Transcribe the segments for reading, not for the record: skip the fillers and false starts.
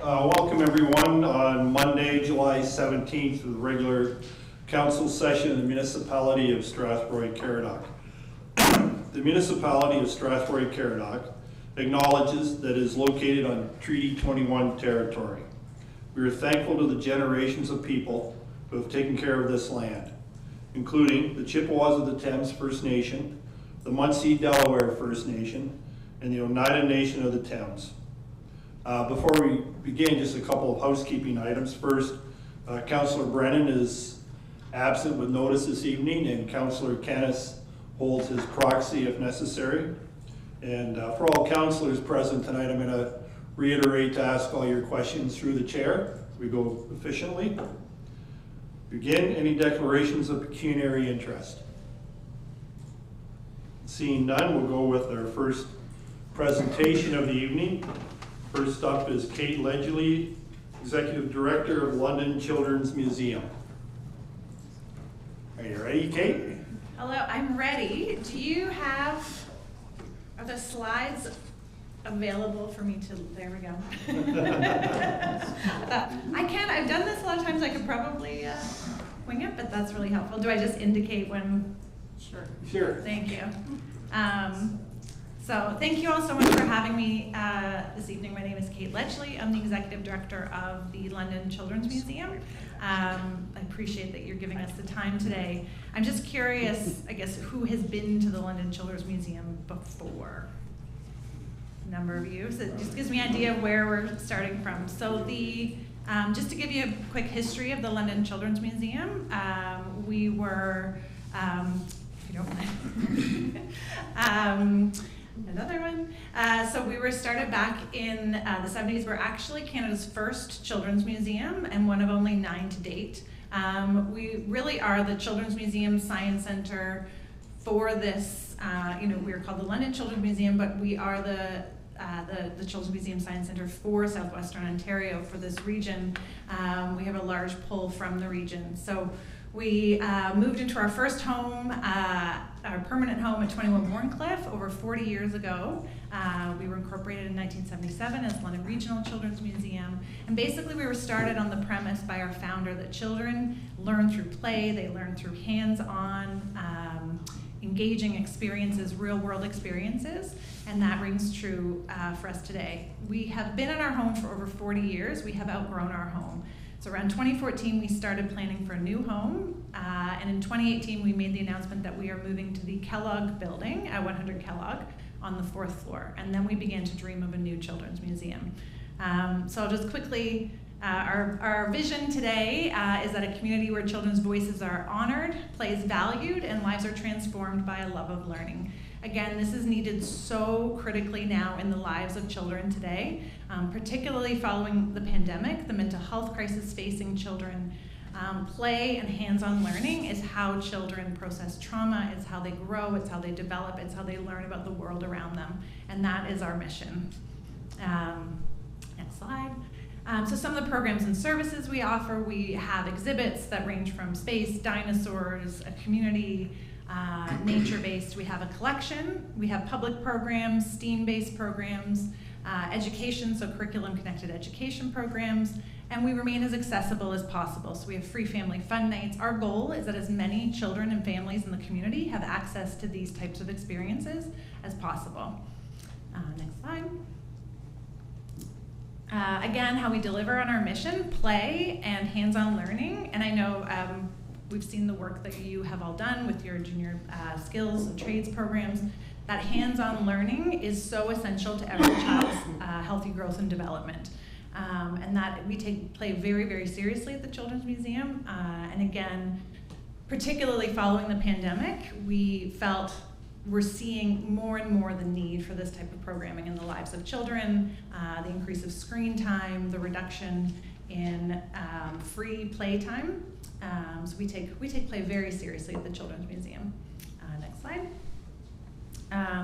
Welcome everyone on Monday, July 17th to the regular council session in the municipality of Strathroy-Caradoc. The municipality of Strathroy-Caradoc acknowledges that it is located on Treaty 21 territory. We are thankful to the generations of people who have taken care of this land, including the Chippewas of the Thames First Nation, the Munsee Delaware First Nation, and the Oneida Nation of the Thames. Before we begin, just a couple of housekeeping items. First, Councillor Brennan is absent with notice this evening, and Councillor Kennis holds his proxy if necessary. And for all councillors present tonight, I'm going to reiterate to ask all your questions through the chair as we go efficiently. Begin, any declarations of pecuniary interest? Seeing none, we'll go with our first presentation of the evening. First up is Kate Ledgley, Executive Director of London Children's Museum. Are you ready, Kate? Hello, I'm ready. Do you have, are the slides available for me to, there we go. I've done this a lot of times, I could probably wing it, but that's really helpful. Do I just indicate when? Sure. Thank you. So thank you all so much for having me this evening. My name is Kate Ledgley. I'm the Executive Director of the London Children's Museum. I appreciate that you're giving us the time today. I'm just curious, I guess, who has been to the London Children's Museum before? A number of you. So it just gives me an idea of where we're starting from. So just to give you a quick history of the London Children's Museum, we were, if you don't mind, another one. So we were started back in the 70s. We're actually Canada's first children's museum and one of only 9 to date. We really are the Children's Museum Science Center for this, we're called the London Children's Museum, but we are the Children's Museum Science Center for Southwestern Ontario for this region. We have a large pull from the region. So we moved into our first home, our permanent home at 21 Warncliffe over 40 years ago. We were incorporated in 1977 as London Regional Children's Museum. And basically we were started on the premise by our founder that children learn through play, they learn through hands-on, engaging experiences, real-world experiences, and that rings true for us today. We have been in our home for over 40 years. We have outgrown our home. So around 2014, we started planning for a new home, and in 2018, we made the announcement that we are moving to the Kellogg building at 100 Kellogg on the 4th floor, and then we began to dream of a new children's museum. So I'll just quickly, our vision today is that a community where children's voices are honored, play is valued, and lives are transformed by a love of learning. Again, this is needed so critically now in the lives of children today, particularly following the pandemic, the mental health crisis facing children. Play and hands-on learning is how children process trauma, it's how they grow, it's how they develop, it's how they learn about the world around them, and that is our mission. Next slide. So some of the programs and services we offer, we have exhibits that range from space, dinosaurs, a community, nature-based. We have a collection, we have public programs, STEAM-based programs, education, so curriculum-connected education programs, and we remain as accessible as possible. So we have free family fun nights. Our goal is that as many children and families in the community have access to these types of experiences as possible. Next slide. Again, how we deliver on our mission, play and hands-on learning, and I know we've seen the work that you have all done with your junior skills and trades programs. That hands-on learning is so essential to every child's healthy growth and development. And that we take play very, very seriously at the Children's Museum. And again, particularly following the pandemic, we felt we're seeing more and more the need for this type of programming in the lives of children, the increase of screen time, the reduction in free play time. So we take play very seriously at the Children's Museum. Next slide.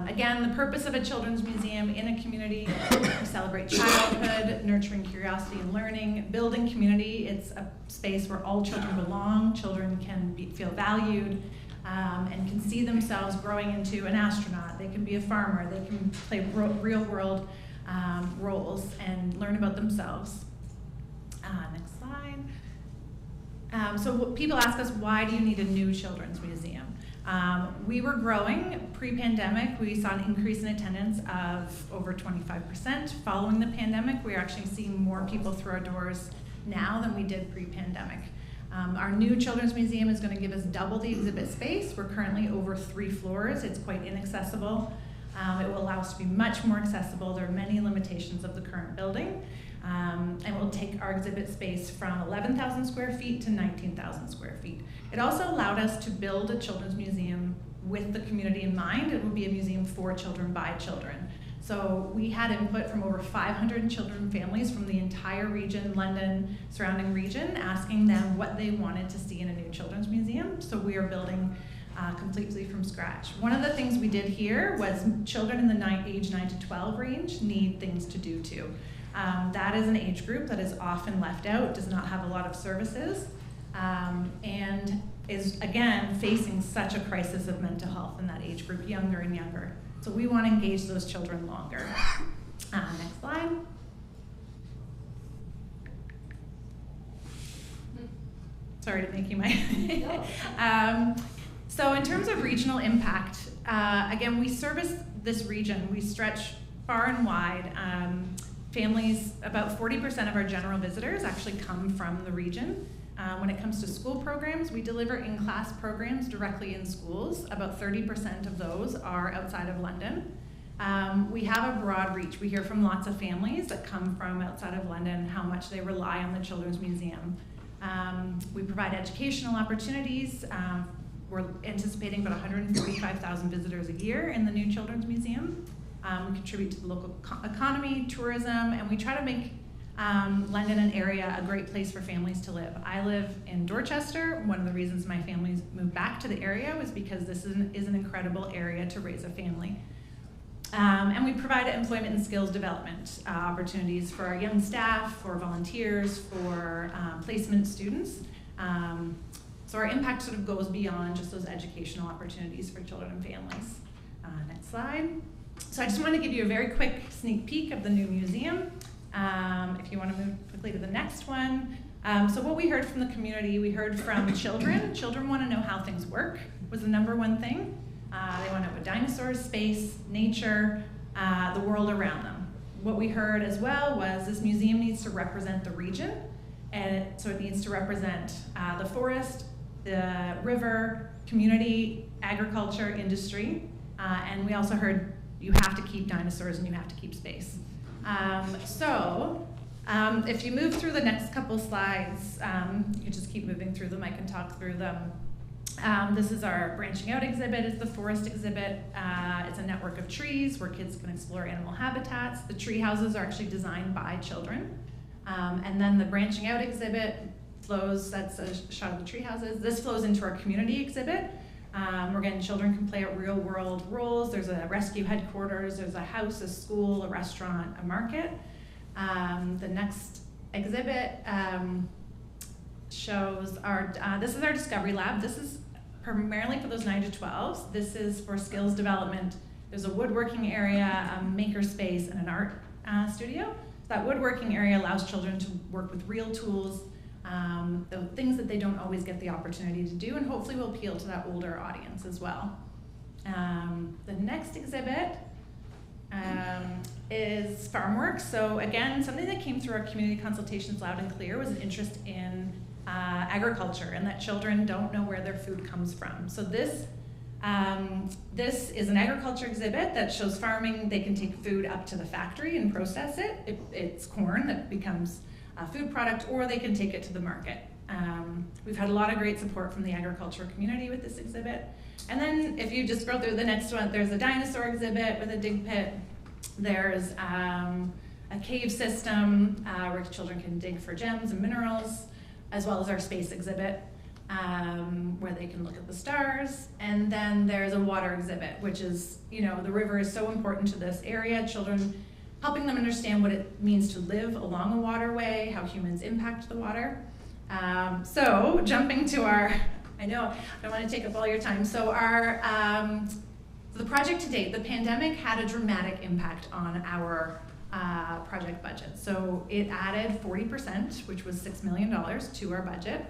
Again, the purpose of a children's museum in a community, we celebrate childhood, nurturing curiosity and learning, building community. It's a space where all children belong, children can feel valued, and can see themselves growing into an astronaut. They can be a farmer, they can play real world roles and learn about themselves. Next slide. So people ask us, why do you need a new children's museum? We were growing pre-pandemic. We saw an increase in attendance of over 25%. Following the pandemic, we're actually seeing more people through our doors now than we did pre-pandemic. Our new children's museum is going to give us double the exhibit space. We're currently over 3 floors. It's quite inaccessible. It will allow us to be much more accessible. There are many limitations of the current building. And we'll take our exhibit space from 11,000 square feet to 19,000 square feet. It also allowed us to build a children's museum with the community in mind. It will be a museum for children by children. So we had input from over 500 children and families from the entire region, London, surrounding region, asking them what they wanted to see in a new children's museum. So we are building completely from scratch. One of the things we did here was children in the age 9 to 12 range need things to do too. That is an age group that is often left out, does not have a lot of services, and is, again, facing such a crisis of mental health in that age group, younger and younger. So we want to engage those children longer. Next slide. Sorry to make you my... So in terms of regional impact, again, we service this region. We stretch far and wide. Families, about 40% of our general visitors actually come from the region. When it comes to school programs, we deliver in-class programs directly in schools. About 30% of those are outside of London. We have a broad reach. We hear from lots of families that come from outside of London how much they rely on the Children's Museum. We provide educational opportunities. We're anticipating about 145,000 visitors a year in the new Children's Museum. We contribute to the local economy, tourism, and we try to make London and area a great place for families to live. I live in Dorchester. One of the reasons my family moved back to the area was because this is an incredible area to raise a family. And we provide employment and skills development opportunities for our young staff, for volunteers, for placement students. So our impact sort of goes beyond just those educational opportunities for children and families. Next slide. So I just want to give you a very quick sneak peek of the new museum. If you want to move quickly to the next one. So what we heard from the community, we heard from children. Children want to know how things work, was the #1 thing. They want to know about dinosaurs, space, nature, the world around them. What we heard as well was this museum needs to represent the region, and so it needs to represent the forest, the river, community, agriculture, industry, and we also heard you have to keep dinosaurs and you have to keep space. If you move through the next couple slides, you can just keep moving through them. I can talk through them. This is our branching out exhibit. It's the forest exhibit. It's a network of trees where kids can explore animal habitats. The tree houses are actually designed by children. And then the branching out exhibit flows, that's a shot of the tree houses. This flows into our community exhibit. Where again, children can play out real world roles. There's a rescue headquarters, there's a house, a school, a restaurant, a market. The next exhibit shows our, this is our Discovery Lab. This is primarily for those 9 to 12s. This is for skills development. There's a woodworking area, a maker space, and an art studio. So that woodworking area allows children to work with real tools, the things that they don't always get the opportunity to do, and hopefully will appeal to that older audience as well. The next exhibit is Farmworks. So again, something that came through our community consultations loud and clear was an interest in agriculture and that children don't know where their food comes from. So this is an agriculture exhibit that shows farming. They can take food up to the factory and process it. It's corn that becomes a food product, or they can take it to the market. We've had a lot of great support from the agriculture community with this exhibit. And then if you just scroll through the next one, there's a dinosaur exhibit with a dig pit. There's a cave system where children can dig for gems and minerals, as well as our space exhibit where they can look at the stars. And then there's a water exhibit, which is, you know, the river is so important to this area. Children, helping them understand what it means to live along a waterway, how humans impact the water. So jumping to our, I know, I don't want to take up all your time. So our, the project to date, the pandemic had a dramatic impact on our project budget. So it added 40%, which was $6 million to our budget.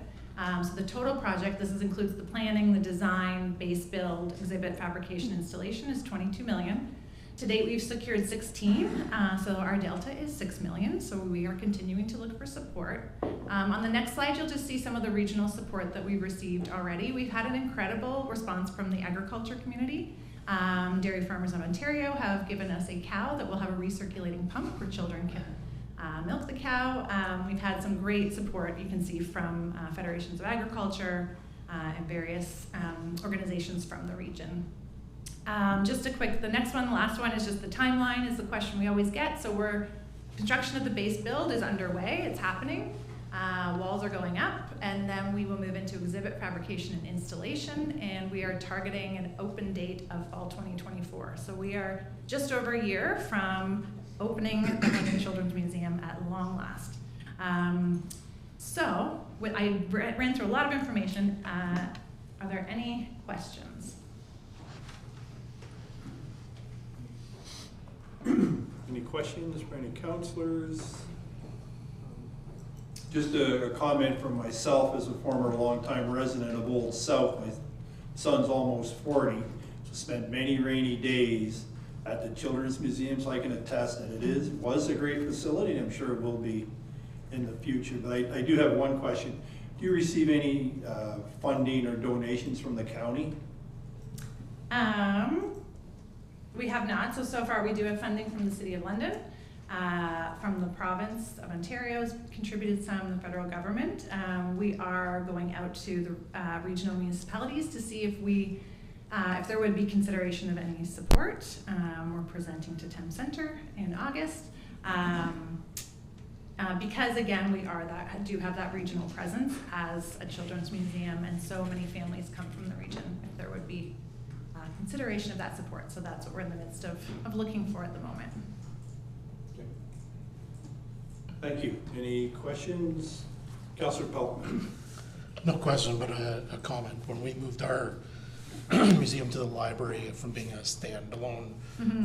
So the total project, includes the planning, the design, base build, exhibit, fabrication, installation, is $22 million. To date, we've secured 16, so our delta is $6 million, so we are continuing to look for support. On the next slide, you'll just see some of the regional support that we've received already. We've had an incredible response from the agriculture community. Dairy Farmers of Ontario have given us a cow that will have a recirculating pump where children can milk the cow. We've had some great support, you can see, from Federations of Agriculture and various organizations from the region. Just a quick, the next one, the last one is just the timeline is the question we always get. So construction of the base build is underway, it's happening. Walls are going up, and then we will move into exhibit, fabrication, and installation, and we are targeting an open date of fall 2024. So we are just over a year from opening the London Children's Museum at long last. I ran through a lot of information. Are there any questions? Any questions for any counselors? Just a comment from myself as a former longtime resident of Old South. My son's almost 40, so spent many rainy days at the Children's Museum, so I can attest that it was a great facility, and I'm sure it will be in the future. But I do have one question. Do you receive any funding or donations from the county? We have not. So far we do have funding from the City of London, from the Province of Ontario's contributed some, the federal government. We are going out to the regional municipalities to see if there would be consideration of any support. We're presenting to Thames Centre in August. Because again, we do have that regional presence as a children's museum, and so many families come from the region, if there would be consideration of that support. So that's what we're in the midst of looking for at the moment. Okay. Thank you. Any questions? Councillor Peltman. No question, but a comment. When we moved our museum to the library from being a standalone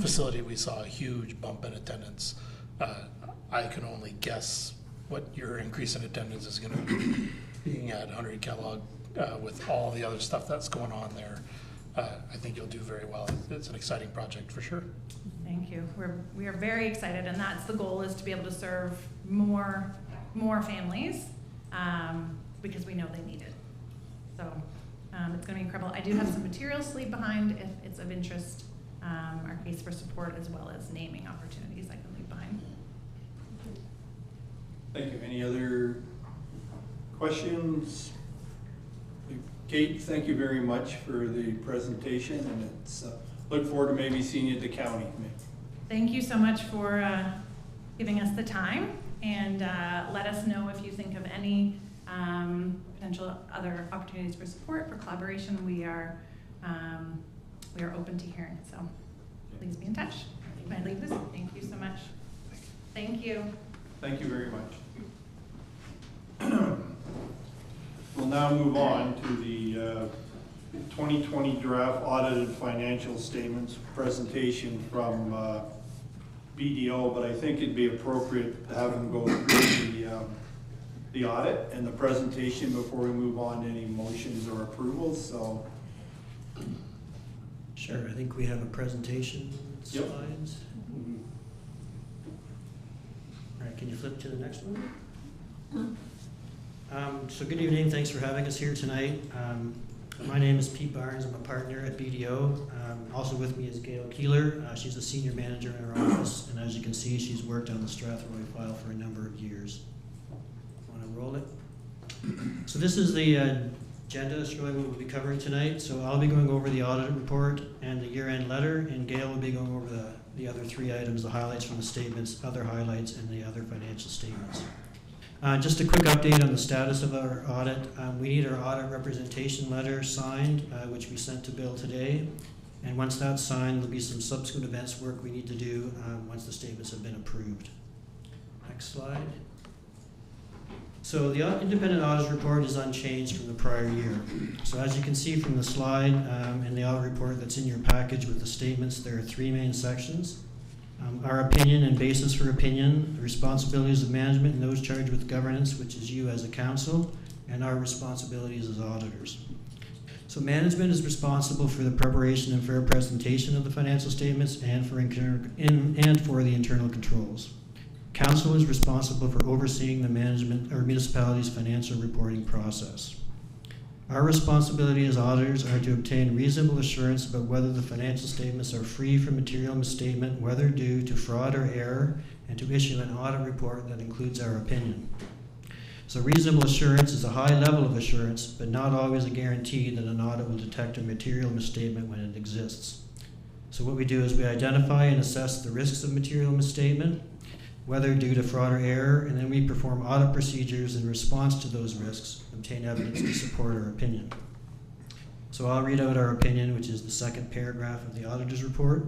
facility, we saw a huge bump in attendance. I can only guess what your increase in attendance is going to be being at Henry Kellogg with all the other stuff that's going on there. I think you'll do very well. It's an exciting project for sure. Thank you. We are very excited, and that's the goal, is to be able to serve more families because we know they need it. So it's going to be incredible. I do have some materials to leave behind if it's of interest, our case for support, as well as naming opportunities I can leave behind. Thank you. Any other questions? Kate, thank you very much for the presentation, and it's look forward to maybe seeing you at the county. Thank you so much for giving us the time, and let us know if you think of any potential other opportunities for support, for collaboration. We are open to hearing, so please be in touch. Can I leave this? Thank you so much. Thank you. Thank you very much. We'll now move on to the 2020 draft audited financial statements presentation from BDO, but I think it'd be appropriate to have them go through the audit and the presentation before we move on to any motions or approvals. So, sure. I think we have a presentation Yep. slides. All right, can you flip to the next one? So good evening, thanks for having us here tonight. My name is Pete Barnes, I'm a partner at BDO. Also with me is Gail Keeler. She's a senior manager in our office, and as you can see, she's worked on the Strathroy file for a number of years. Want to roll it? So this is the agenda showing what we'll be covering tonight. So I'll be going over the audit report and the year-end letter, and Gail will be going over the other three items, the highlights from the statements, other highlights, and the other financial statements. Just a quick update on the status of our audit. We need our audit representation letter signed, which we sent to Bill today. And once that's signed, there'll be some subsequent events work we need to do once the statements have been approved. Next slide. So the independent auditor's report is unchanged from the prior year. So as you can see from the slide and the audit report that's in your package with the statements, there are three main sections. Our opinion and basis for opinion, the responsibilities of management and those charged with governance, which is you as a council, and our responsibilities as auditors. So management is responsible for the preparation and fair presentation of the financial statements and for the internal controls. Council is responsible for overseeing the management or municipality's financial reporting process. Our responsibility as auditors are to obtain reasonable assurance about whether the financial statements are free from material misstatement, whether due to fraud or error, and to issue an audit report that includes our opinion. So reasonable assurance is a high level of assurance, but not always a guarantee that an audit will detect a material misstatement when it exists. So what we do is we identify and assess the risks of material misstatement, whether due to fraud or error, and then we perform audit procedures in response to those risks, obtain evidence to support our opinion. So I'll read out our opinion, which is the second paragraph of the auditor's report.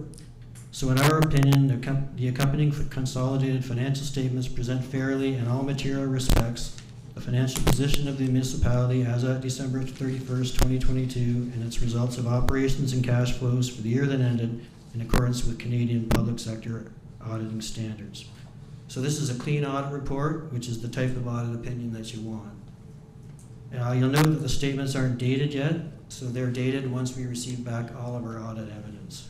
So in our opinion, the accompanying consolidated financial statements present fairly in all material respects the financial position of the municipality as at December 31st, 2022, and its results of operations and cash flows for the year that ended in accordance with Canadian public sector auditing standards. So this is a clean audit report, which is the type of audit opinion that you want. You'll note that the statements aren't dated yet, so they're dated once we receive back all of our audit evidence.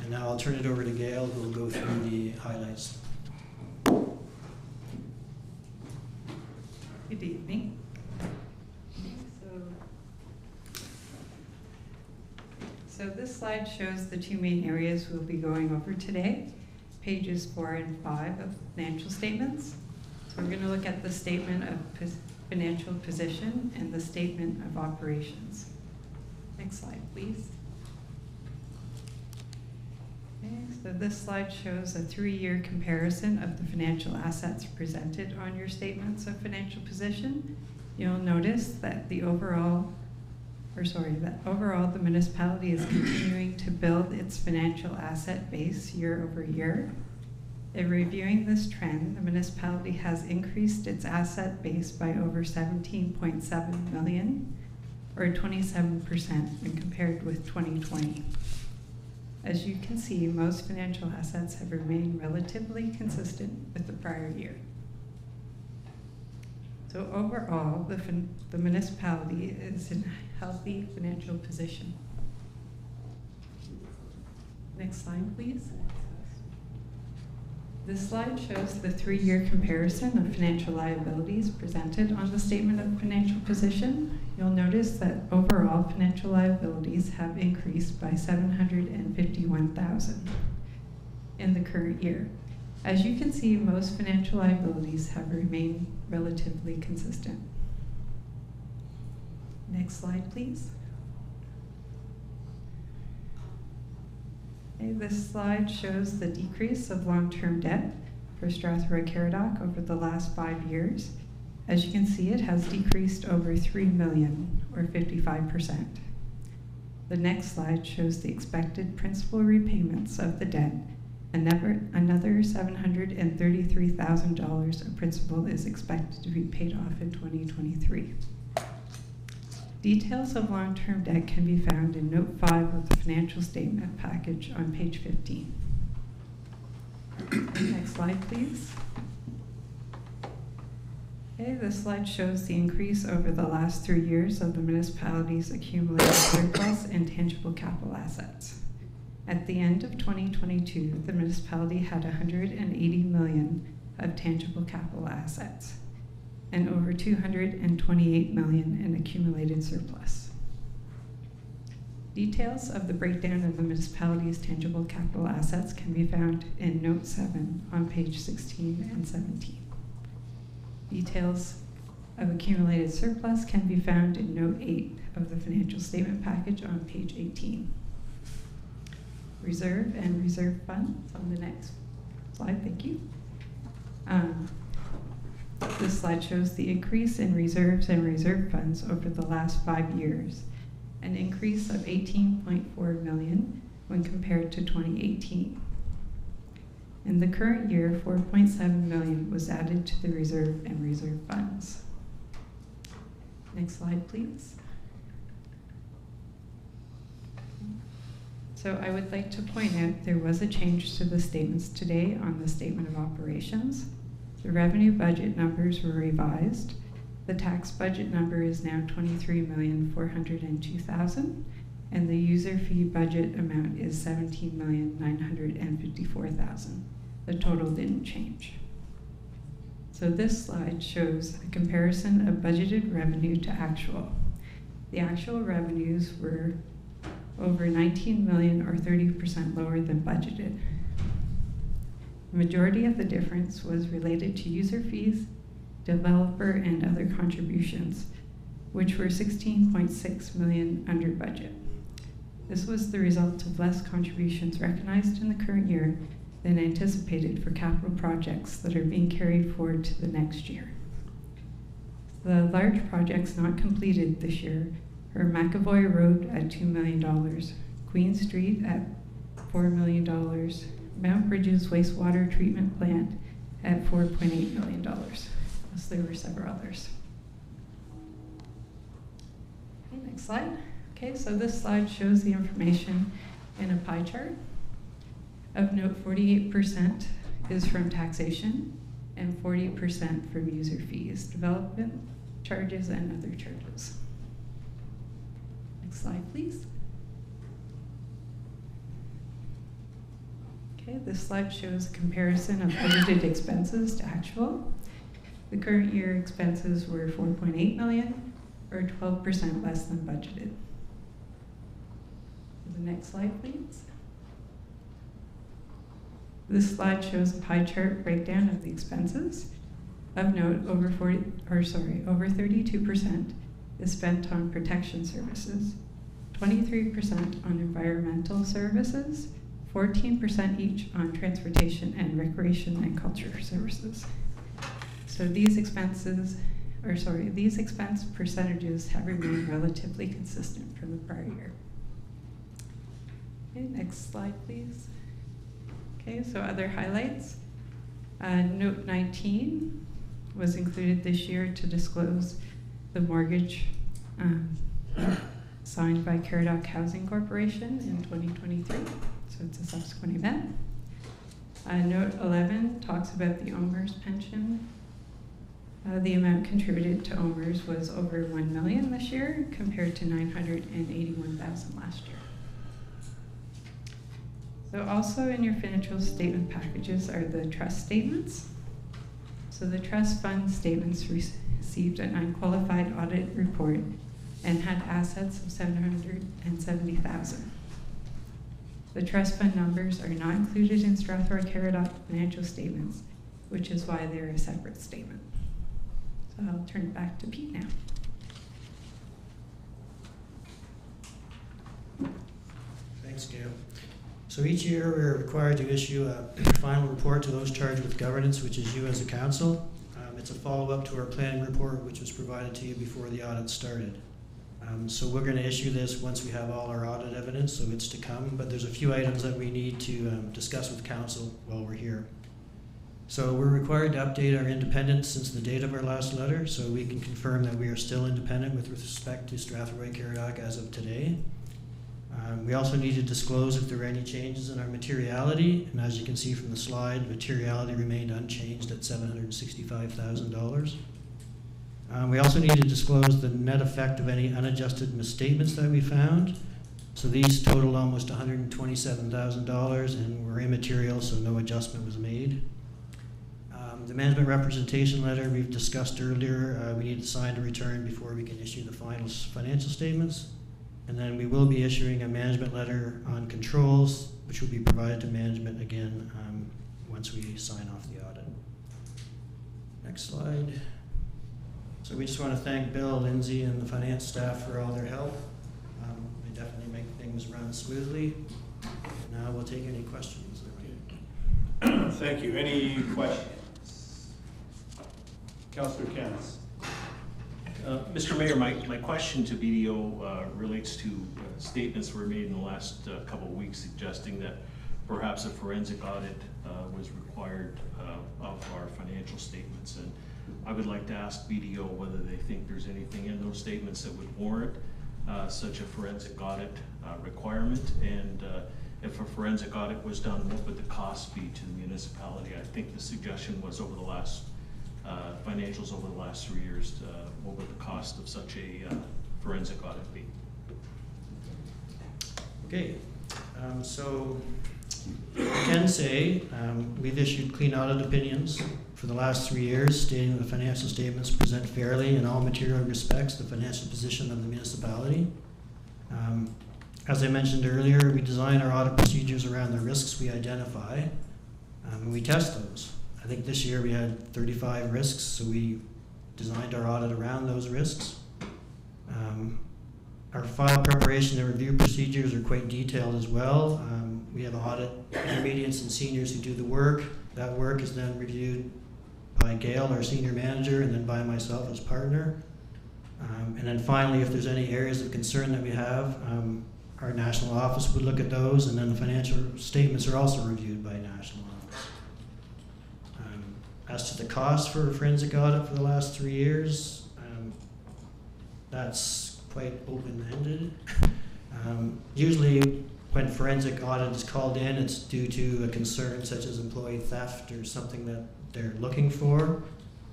And now I'll turn it over to Gail, who will go through the highlights. Good evening. So this slide shows the two main areas we'll be going over today, pages 4 and 5 of financial statements. So we're going to look at the statement of financial position and the statement of operations. Next slide, please. Okay, so this slide shows a 3-year comparison of the financial assets presented on your statements of financial position. You'll notice that overall the municipality is continuing to build its financial asset base year over year. In reviewing this trend, the municipality has increased its asset base by over 17.7 million, or 27% when compared with 2020. As you can see, most financial assets have remained relatively consistent with the prior year. So overall, the municipality is in a healthy financial position. Next slide, please. This slide shows the 3-year comparison of financial liabilities presented on the statement of financial position. You'll notice that overall financial liabilities have increased by $751,000 in the current year. As you can see, most financial liabilities have remained relatively consistent. Next slide, please. Okay, this slide shows the decrease of long-term debt for Strathroy-Caradoc over the last 5 years. As you can see, it has decreased over $3 million, or 55%. The next slide shows the expected principal repayments of the debt. Another $733,000 of principal is expected to be paid off in 2023. Details of long-term debt can be found in Note 5 of the financial statement package on page 15. Next slide, please. Okay, this slide shows the increase over the last 3 years of the municipality's accumulated surplus and tangible capital assets. At the end of 2022, the municipality had $180 million of tangible capital assets and over $228 million in accumulated surplus. Details of the breakdown of the municipality's tangible capital assets can be found in Note 7 on page 16 and 17. Details of accumulated surplus can be found in Note 8 of the financial statement package on page 18. Reserve and reserve funds on the next slide, thank you. This slide shows the increase in reserves and reserve funds over the last 5 years, an increase of $18.4 million when compared to 2018. In the current year, $4.7 million was added to the reserve and reserve funds. Next slide, please. So I would like to point out there was a change to the statements today on the statement of operations. The revenue budget numbers were revised. The tax budget number is now $23,402,000, and the user fee budget amount is $17,954,000. The total didn't change. So this slide shows a comparison of budgeted revenue to actual. The actual revenues were over 19 million or 30% lower than budgeted. The majority of the difference was related to user fees, developer and other contributions, which were 16.6 million under budget. This was the result of less contributions recognized in the current year than anticipated for capital projects that are being carried forward to the next year. The large projects not completed this year are McAvoy Road at $2 million, Queen Street at $4 million, Mount Bridges Wastewater Treatment Plant at $4.8 million. Plus there were several others. Okay, next slide. Okay, so this slide shows the information in a pie chart. Of note, 48% is from taxation and 40% from user fees, development charges, and other charges. Next slide, please. Okay, this slide shows a comparison of budgeted expenses to actual. The current year expenses were 4.8 million, or 12% less than budgeted. The next slide, please. This slide shows a pie chart breakdown of the expenses. Of note, over 32% is spent on protection services, 23% on environmental services, 14% each on transportation and recreation and culture services. So these expense percentages have remained relatively consistent from the prior year. Okay, next slide, please. Okay, so other highlights. Note 19 was included this year to disclose the mortgage signed by Caradoc Housing Corporation in 2023, so it's a subsequent event. Note 11 talks about the OMERS pension. The amount contributed to OMERS was over 1 million this year compared to 981,000 last year. So also in your financial statement packages are the trust statements. So the trust fund statements received an unqualified audit report and had assets of 770,000. The trust fund numbers are not included in Strathroy-Caradoc financial statements, which is why they're a separate statement. So I'll turn it back to Pete now. Thanks, Gail. So each year we're required to issue a final report to those charged with governance, which is you as a council. It's a follow-up to our planning report, which was provided to you before the audit started. So we're going to issue this once we have all our audit evidence, so it's to come, but there's a few items that we need to discuss with council while we're here. So we're required to update our independence since the date of our last letter, so we can confirm that we are still independent with respect to Strathroy-Caradoc as of today. We also need to disclose if there are any changes in our materiality, and as you can see from the slide, materiality remained unchanged at $765,000. We also need to disclose the net effect of any unadjusted misstatements that we found. So these total almost $127,000 and were immaterial, so no adjustment was made. The management representation letter we've discussed earlier, we need to sign to return before we can issue the final financial statements. And then we will be issuing a management letter on controls, which will be provided to management again once we sign off the audit. Next slide. So we just want to thank Bill, Lindsay, and the finance staff for all their help. They definitely make things run smoothly. Now we'll take any questions. Thank you. Any questions? Councillor Canis. Mr. Mayor, my question to BDO relates to statements were made in the last couple of weeks suggesting that perhaps a forensic audit was required of our financial statements. And I would like to ask BDO whether they think there's anything in those statements that would warrant such a forensic audit requirement, and if a forensic audit was done, what would the cost be to the municipality? I think the suggestion was over the last financials over the last 3 years, what would the cost of such a forensic audit be? Okay, so I can say we've issued clean audit opinions for the last 3 years, stating the financial statements present fairly in all material respects the financial position of the municipality. As I mentioned earlier, we design our audit procedures around the risks we identify, and we test those. I think this year we had 35 risks, so we designed our audit around those risks. Our file preparation and review procedures are quite detailed as well. We have audit intermediates and seniors who do the work. That work is then reviewed by Gail, our senior manager, and then by myself as partner. And then finally, if there's any areas of concern that we have, our national office would look at those, and then the financial statements are also reviewed by national office. As to the cost for a forensic audit for the last 3 years, that's quite open-ended. Usually when forensic audit is called in, it's due to a concern such as employee theft or something that they're looking for.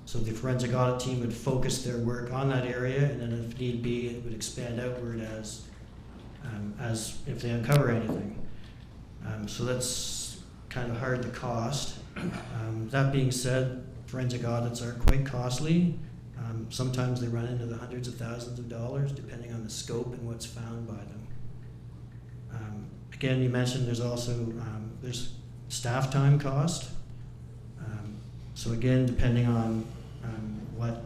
So the forensic audit team would focus their work on that area, and then if need be, it would expand outward as if they uncover anything. So that's kind of hard to cost. That being said, forensic audits are quite costly. Sometimes they run into the hundreds of thousands of dollars, depending on the scope and what's found by them. Again, you mentioned there's also there's staff time cost. So again, depending on what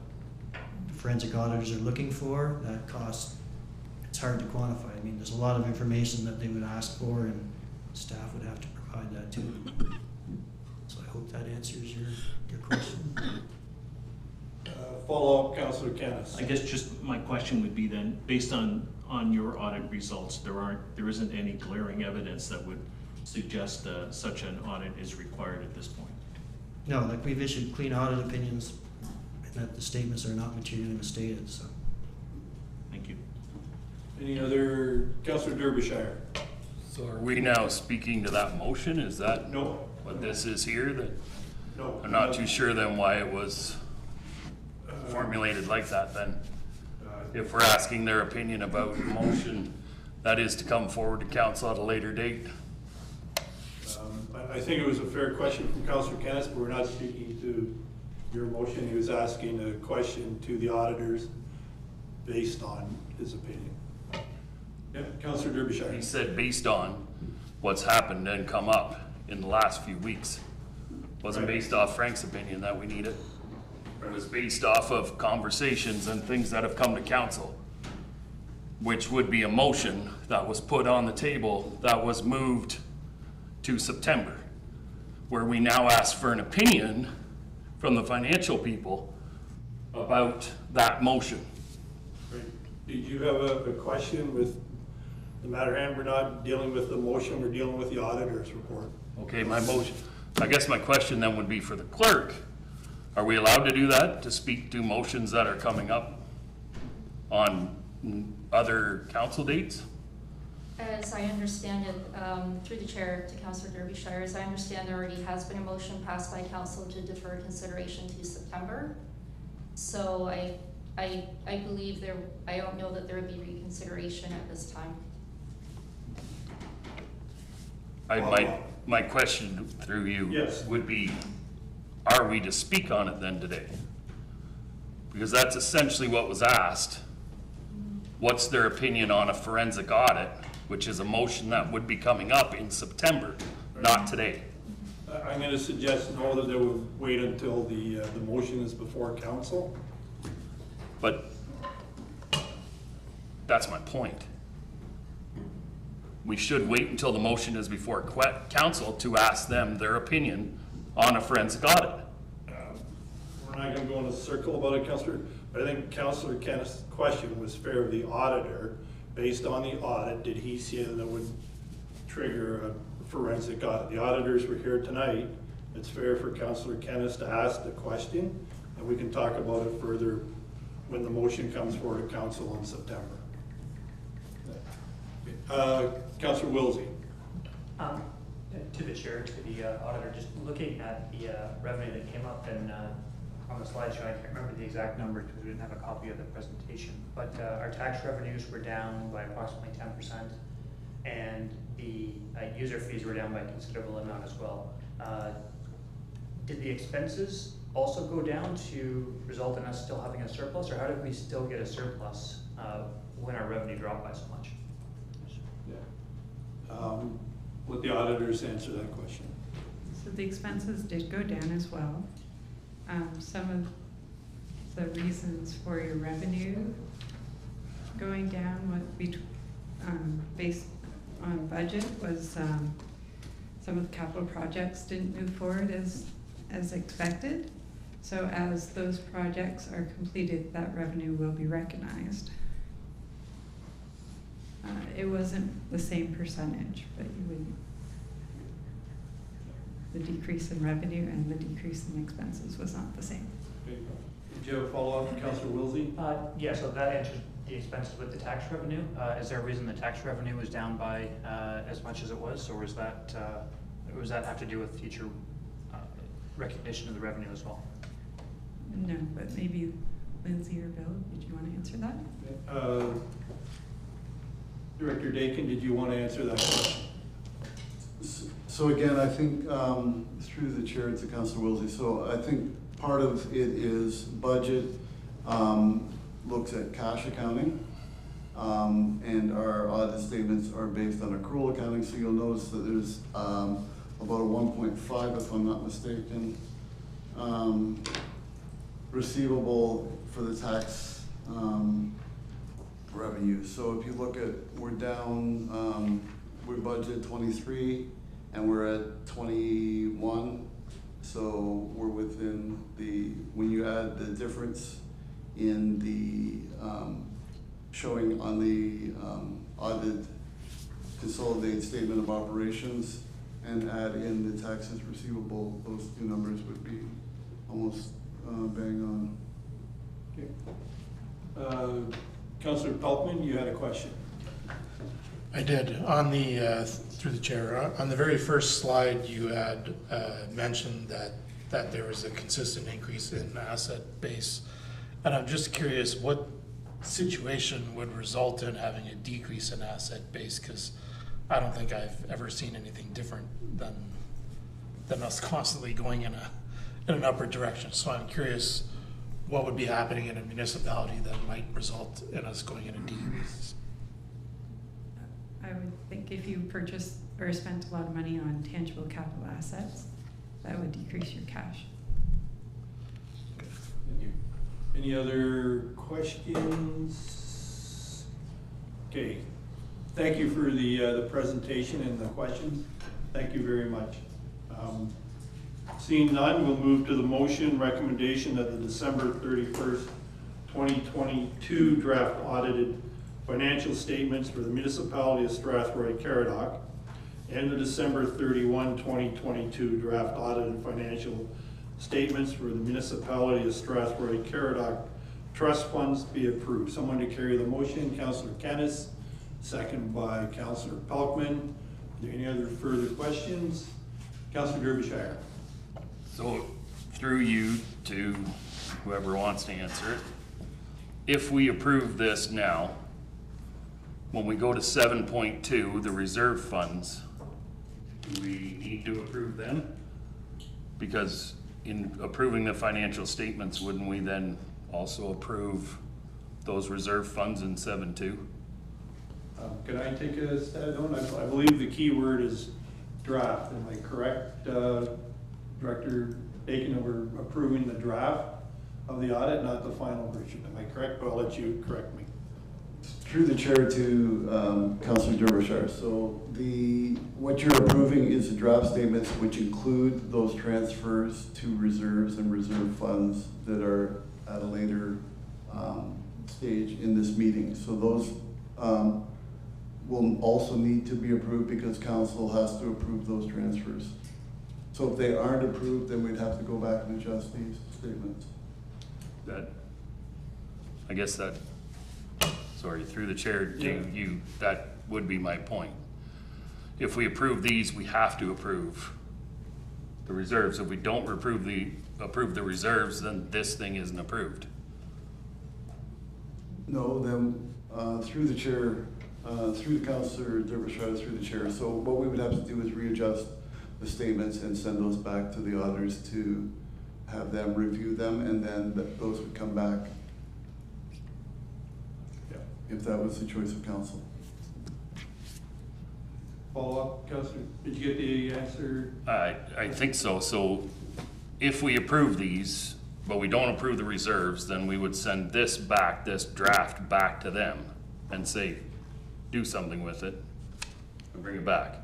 forensic auditors are looking for, that cost, it's hard to quantify. I mean, there's a lot of information that they would ask for, and staff would have to provide that to them. So I hope that answers your question. Follow-up, Councillor Kennis. I guess just my question would be then, based on your audit results, there isn't any glaring evidence that would suggest such an audit is required at this point? No, like we've issued clean audit opinions, and that the statements are not materially misstated, so. Thank you. Any other, Councillor Derbyshire? So are we now speaking to that motion? Is that No. what this is here? That No. I'm not too sure then why it was formulated like that then. If we're asking their opinion about motion, that is to come forward to council at a later date. I think it was a fair question from Councillor Kennis, but we're not speaking to your motion. He was asking a question to the auditors based on his opinion. Yeah, Councillor Derbyshire. He said based on what's happened and come up in the last few weeks. Wasn't based off Frank's opinion that we need it. It was based off of conversations and things that have come to council, which would be a motion that was put on the table that was moved to September, where we now ask for an opinion from the financial people about that motion. Right. Did you have a question with the matter hand? We're not dealing with the motion, we're dealing with the auditor's report. Okay, my motion, I guess my question then would be for the clerk. Are we allowed to do that, to speak to motions that are coming up on other council dates? As I understand it, through the chair to Councillor Derbyshire, as I understand, there already has been a motion passed by council to defer consideration to September. So I believe I don't know that there would be reconsideration at this time. My question through you Yes. would be, are we to speak on it then today? Because that's essentially what was asked. What's their opinion on a forensic audit, which is a motion that would be coming up in September, not today? I'm going to suggest no, that they would wait until the motion is before council. But that's my point. We should wait until the motion is before council to ask them their opinion on a forensic audit. We're not going to go in a circle about it, Councillor, but I think Councillor Kenneth's question was fair of the auditor. Based on the audit, did he see it that would trigger a forensic audit? The auditors were here tonight. It's fair for Councillor Kenneth to ask the question, and we can talk about it further when the motion comes forward to council in September. Councillor Wilsey. To the chair, to the auditor, just looking at the revenue that came up and on the slideshow, I can't remember the exact number because we didn't have a copy of the presentation, but our tax revenues were down by approximately 10%, and the user fees were down by a considerable amount as well. Did the expenses also go down to result in us still having a surplus, or how did we still get a surplus when our revenue dropped by so much? Let the auditors answer that question. So the expenses did go down as well. Some of the reasons for your revenue going down based on budget was some of the capital projects didn't move forward as expected. So as those projects are completed, that revenue will be recognized. It wasn't the same percentage, but the decrease in revenue and the decrease in expenses was not the same. Okay. Did you have a follow-up, Councillor Wilsey? Yeah, so that answers the expenses with the tax revenue. Is there a reason the tax revenue was down by as much as it was, or was that have to do with future recognition of the revenue as well? No, but maybe Lindsay or Bill, did you want to answer that? Director Dakin, did you want to answer that question? So again, I think through the chair to Councillor Wilsey, so I think part of it is budget looks at cash accounting, and our audit statements are based on accrual accounting. So you'll notice that there's about a 1.5, if I'm not mistaken, receivable for the tax revenue. So if you look at, we're down, we budgeted 23 and we're at 21. So we're within when you add the difference in the showing on the audited consolidated statement of operations and add in the taxes receivable, those two numbers would be almost bang on. Okay. Councillor Pelkman, you had a question. I did. On the, through the chair, on the very first slide, you had mentioned that there was a consistent increase in asset base. And I'm just curious what situation would result in having a decrease in asset base, because I don't think I've ever seen anything different than us constantly going in an upward direction. So I'm curious what would be happening in a municipality that might result in us going in a decrease. I would think if you purchased or spent a lot of money on tangible capital assets, that would decrease your cash. Thank you. Any other questions? Okay. Thank you for the presentation and the questions. Thank you very much. Seeing none, we'll move to the motion recommendation that the December 31st, 2022 draft audited financial statements for the municipality of Strathroy-Caradoc and the December 31, 2022 draft audited financial statements for the municipality of Strathroy-Caradoc trust funds be approved. Someone to carry the motion, Councillor Kennis, second by Councillor Pelkman. Are there any other further questions? Councillor Derbyshire. So through you to whoever wants to answer it, if we approve this now, when we go to 7.2, the reserve funds, do we need to approve them? Because in approving the financial statements, wouldn't we then also approve those reserve funds in 7.2? Can I take a stab on? I believe the key word is draft. Am I correct, Director Dakin, that we're approving the draft of the audit, not the final version? Am I correct? But I'll let you correct me. Through the chair to Councillor Derbyshire. So what you're approving is the draft statements which include those transfers to reserves and reserve funds that are at a later stage in this meeting. So those will also need to be approved because council has to approve those transfers. So if they aren't approved, then we'd have to go back and adjust these statements. I guess that, sorry, through the chair to you, that would be my point. If we approve these, we have to approve the reserves. If we don't approve the reserves, then this thing isn't approved. No, then, through the chair, through the Councillor Derbyshire, through the chair. So what we would have to do is readjust the statements and send those back to the auditors to have them review them, and then those would come back. Yeah. If that was the choice of council. Follow up, Councillor, did you get the answer? I think so. So if we approve these, but we don't approve the reserves, then we would send this back, this draft back to them and say, do something with it and bring it back.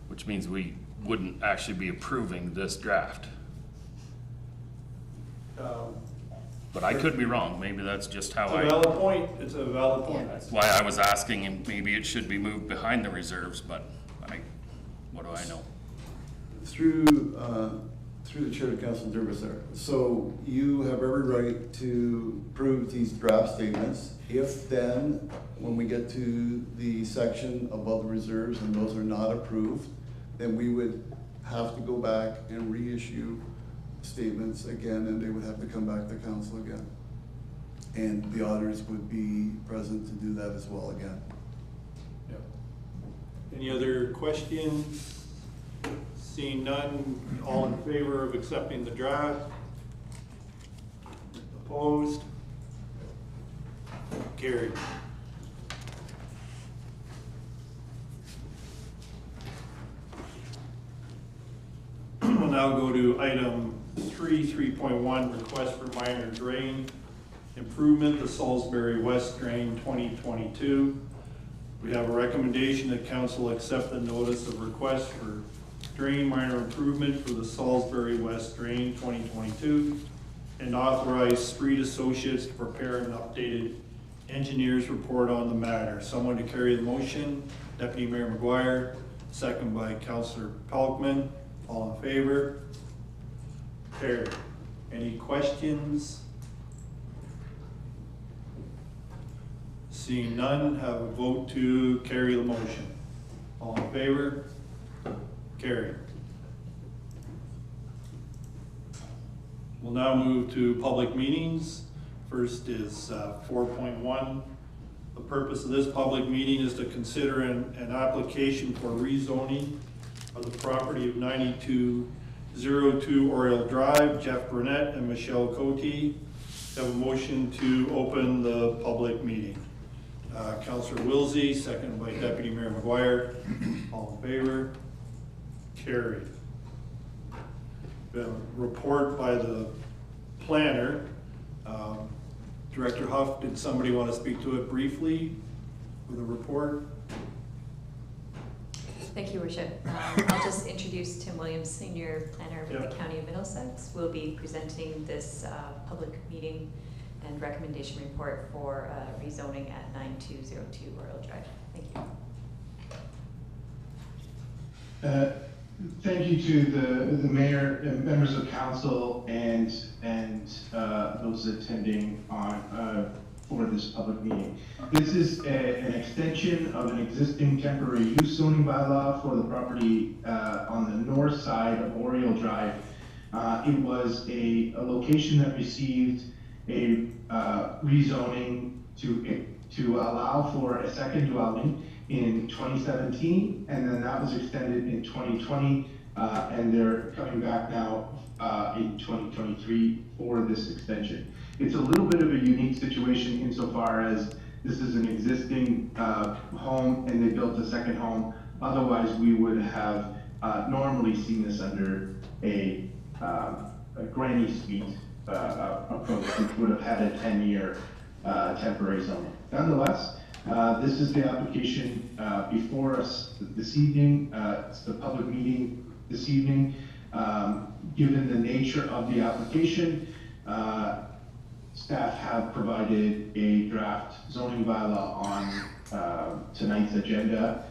Which means we wouldn't actually be approving this draft. But I could be wrong. Maybe that's just how It's a valid point. It's a valid point. That's why I was asking, and maybe it should be moved behind the reserves, but what do I know? Through the chair to Councilor Derbyshire. So you have every right to approve these draft statements. If then, when we get to the section about the reserves and those are not approved, then we would have to go back and reissue statements again, and they would have to come back to council again. And the auditors would be present to do that as well again. Yep. Any other questions? Seeing none, all in favor of accepting the draft? Opposed? Carried. We'll now go to item 3.1, request for minor drain improvement, the Salisbury West Drain 2022. We have a recommendation that council accept the notice of request for drain minor improvement for the Salisbury West Drain 2022 and authorize Street Associates to prepare an updated engineer's report on the matter. Someone to carry the motion, Deputy Mayor McGuire, second by Councillor Pelkman. All in favor? Carried. Any questions? Seeing none, have a vote to carry the motion. All in favor? Carried. We'll now move to public meetings. First is 4.1. The purpose of this public meeting is to consider an application for rezoning of the property of 9202 Oriole Drive. Jeff Burnett and Michelle Cote have a motion to open the public meeting. Councillor Wilsey, seconded by Deputy Mayor McGuire. All in favor? Carried. We have a report by the planner. Director Huff, did somebody want to speak to it briefly with a report? Thank you, Worship. I'll just introduce Tim Williams, Senior Planner with the County of Middlesex. We'll be presenting this public meeting and recommendation report for rezoning at 9202 Oriole Drive. Thank you. Thank you to the mayor and members of council and those attending for this public meeting. This is an extension of an existing temporary use zoning bylaw for the property on the north side of Oriole Drive. It was a location that received a rezoning to allow for a second dwelling in 2017, and then that was extended in 2020, and they're coming back now in 2023 for this extension. It's a little bit of a unique situation insofar as this is an existing home and they built a second home. Otherwise, we would have normally seen this under a granny suite approach, which would have had a 10-year temporary zoning. Nonetheless, this is the application before us this evening. It's the public meeting this evening. Given the nature of the application, staff have provided a draft zoning bylaw on tonight's agenda.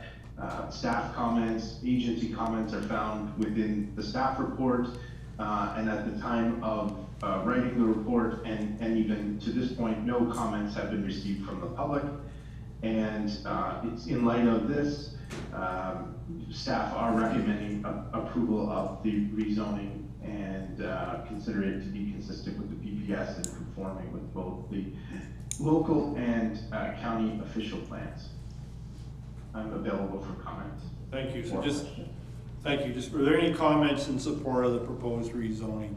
Staff comments, agency comments are found within the staff report, and at the time of writing the report and even to this point, no comments have been received from the public. And it's in light of this, staff are recommending approval of the rezoning and consider it to be consistent with the PPS and conforming with both the local and county official plans. I'm available for comments. Thank you. So or just, questions. thank you. Just, were there any comments in support of the proposed rezoning?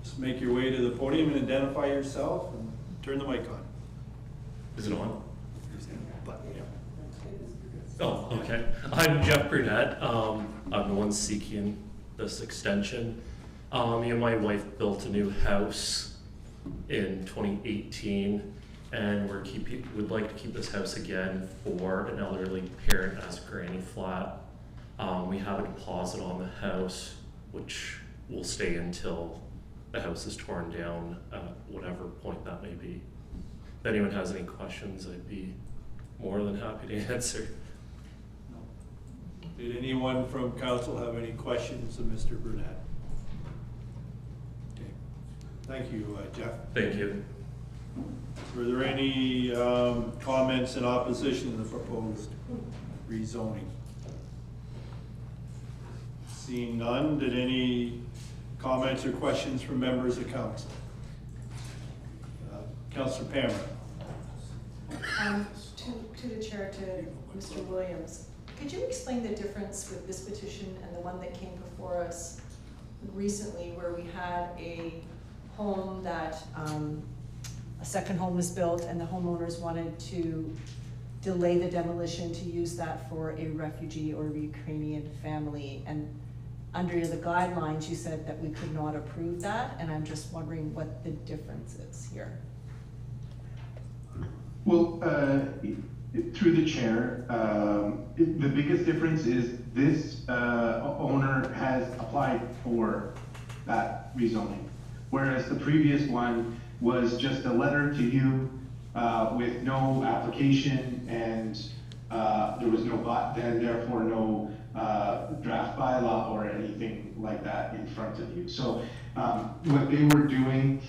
Just make your way to the podium and identify yourself and turn the mic on. Is it on? But, yeah. Oh, okay. I'm Jeff Burnett. I'm the one seeking this extension. Me and my wife built a new house in 2018, and would like to keep this house again for an elderly parent as a granny flat. We have a deposit on the house, which will stay until the house is torn down at whatever point that may be. If anyone has any questions, I'd be more than happy to answer. Did anyone from council have any questions of Mr. Burnett? Okay. Thank you, Jeff. Thank you. Were there any comments in opposition to the proposed rezoning? Seeing none, did any comments or questions from members of council? Councillor Pamela. To the chair, to Mr. Williams, could you explain the difference with this petition and the one that came before us recently, where we had a home that a second home was built and the homeowners wanted to delay the demolition to use that for a refugee or Ukrainian family, and under the guidelines you said that we could not approve that, and I'm just wondering what the difference is here. Well, through the chair, the biggest difference is this owner has applied for that rezoning, whereas the previous one was just a letter to you with no application, and there was therefore no draft bylaw or anything like that in front of you. So what they were doing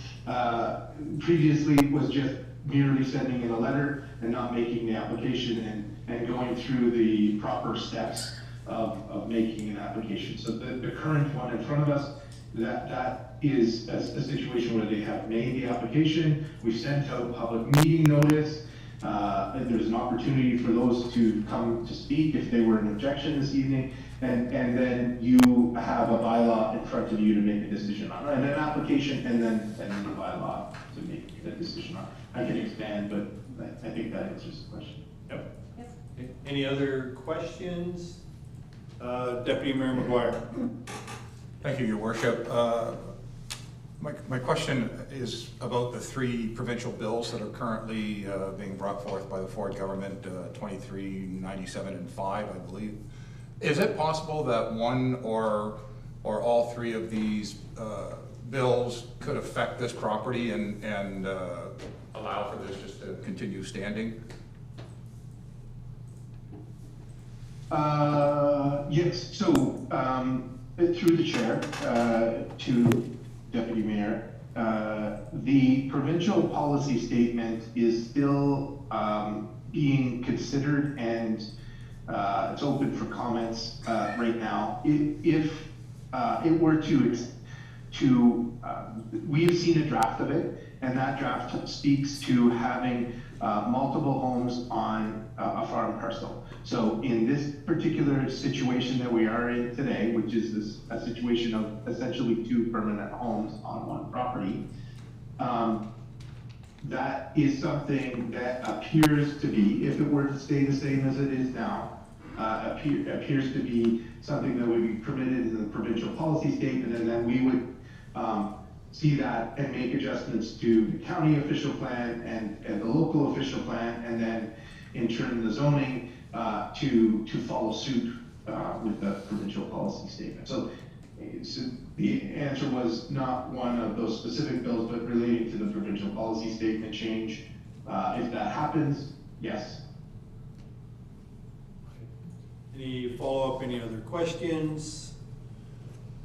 previously was just merely sending in a letter and not making the application and going through the proper steps of making an application. So the current one in front of us, that is a situation where they have made the application, we sent out public meeting notice, and there's an opportunity for those to come to speak if they were an objection this evening, and then you have a bylaw in front of you to make a decision on, and an application, and then the bylaw to make the decision on. I can expand, but I think that answers the question. Yep. Any other questions? Deputy Mayor McGuire. Thank you, Your Worship. My question is about the three provincial bills that are currently being brought forth by the Ford government, 2397 and 5, I believe. Is it possible that one or all three of these bills could affect this property and allow for this just to continue standing? Yes, so through the chair to Deputy Mayor, the provincial policy statement is still being considered, and it's open for comments right now. If it were we have seen a draft of it, and that draft speaks to having multiple homes on a farm parcel. So in this particular situation that we are in today, which is a situation of essentially two permanent homes on one property, that is something that appears to be, if it were to stay the same as it is now, appears to be something that would be permitted in the provincial policy statement, and then we would see that and make adjustments to the county official plan and the local official plan, and then in turn the zoning to follow suit with the provincial policy statement. So the answer was not one of those specific bills, but relating to the provincial policy statement change. If that happens, yes. Any follow-up, any other questions?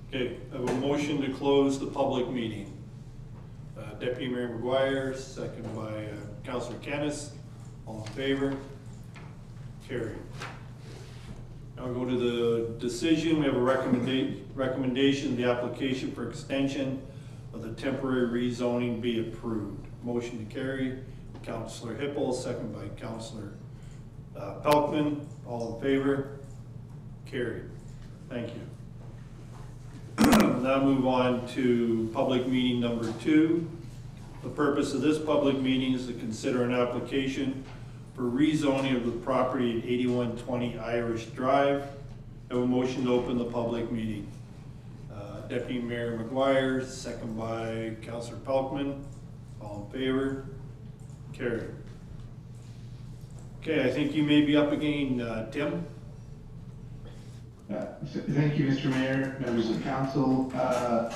Okay, I have a motion to close the public meeting. Deputy Mayor McGuire, second by Councillor Kennis. All in favor? Carried. Now we'll go to the decision. We have a recommendation, the application for extension of the temporary rezoning be approved. Motion to carry, Councillor Hippel, second by Councillor Pelkman. All in favor? Carried. Thank you. Now move on to public meeting number 2. The purpose of this public meeting is to consider an application for rezoning of the property at 8120 Irish Drive. I have a motion to open the public meeting. Deputy Mayor McGuire, second by Councillor Pelkman. All in favor? Carried. Okay, I think you may be up again, Tim. Thank you, Mr. Mayor, members of council.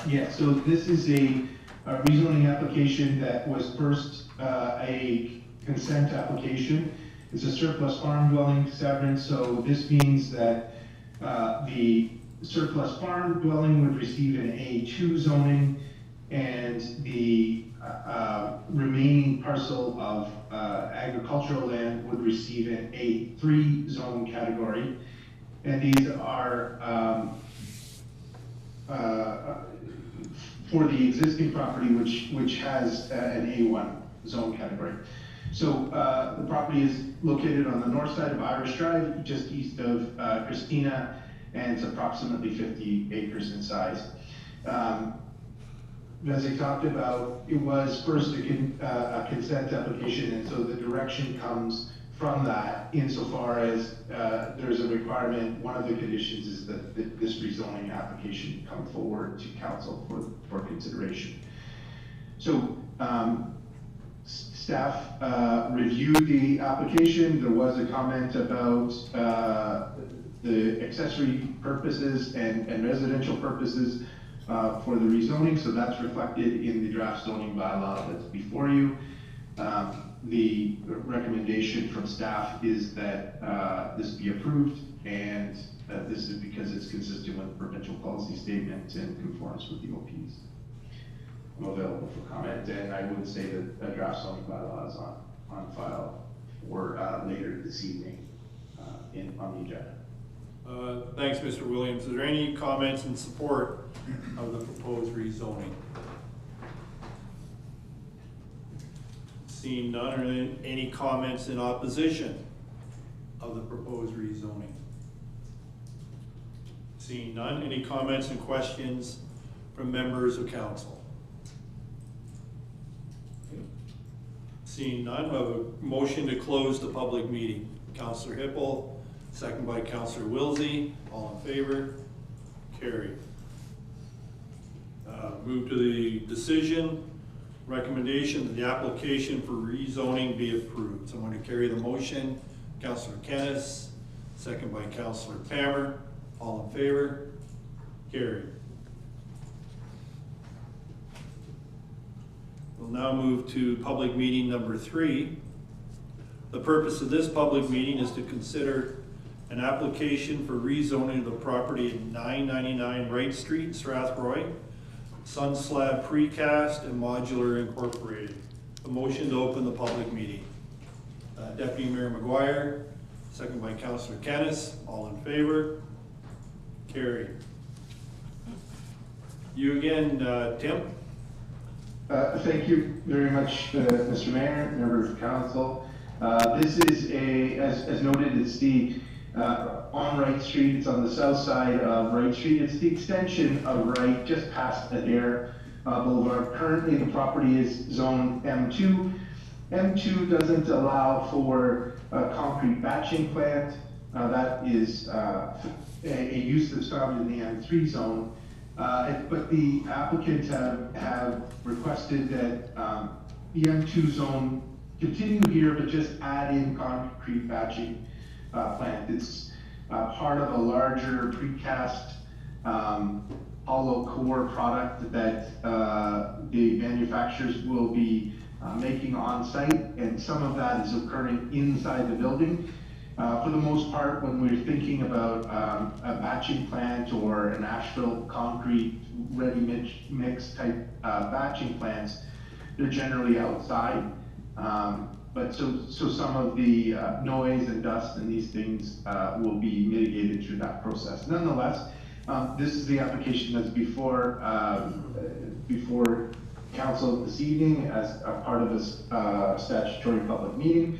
Yeah, so this is a rezoning application that was first a consent application. It's a surplus farm dwelling severance, so this means that the surplus farm dwelling would receive an A2 zoning, and the remaining parcel of agricultural land would receive an A3 zone category. And these are for the existing property, which has an A1 zone category. So the property is located on the north side of Irish Drive, just east of Christina, and it's approximately 50 acres in size. As I talked about, it was first a consent application, and so the direction comes from that insofar as there's a requirement. One of the conditions is that this rezoning application come forward to council for consideration. So staff reviewed the application. There was a comment about the accessory purposes and residential purposes for the rezoning, so that's reflected in the draft zoning bylaw that's before you. The recommendation from staff is that this be approved, and this is because it's consistent with the provincial policy statement and conforms with the OPs. I'm available for comment, and I would say that a draft zoning bylaw is on file for later this evening on the agenda. Thanks, Mr. Williams. Is there any comments in support of the proposed rezoning? Seeing none, are there any comments in opposition of the proposed rezoning? Seeing none, any comments and questions from members of council? Okay. Seeing none, I have a motion to close the public meeting. Councillor Hippel, second by Councillor Wilsey. All in favor? Carried. Move to the decision. Recommendation that the application for rezoning be approved. So I'm going to carry the motion. Councillor Kennis, second by Councillor Pammer. All in favor? Carried. We'll now move to public meeting number 3. The purpose of this public meeting is to consider an application for rezoning of the property at 999 Wright Street, Strathroy, Sun Slab Precast and Modular Incorporated. A motion to open the public meeting. Deputy Mayor McGuire, second by Councillor Kennis. All in favor? Carried. You again, Tim. Thank you very much, Mr. Mayor, members of council. This is as noted, it's the on Wright Street. It's on the south side of Wright Street. It's the extension of Wright, just past Adair Boulevard. Currently, the property is zone M2. M2 doesn't allow for a concrete batching plant. That is a use that's found in the M3 zone. But the applicants have requested that the M2 zone continue here, but just add in concrete batching plant. It's part of a larger precast hollow core product that the manufacturers will be making on site, and some of that is occurring inside the building. For the most part, when we're thinking about a batching plant or an asphalt concrete ready mix type batching plants, they're generally outside. But so some of the noise and dust and these things will be mitigated through that process. Nonetheless, this is the application that's before council this evening as a part of this statutory public meeting.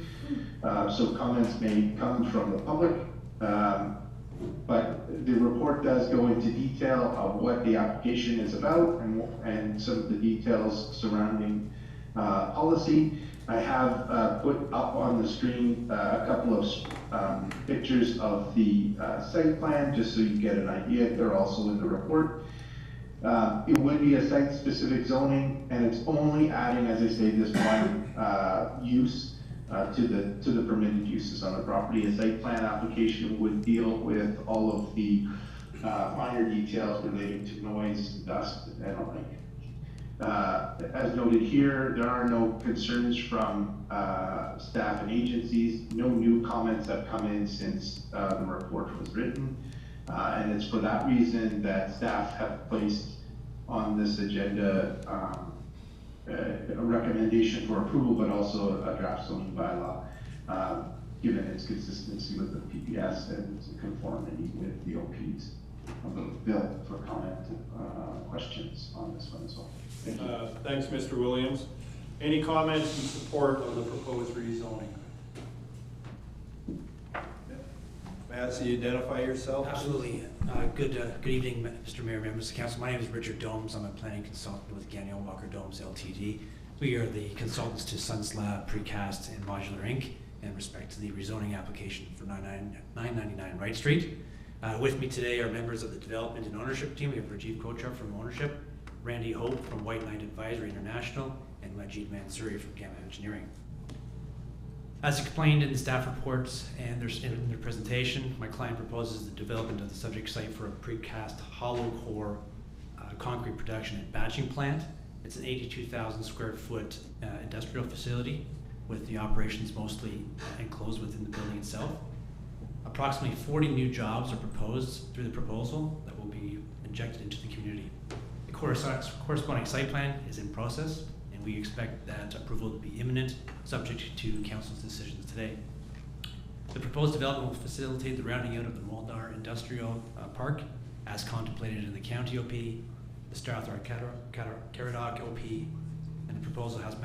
So comments may come from the public, but the report does go into detail of what the application is about and some of the details surrounding policy. I have put up on the screen a couple of pictures of the site plan, just so you get an idea. They're also in the report. It would be a site-specific zoning, and it's only adding, as I say, this one use to the permitted uses on the property. A site plan application would deal with all of the minor details relating to noise, dust, and the like. As noted here, there are no concerns from staff and agencies. No new comments have come in since the report was written. And it's for that reason that staff have placed on this agenda a recommendation for approval, but also a draft zoning bylaw, given its consistency with the PPS and its conformity with the OPs. Bill for comment, questions on this one as well. Thank you. Thanks, Mr. Williams. Any comments in support of the proposed rezoning? Massey, identify yourself. Absolutely. Good evening, Mr. Mayor, members of the council. My name is Richard Domes. I'm a planning consultant with Gagnon Walker Domes Ltd. We are the consultants to Sunslab, Precast, and Modular Inc. in respect to the rezoning application for 999 Wright Street. With me today are members of the development and ownership team. We have Rajiv Kochar from ownership, Randy Hope from White Knight Advisory International, and Majid Mansouri from Gamma Engineering. As explained in the staff reports and in their presentation, my client proposes the development of the subject site for a precast hollow core concrete production and batching plant. It's an 82,000 square foot industrial facility with the operations mostly enclosed within the building itself. Approximately 40 new jobs are proposed through the proposal that will be injected into the community. The corresponding site plan is in process, and we expect that approval to be imminent, subject to council's decisions today. The proposed development will facilitate the rounding out of the Moldar Industrial Park as contemplated in the county OP, the Strathroy-Caradoc OP, and the proposal has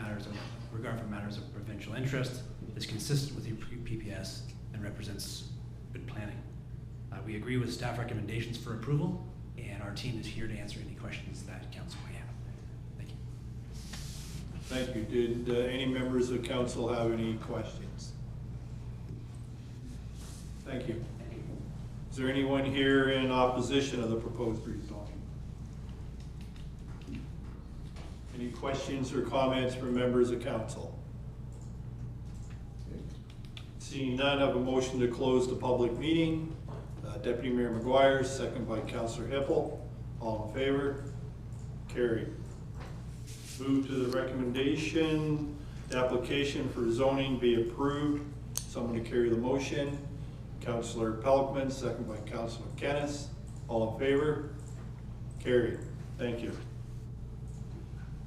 regard for matters of provincial interest, is consistent with the PPS, and represents good planning. We agree with staff recommendations for approval, and our team is here to answer any questions that council may have. Thank you. Thank you. Did any members of council have any questions? Thank you. Is there anyone here in opposition of the proposed rezoning? Any questions or comments from members of council? Seeing none, I have a motion to close the public meeting. Deputy Mayor McGuire, second by Councillor Hippel. All in favor? Carried. Move to the recommendation. The application for zoning be approved. Someone to carry the motion. Councillor Pelkman, second by Councillor Kennis. All in favor? Carried. Thank you.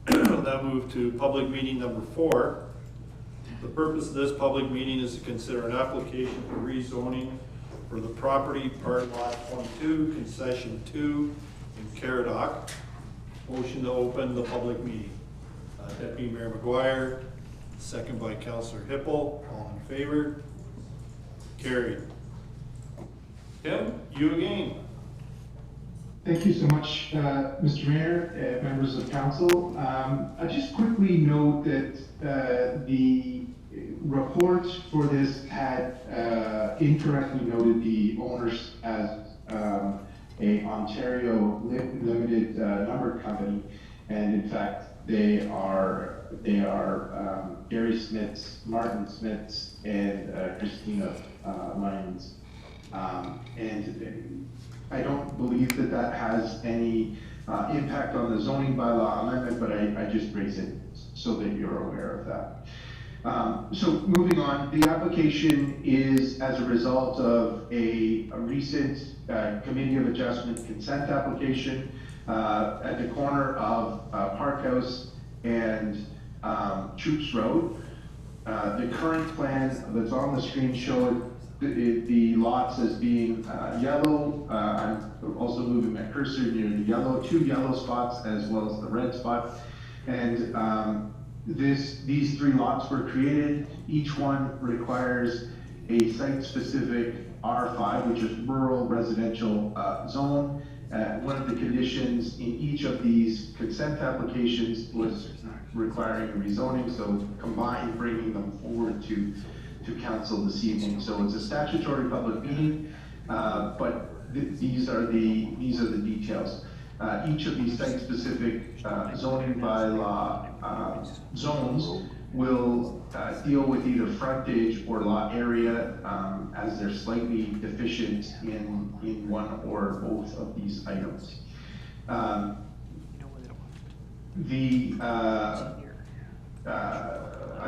Now move to public meeting number 4. The purpose of this public meeting is to consider an application for rezoning for the property part lot 22, concession 2 in Caradoc. Motion to open the public meeting. Deputy Mayor McGuire, second by Councillor Hippel. All in favor? Carried. Tim, you again. Thank you so much, Mr. Mayor, members of council. I just quickly note that the report for this had incorrectly noted the owners as a Ontario limited numbered company, and in fact they are Gary Smiths, Martin Smiths, and Christina Lyons. And I don't believe that has any impact on the zoning bylaw amendment, but I just raise it so that you're aware of that. So moving on, the application is as a result of a recent Committee of Adjustment consent application at the corner of Park House and Troops Road. The current plan that's on the screen showed the lots as being yellow. I'm also moving my cursor near the yellow, 2 yellow spots as well as the red spot. And these 3 lots were created. Each one requires a site-specific R5, which is rural residential zone. One of the conditions in each of these consent applications was requiring a rezoning, so combined bringing them forward to council this evening. So it's a statutory public meeting, but these are the details. Each of these site-specific zoning bylaw zones will deal with either frontage or lot area as they're slightly deficient in one or both of these items. I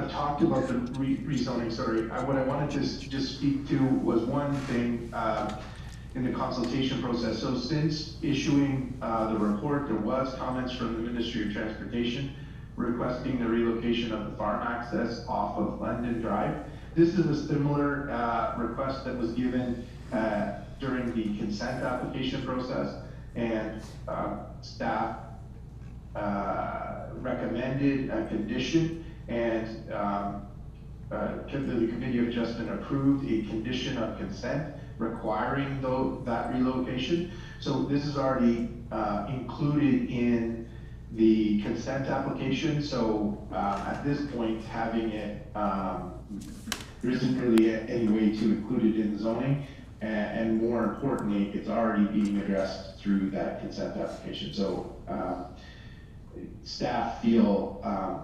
talked about the rezoning, sorry. What I wanted to just speak to was one thing in the consultation process. So since issuing the report, there was comments from the Ministry of Transportation requesting the relocation of the farm access off of London Drive. This is a similar request that was given during the consent application process, and staff recommended a condition, and the Committee of Adjustment approved a condition of consent requiring that relocation. So this is already included in the consent application. So at this point, having it, there isn't really any way to include it in the zoning, and more importantly, it's already being addressed through that consent application. So staff feel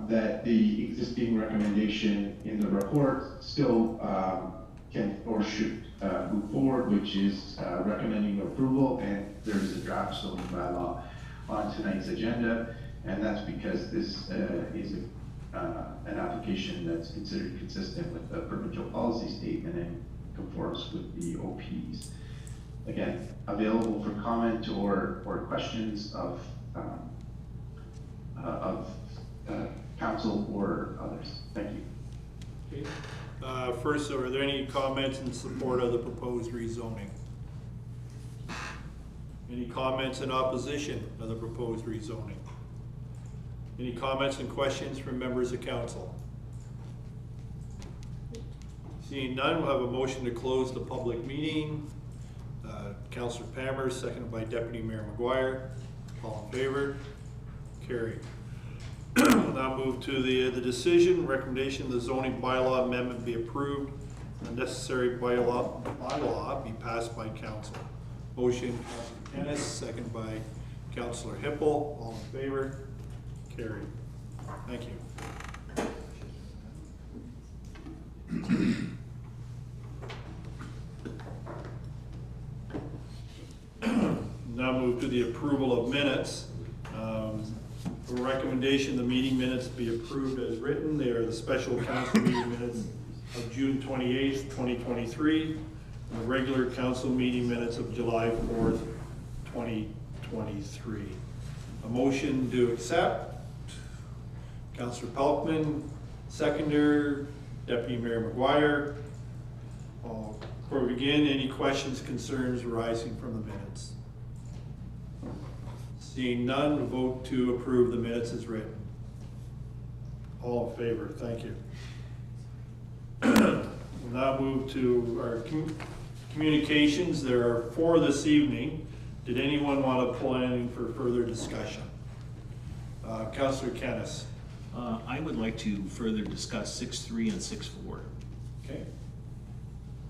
that the existing recommendation in the report still can or should move forward, which is recommending approval, and there is a draft zoning bylaw on tonight's agenda, and that's because this is an application that's considered consistent with the provincial policy statement and conforms with the OPs. Again, available for comment or questions of council or others. Thank you. Okay. First, are there any comments in support of the proposed rezoning? Any comments in opposition of the proposed rezoning? Any comments and questions from members of council? Seeing none, we'll have a motion to close the public meeting. Councillor Palmer, seconded by Deputy Mayor McGuire. All in favor? Carried. We'll now move to the decision. Recommendation the zoning bylaw amendment be approved. The necessary bylaw be passed by council. Motion, Councillor Kennis, second by Councillor Hippel. All in favor? Carried. Thank you. Now move to the approval of minutes. For recommendation, the meeting minutes be approved as written. They are the special council meeting minutes of June 28th, 2023, and the regular council meeting minutes of July 4th, 2023. A motion to accept. Councillor Pelkman, seconder, Deputy Mayor McGuire. Before we begin, any questions, concerns arising from the minutes? Seeing none, we'll vote to approve the minutes as written. All in favor, thank you. We'll now move to our communications. There are 4 this evening. Did anyone want to pull anything for further discussion? Councillor Kennis. I would like to further discuss 6.3 and 6.4. Okay.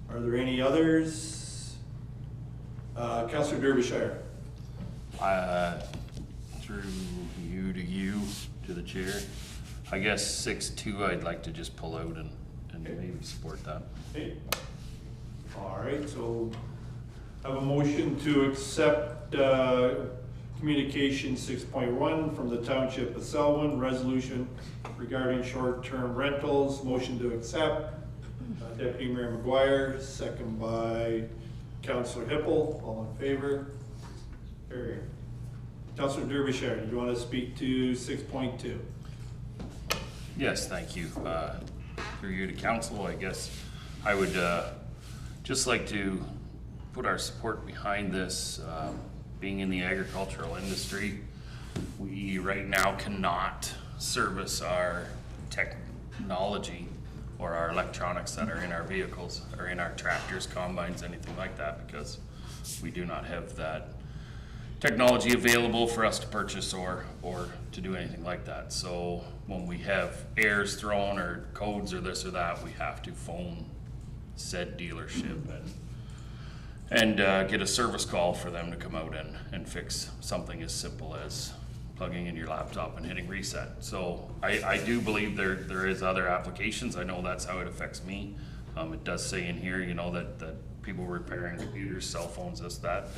Are there any others? Councillor Derbyshire. Through you to the chair. I guess 6.2 I'd like to just pull out and maybe support that. Okay. All right, so I have a motion to accept communication 6.1 from the Township of Selwyn, resolution regarding short-term rentals. Motion to accept. Deputy Mayor McGuire, second by Councillor Hippel. All in favor? Carried. Councillor Derbyshire, do you want to speak to 6.2? Yes, thank you. Through you to council, I guess I would just like to put our support behind this. Being in the agricultural industry, we right now cannot service our technology or our electronics that are in our vehicles or in our tractors, combines, anything like that, because we do not have that technology available for us to purchase or to do anything like that. So when we have errors thrown or codes or this or that, we have to phone said dealership and get a service call for them to come out and fix something as simple as plugging in your laptop and hitting reset. So I do believe there is other applications. I know that's how it affects me. It does say in here, you know, that people repairing computers, cell phones, this, that,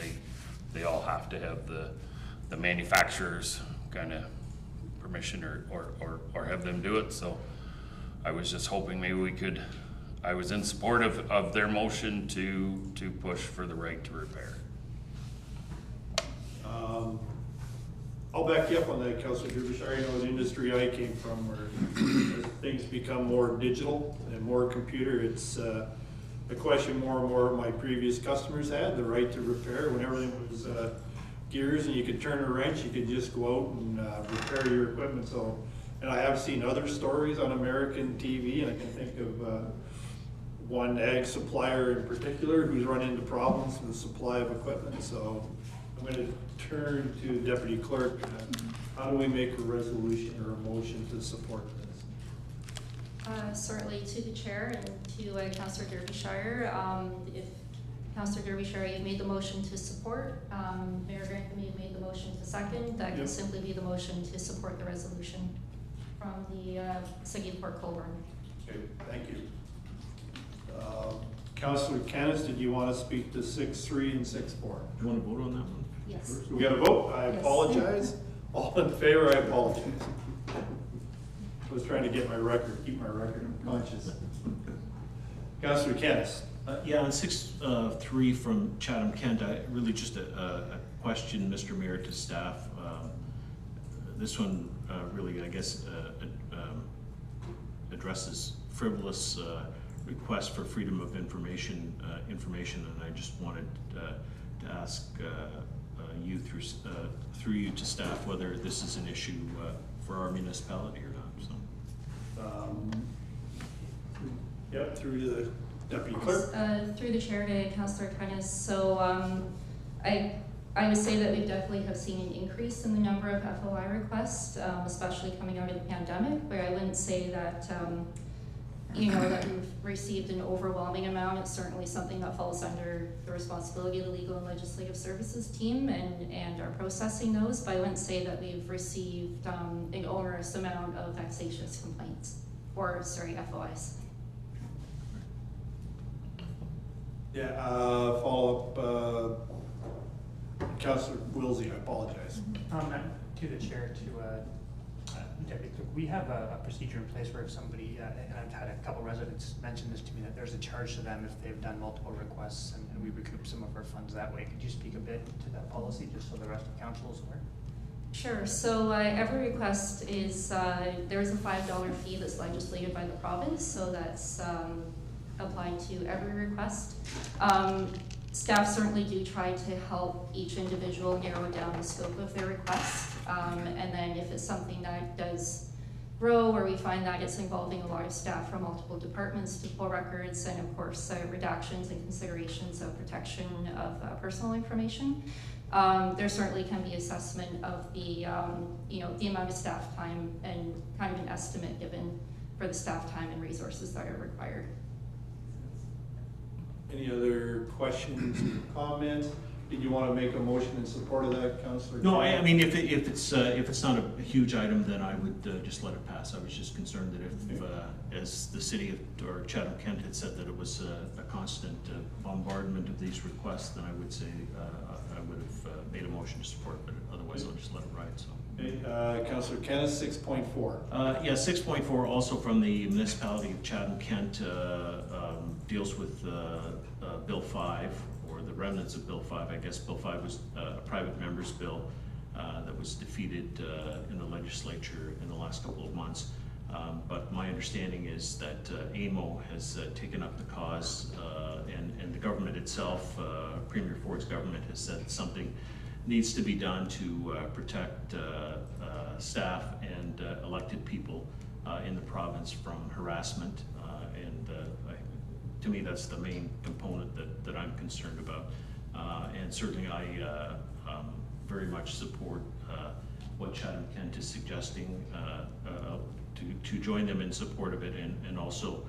they all have to have the manufacturer's kind of permission or have them do it. So I was just hoping maybe we could, I was in support of their motion to push for the right to repair. I'll back you up on that, Councilor Derbyshire. You know, the industry I came from, where as things become more digital and more computer, it's a question more and more of my previous customers had, the right to repair. When everything was gears and you could turn a wrench, you could just go out and repair your equipment. So, and I have seen other stories on American TV, and I can think of one ag supplier in particular who's run into problems with the supply of equipment. So I'm going to turn to Deputy Clerk. How do we make a resolution or a motion to support this? Certainly to the chair and to Councillor Derbyshire. If Councillor Derbyshire, you made the motion to support, Mayor Grantham, you made the motion to second, that can simply be the motion to support the resolution from the City of Port Colborne. Okay, thank you. Councillor Canis, did you want to speak to 6.3 and 6.4? Do you want to vote on that one? Yes. We got to vote? I apologize. All in favor, I apologize. I was trying to get my record, keep my record conscious. Councillor Canis. Yeah, on 6.3 from Chatham-Kent, really just a question, Mr. Mayor, to staff. This one really, I guess, addresses frivolous requests for freedom of information, and I just wanted to ask you through you to staff whether this is an issue for our municipality or not. So. Yep, through to the Deputy Clerk. Through the chair to Councillor Canis. So I would say that we definitely have seen an increase in the number of FOI requests, especially coming out of the pandemic, where I wouldn't say that you know, that we've received an overwhelming amount. It's certainly something that falls under the responsibility of the Legal and Legislative Services team and are processing those, but I wouldn't say that we've received an onerous amount of vexatious complaints, or sorry, FOIs. Yeah, follow up, Councillor Wilsey, I apologize. To the chair, to Deputy Clerk, we have a procedure in place where if somebody, and I've had a couple residents mention this to me, that there's a charge to them if they've done multiple requests, and we recoup some of our funds that way. Could you speak a bit to that policy, just so the rest of council is aware? Sure. So every request is, there is a $5 fee that's legislated by the province, so that's applied to every request. Staff certainly do try to help each individual narrow down the scope of their request. And then if it's something that does grow, or we find that it's involving a lot of staff from multiple departments to pull records, and of course redactions and considerations of protection of personal information, there certainly can be assessment of the, you know, the amount of staff time and kind of an estimate given for the staff time and resources that are required. Any other questions or comments? Did you want to make a motion in support of that, Councillor? No, I mean, if it's not a huge item, then I would just let it pass. I was just concerned that if, as the city of, or Chatham-Kent had said that it was a constant bombardment of these requests, then I would say I would have made a motion to support, but otherwise I'll just let it ride. So. Okay, Councillor Canis, 6.4. Yeah, 6.4 also from the municipality of Chatham-Kent deals with Bill 5, or the remnants of Bill 5. I guess Bill 5 was a private member's bill that was defeated in the legislature in the last couple of months. But my understanding is that AMO has taken up the cause, and the government itself, Premier Ford's government, has said something needs to be done to protect staff and elected people in the province from harassment. To me, that's the main component that I'm concerned about. And certainly I very much support what Chatham Kent is suggesting to join them in support of it, and also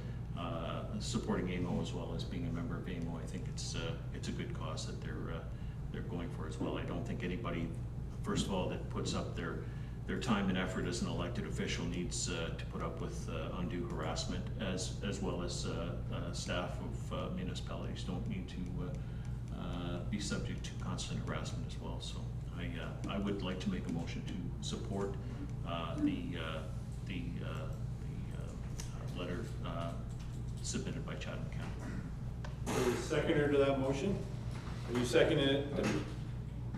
supporting AMO as well as being a member of AMO. I think it's a good cause that they're going for as well. I don't think anybody, first of all, that puts up their time and effort as an elected official needs to put up with undue harassment, as well as staff of municipalities don't need to be subject to constant harassment as well. So I would like to make a motion to support the letter submitted by Chatham County. Is there a seconder to that motion? Are you seconding it?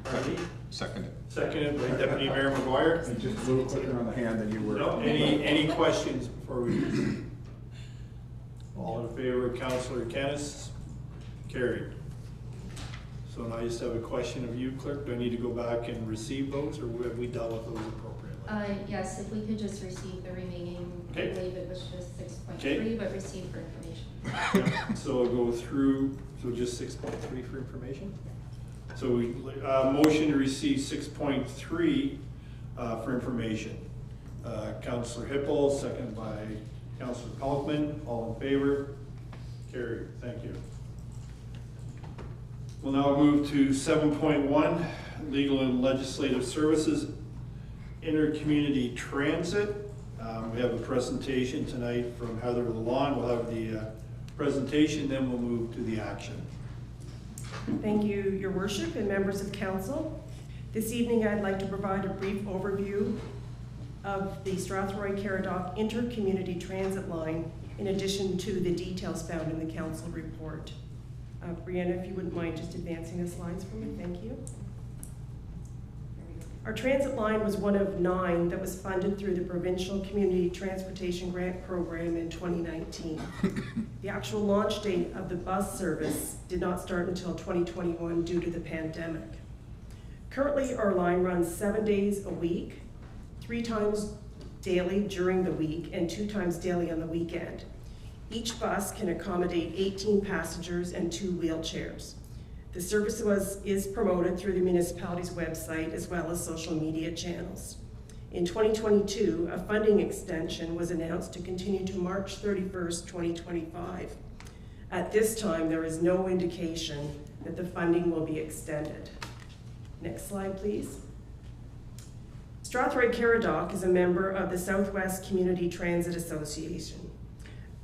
Pardon me? Seconded. Seconded by Deputy Mayor McGuire. And just a little quicker on the hand than you were. No, any questions before we? All in favor of Councillor Kennis? Carried. So now I just have a question of you, Clerk. Do I need to go back and receive those, or have we dealt with those appropriately? Yes, if we could just receive the remaining, Okay. I believe it was just 6.3, Okay. but receive for information. Yep. So I'll go through, so just 6.3 for information? So we, motion to receive 6.3 for information. Councillor Hippel, second by Councillor Pelkman. All in favor? Carried. Thank you. We'll now move to 7.1, Legal and Legislative Services, Inter-Community Transit. We have a presentation tonight from Heather Lalonde. We'll have the presentation, then we'll move to the action. Thank you, Your Worship and members of Council. This evening I'd like to provide a brief overview of the Strathroy-Caradoc Inter-Community Transit Line, in addition to the details found in the Council report. Brianna, if you wouldn't mind just advancing the slides for me, thank you. Our transit line was one of 9 that was funded through the Provincial Community Transportation Grant Program in 2019. The actual launch date of the bus service did not start until 2021 due to the pandemic. Currently, our line runs 7 days a week, 3 times daily during the week, and 2 times daily on the weekend. Each bus can accommodate 18 passengers and 2 wheelchairs. The service is promoted through the municipality's website as well as social media channels. In 2022, a funding extension was announced to continue to March 31st, 2025. At this time, there is no indication that the funding will be extended. Next slide, please. Strathroy-Caradoc is a member of the Southwest Community Transit Association.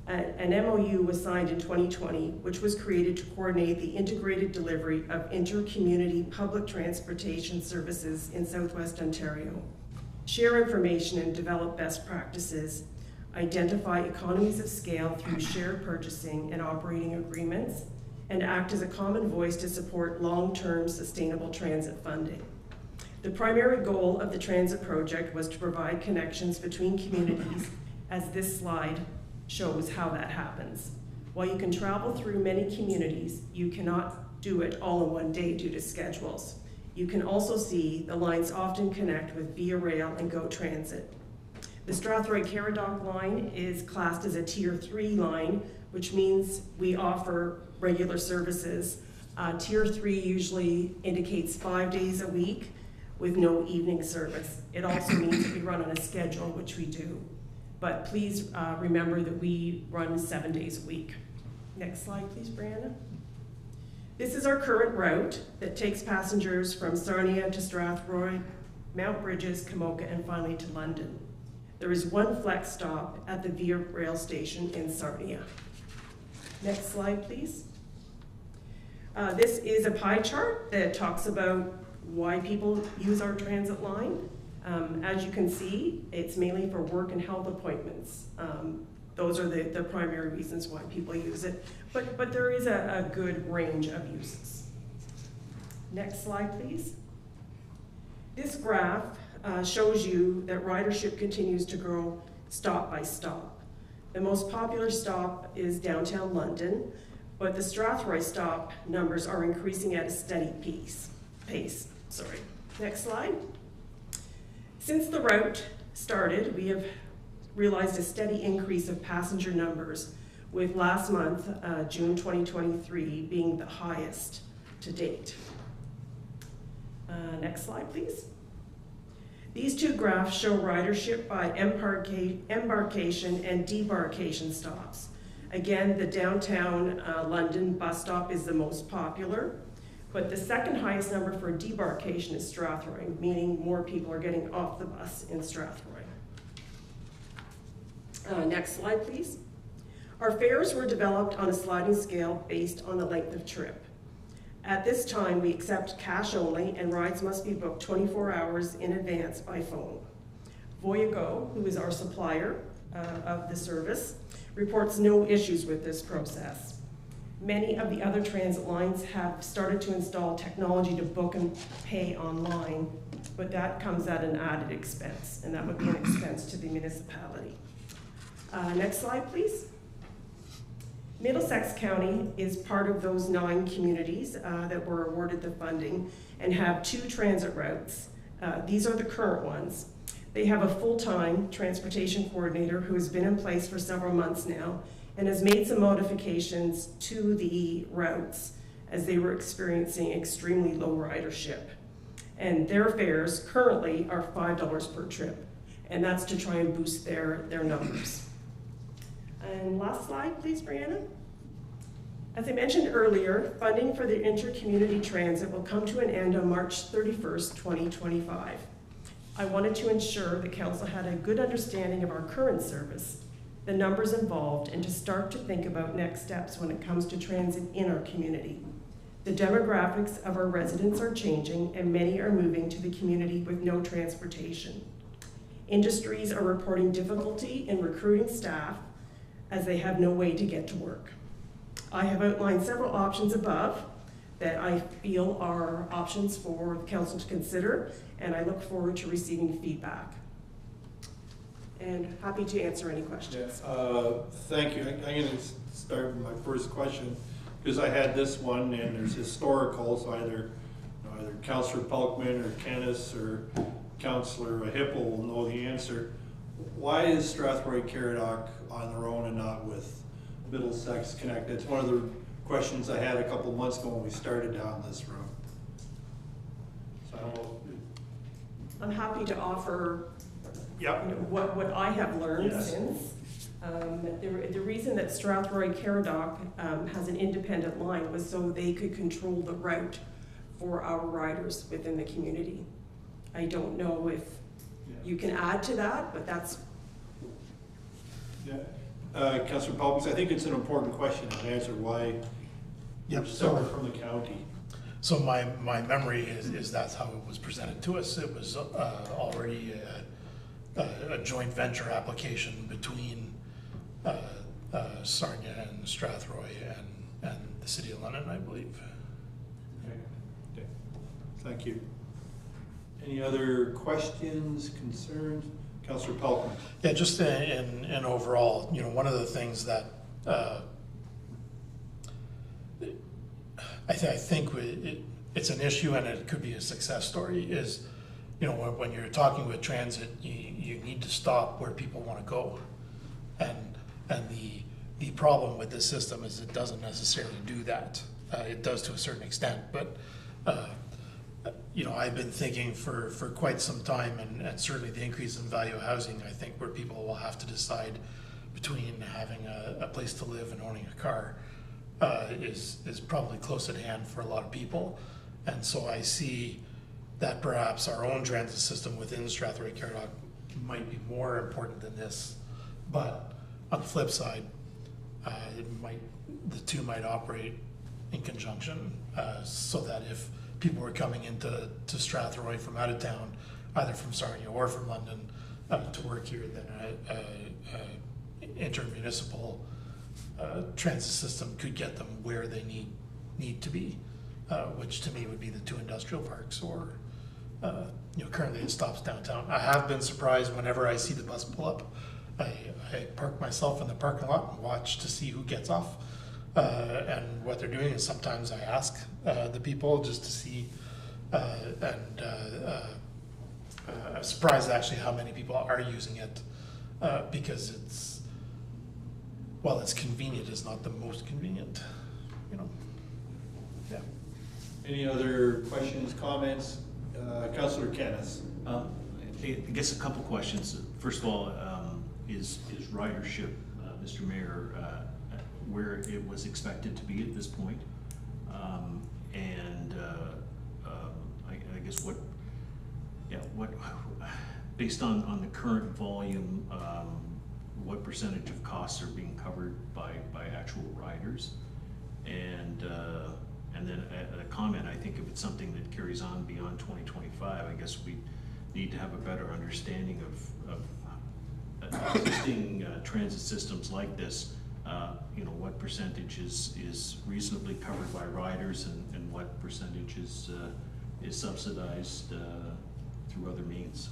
An MOU was signed in 2020, which was created to coordinate the integrated delivery of inter-community public transportation services in Southwest Ontario, share information and develop best practices, identify economies of scale through shared purchasing and operating agreements, and act as a common voice to support long-term sustainable transit funding. The primary goal of the transit project was to provide connections between communities, as this slide shows how that happens. While you can travel through many communities, you cannot do it all in one day due to schedules. You can also see the lines often connect with Via Rail and GO Transit. The Strathroy-Caradoc line is classed as a Tier 3 line, which means we offer regular services. Tier 3 usually indicates 5 days a week with no evening service. It also means that we run on a schedule, which we do. But please remember that we run 7 days a week. Next slide, please, Brianna. This is our current route that takes passengers from Sarnia to Strathroy, Mount Bridges, Kamoka, and finally to London. There is 1 flex stop at the Via Rail station in Sarnia. Next slide, please. This is a pie chart that talks about why people use our transit line. As you can see, it's mainly for work and health appointments. Those are the primary reasons why people use it, but there is a good range of uses. Next slide, please. This graph shows you that ridership continues to grow stop by stop. The most popular stop is downtown London, but the Strathroy stop numbers are increasing at a steady pace. Next slide. Since the route started, we have realized a steady increase of passenger numbers, with last month, June 2023, being the highest to date. Next slide, please. These two graphs show ridership by embarkation and debarkation stops. Again, the downtown London bus stop is the most popular, but the second highest number for debarkation is Strathroy, meaning more people are getting off the bus in Strathroy. Next slide, please. Our fares were developed on a sliding scale based on the length of trip. At this time, we accept cash only, and rides must be booked 24 hours in advance by phone. Voyago, who is our supplier of the service, reports no issues with this process. Many of the other transit lines have started to install technology to book and pay online, but that comes at an added expense, and that would be an expense to the municipality. Next slide, please. Middlesex County is part of those 9 communities that were awarded the funding and have 2 transit routes. These are the current ones. They have a full-time transportation coordinator who has been in place for several months now and has made some modifications to the routes as they were experiencing extremely low ridership. And their fares currently are $5 per trip, and that's to try and boost their numbers. And last slide, please, Brianna. As I mentioned earlier, funding for the intercommunity transit will come to an end on March 31st, 2025. I wanted to ensure the council had a good understanding of our current service, the numbers involved, and to start to think about next steps when it comes to transit in our community. The demographics of our residents are changing, and many are moving to the community with no transportation. Industries are reporting difficulty in recruiting staff as they have no way to get to work. I have outlined several options above that I feel are options for the council to consider, and I look forward to receiving feedback. And happy to answer any questions. Yeah, thank you. I'm going to start with my first question, because I had this one, and there's historical, so either Councillor Pelkman or Kennis or Councillor Hippel will know the answer. Why is Strathroy-Caradoc on their own and not with Middlesex Connect? It's one of the questions I had a couple of months ago when we started down this road. So I don't know. I'm happy to offer Yep. what I have learned Yes. since. The reason that Strathroy-Caradoc has an independent line was so they could control the route for our riders within the community. I don't know if you can add to that, but that's... Yeah. Councillor Pelkman, I think it's an important question to answer. Why Yep. separate from the county? So my memory is that's how it was presented to us. It was already a joint venture application between Sarnia and Strathroy and the City of London, I believe. Okay. Thank you. Any other questions, concerns? Councillor Pelkman. Yeah, just in overall, one of the things that I think it's an issue, and it could be a success story, is, when you're talking with transit, you need to stop where people want to go. And the problem with this system is it doesn't necessarily do that. It does to a certain extent, but I've been thinking for quite some time, and certainly the increase in value of housing, I think, where people will have to decide between having a place to live and owning a car is probably close at hand for a lot of people. And so I see that perhaps our own transit system within Strathroy-Caradoc might be more important than this. But on the flip side, the two might operate in conjunction, so that if people were coming into Strathroy from out of town, either from Sarnia or from London, to work here, then intermunicipal transit system could get them where they need to be, which to me would be the 2 industrial parks, or currently it stops downtown. I have been surprised whenever I see the bus pull up I park myself in the parking lot and watch to see who gets off and what they're doing. And sometimes I ask the people just to see, I'm surprised actually how many people are using it because it's convenient, it's not the most convenient, you know. Yeah. Any other questions, comments? Councillor Kennis. I guess a couple questions. First of all, is ridership, Mr. Mayor, where it was expected to be at this point? I guess based on the current volume, what percentage of costs are being covered by actual riders? And then a comment, I think if it's something that carries on beyond 2025, I guess we need to have a better understanding of existing transit systems like this. What percentage is reasonably covered by riders and what percentage is subsidized through other means.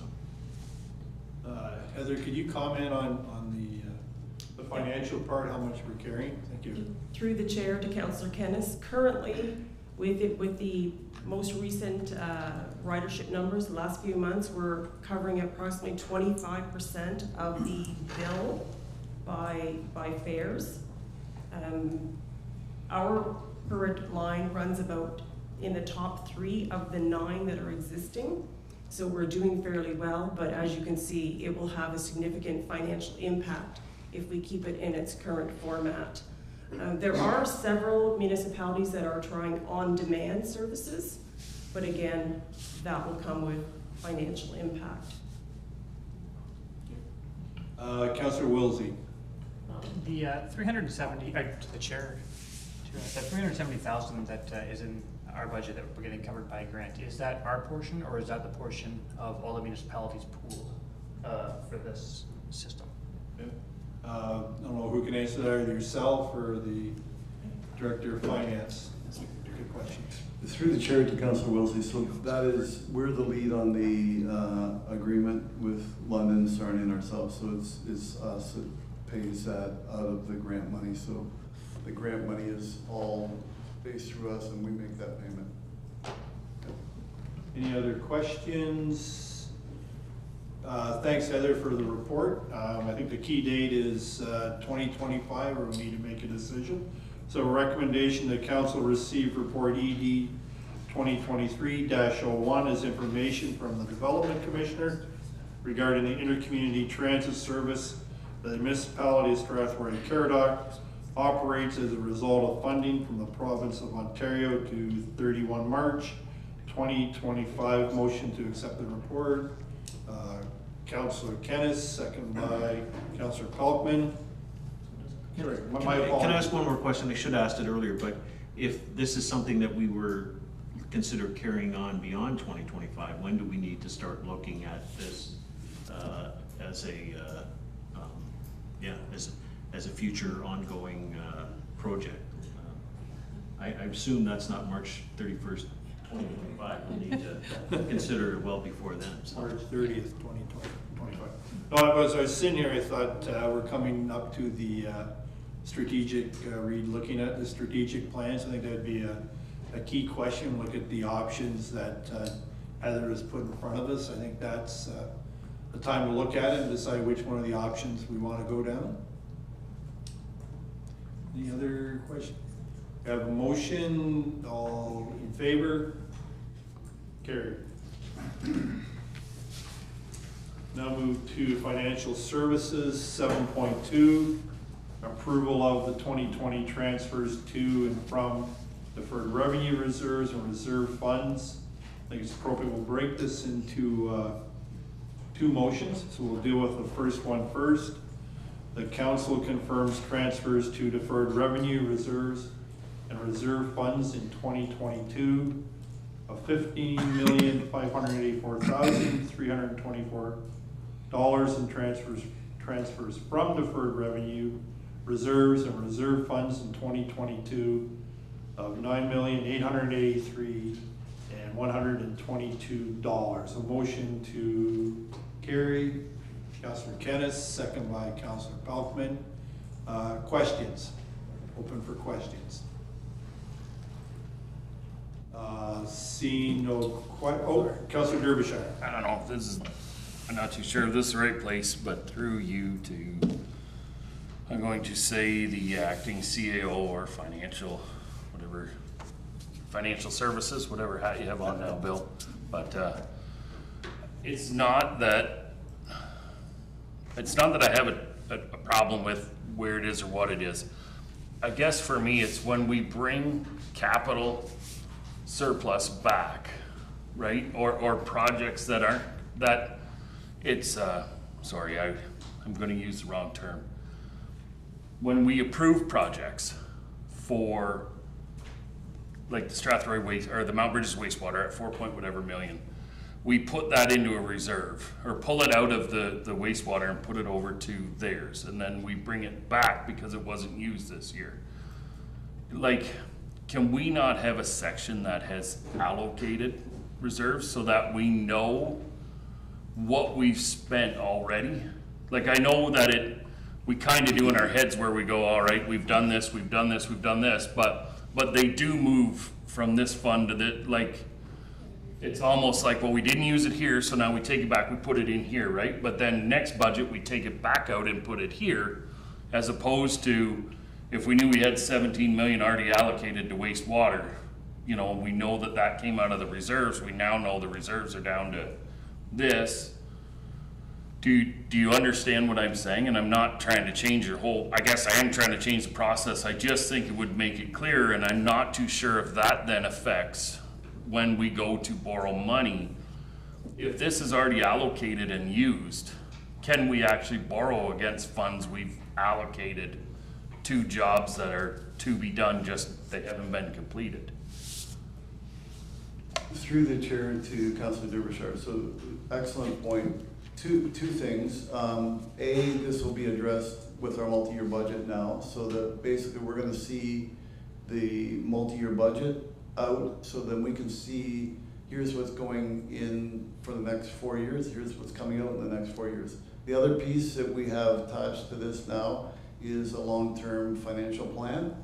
So. Heather, could you comment on the financial part, how much we're carrying? Thank you. Through the chair to Councillor Kennis, currently with the most recent ridership numbers, the last few months, we're covering approximately 25% of the bill by fares. Our current line runs about in the top 3 of the 9 that are existing. So we're doing fairly well, but as you can see, it will have a significant financial impact if we keep it in its current format. There are several municipalities that are trying on-demand services, but again, that will come with financial impact. Councillor Wilsey. The 370, to the chair, the 370,000 that is in our budget that we're getting covered by a grant, is that our portion or is that the portion of all the municipalities' pool for this system? I don't know who can answer that, either yourself or the Director of Finance. That's a good question. Through the chair to Councillor Wilsey, so that is, we're the lead on the agreement with London, Sarnia and ourselves, so it's us that pays that out of the grant money. So the grant money is all based through us and we make that payment. Any other questions? Thanks, Heather, for the report. I think the key date is 2025, or we need to make a decision. So a recommendation that council receive report ED 2023-01 as information from the Development Commissioner regarding the intercommunity transit service that the municipality of Strathroy-Caradoc operates as a result of funding from the province of Ontario to 31 March 2025. Motion to accept the report. Councillor Kennis, second by Councillor Kalkman. Can I ask one more question? I should have asked it earlier, but if this is something that we were consider carrying on beyond 2025, when do we need to start looking at this as a future ongoing project? I assume that's not March 31st, 2025. We need to consider it well before then. So. March 30th, 2025. No, as I was sitting here, I thought we're coming up to the strategic, looking at the strategic plans. I think that'd be a key question. Look at the options that Heather has put in front of us. I think that's the time to look at it and decide which one of the options we want to go down. Any other questions? We have a motion. All in favor? Carried. Now move to financial services, 7.2, approval of the 2020 transfers to and from deferred revenue reserves and reserve funds. I think it's appropriate we'll break this into 2 motions. So we'll deal with the first one first. The council confirms transfers to deferred revenue reserves and reserve funds in 2022 of $15,584,324 in transfers from deferred revenue reserves and reserve funds in 2022 of $9,883,122. A motion to carry. Councillor Kennis, second by Councillor Pelkman. Questions? Open for questions. Seeing no Councillor Derbyshire. I don't know if this is, I'm not too sure if this is the right place, but through you to, I'm going to say the acting CAO or financial, whatever, financial services, whatever hat you have on now, Bill. But it's not that I have a problem with where it is or what it is. I guess for me, it's when we bring capital surplus back, right? Or projects that aren't, that it's, sorry, I'm gonna use the wrong term. When we approve projects for like the Strathroy waste, or the Mount Bridges wastewater at 4 point whatever million, we put that into a reserve, or pull it out of the wastewater and put it over to theirs, and then we bring it back because it wasn't used this year. Like, can we not have a section that has allocated reserves so that we know what we've spent already? Like, I know that we kind of do in our heads where we go, all right, we've done this, we've done this, we've done this, but they do move from this fund to the, like, it's almost like, well, we didn't use it here, so now we take it back, we put it in here, right? But then next budget, we take it back out and put it here, as opposed to, if we knew we had 17 million already allocated to wastewater, you know, and we know that that came out of the reserves, we now know the reserves are down to this. Do you understand what I'm saying? And I'm not trying to change your whole, I guess I am trying to change the process. I just think it would make it clearer, and I'm not too sure if that then affects when we go to borrow money. If this is already allocated and used, can we actually borrow against funds we've allocated to jobs that are to be done, just they haven't been completed? Through the chair to Councillor Derbyshire, so excellent point. Two things. This will be addressed with our multi-year budget now, so that basically we're gonna see the multi-year budget out, so then we can see, here's what's going in for the next 4 years, here's what's coming out in the next 4 years. The other piece that we have attached to this now is a long-term financial plan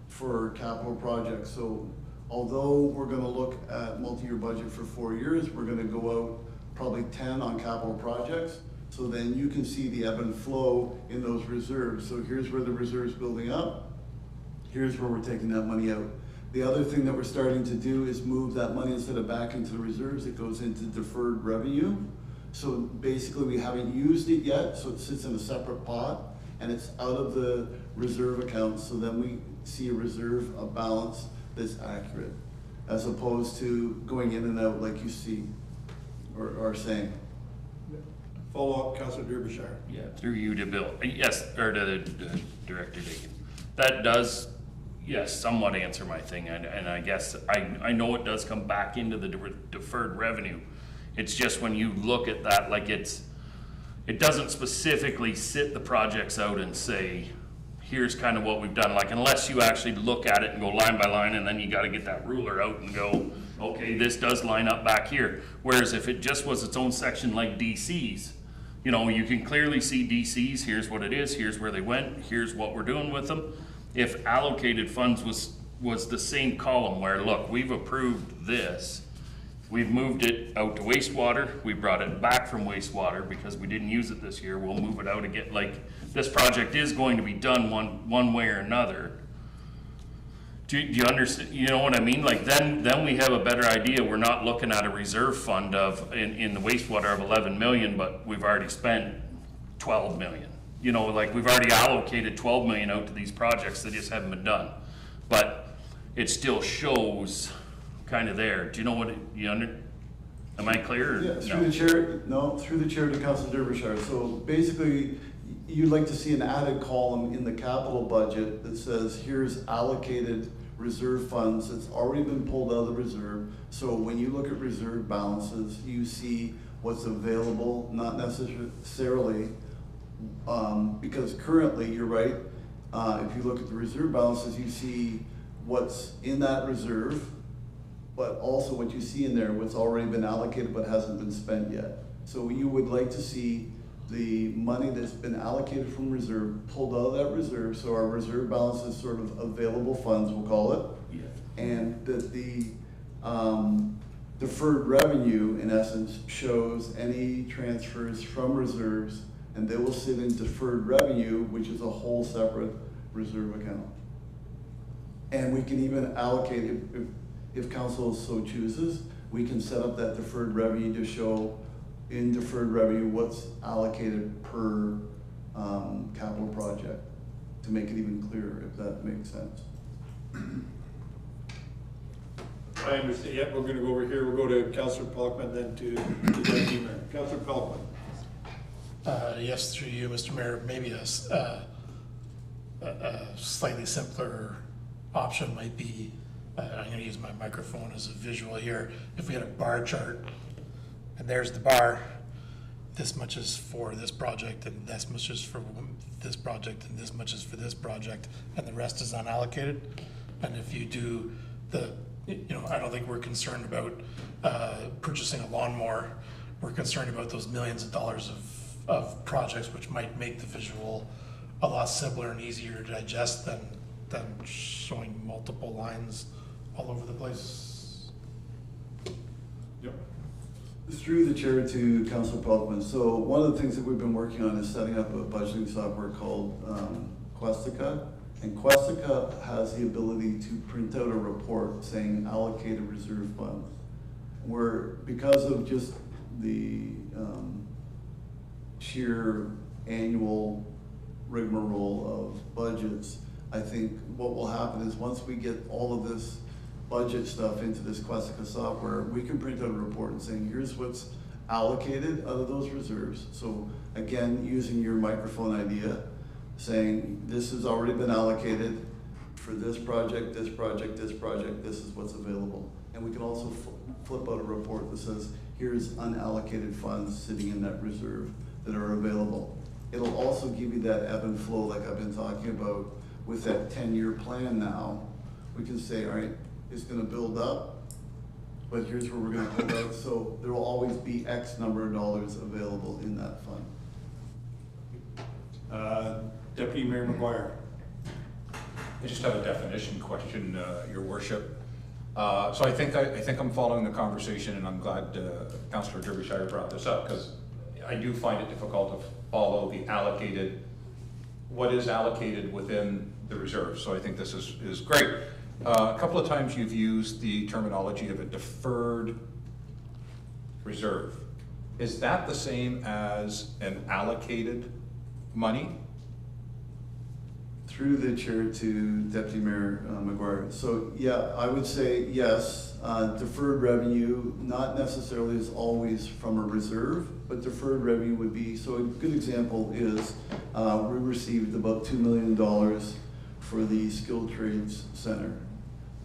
for capital projects. So although we're gonna look at multi-year budget for 4 years, we're gonna go out probably 10 on capital projects. So then you can see the ebb and flow in those reserves. So here's where the reserve's building up. Here's where we're taking that money out. The other thing that we're starting to do is move that money, instead of back into the reserves, it goes into deferred revenue. So basically we haven't used it yet, so it sits in a separate pot and it's out of the reserve account. So then we see a reserve, a balance that's accurate, as opposed to going in and out like you see or are saying. Follow up, Councillor Derbyshire. Yeah, through you to Bill. Yes, or to Director Dagan. That does, yes, somewhat answer my thing, and I guess I know it does come back into the deferred revenue. It's just when you look at that, like it doesn't specifically sit the projects out and say, here's kind of what we've done. Like, unless you actually look at it and go line by line, and then you got to get that ruler out and go, okay, this does line up back here. Whereas if it just was its own section like DC's, you know, you can clearly see DC's, here's what it is, here's where they went, here's what we're doing with them. If allocated funds was the same column where, look, we've approved this, we've moved it out to wastewater, we brought it back from wastewater because we didn't use it this year, we'll move it out again. Like, this project is going to be done one way or another. Do you understand? You know what I mean? Like, then we have a better idea. We're not looking at a reserve fund of in the wastewater of 11 million, but we've already spent 12 million. You know, like, we've already allocated 12 million out to these projects that just haven't been done. But it still shows kind of there. Do you know what am I clear? Or yeah, through the chair to Councillor Derbyshire. So basically, you'd like to see an added column in the capital budget that says, here's allocated reserve funds that's already been pulled out of the reserve. So when you look at reserve balances, you see what's available, not necessarily, because currently, you're right, if you look at the reserve balances, you see what's in that reserve, but also what you see in there, what's already been allocated but hasn't been spent yet. So you would like to see the money that's been allocated from reserve, pulled out of that reserve, so our reserve balance is sort of available funds, we'll call it. Yeah. And that the deferred revenue, in essence, shows any transfers from reserves, and they will sit in deferred revenue, which is a whole separate reserve account. And we can even allocate, if council so chooses, we can set up that deferred revenue to show in deferred revenue what's allocated per capital project, to make it even clearer, if that makes sense. I understand. Yep, we're gonna go over here. We'll go to Councillor Pelkman, then to Deputy Mayor. Councillor Pelkman. Yes, through you, Mr. Mayor, maybe a slightly simpler option might be, I'm gonna use my microphone as a visual here. If we had a bar chart, and there's the bar, this much is for this project, and this much is for this project, and this much is for this project, and the rest is unallocated. And if you do I don't think we're concerned about purchasing a lawnmower. We're concerned about those millions of dollars of projects, which might make the visual a lot simpler and easier to digest than showing multiple lines all over the place. Yep. Through the chair to Councillor Pelkman. So one of the things that we've been working on is setting up a budgeting software called Questica. And Questica has the ability to print out a report saying allocated reserve funds. Where, because of just the sheer annual rigmarole of budgets, I think what will happen is once we get all of this budget stuff into this Questica software, we can print out a report and saying, here's what's allocated out of those reserves. So again, using your microphone idea, saying this has already been allocated for this project, this project, this project, this is what's available. And we can also flip out a report that says, here's unallocated funds sitting in that reserve that are available. It'll also give you that ebb and flow like I've been talking about with that 10-year plan now. We can say, all right, it's gonna build up, but here's where we're gonna pull out. So there will always be X number of dollars available in that fund. Deputy Mayor McGuire. I just have a definition question, Your Worship. So I think I'm following the conversation, and I'm glad Councillor Derbyshire brought this up, because I do find it difficult to follow what is allocated within the reserve. So I think this is great. A couple of times you've used the terminology of a deferred reserve. Is that the same as an allocated money? Through the chair to Deputy Mayor McGuire. So yeah, I would say yes, deferred revenue not necessarily is always from a reserve, but deferred revenue would be, so a good example is we received about $2 million for the Skilled Trades Center.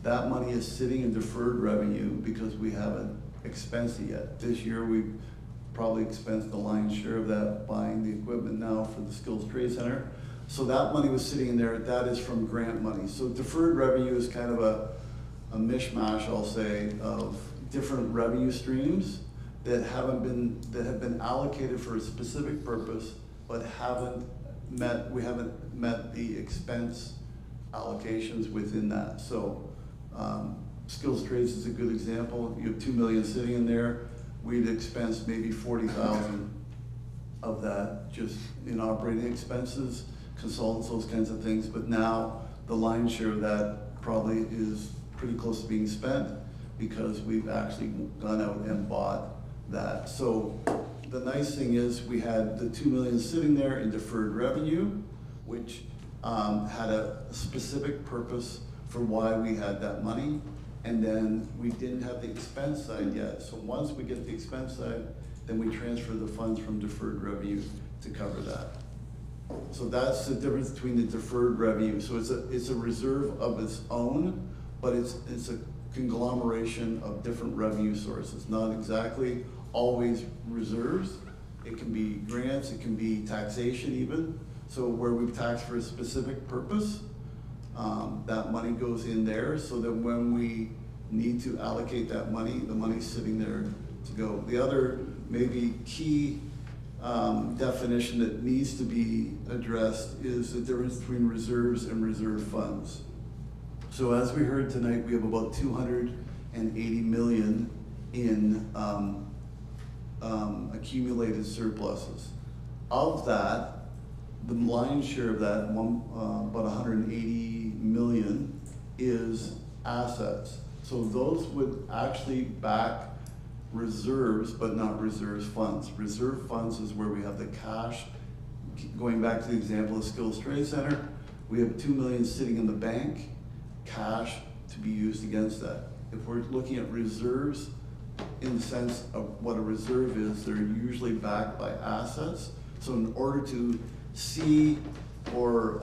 That money is sitting in deferred revenue because we haven't expensed it yet. This year we've probably expensed the lion's share of that, buying the equipment now for the Skills Trade Center. So that money was sitting in there, that is from grant money. So deferred revenue is kind of a mishmash, I'll say, of different revenue streams that have been allocated for a specific purpose, but we haven't met the expense allocations within that. So Skills Trades is a good example. You have $2 million sitting in there. We'd expense maybe 40,000 of that just in operating expenses, consultants, those kinds of things. But now the lion's share of that probably is pretty close to being spent because we've actually gone out and bought that. So the nice thing is we had the $2 million sitting there in deferred revenue, which had a specific purpose for why we had that money. And then we didn't have the expense side yet. So once we get the expense side, then we transfer the funds from deferred revenue to cover that. So that's the difference between the deferred revenue. So it's a reserve of its own, but it's a conglomeration of different revenue sources. Not exactly always reserves. It can be grants, it can be taxation even. So where we've taxed for a specific purpose, that money goes in there so that when we need to allocate that money, the money's sitting there to go. The other maybe key definition that needs to be addressed is the difference between reserves and reserve funds. So as we heard tonight, we have about 280 million in accumulated surpluses. Of that, the lion's share of that, about 180 million, is assets. So those would actually back reserves, but not reserves funds. Reserve funds is where we have the cash. Going back to the example of Skills Trade Center, we have 2 million sitting in the bank, cash to be used against that. If we're looking at reserves in the sense of what a reserve is, they're usually backed by assets. So in order to see or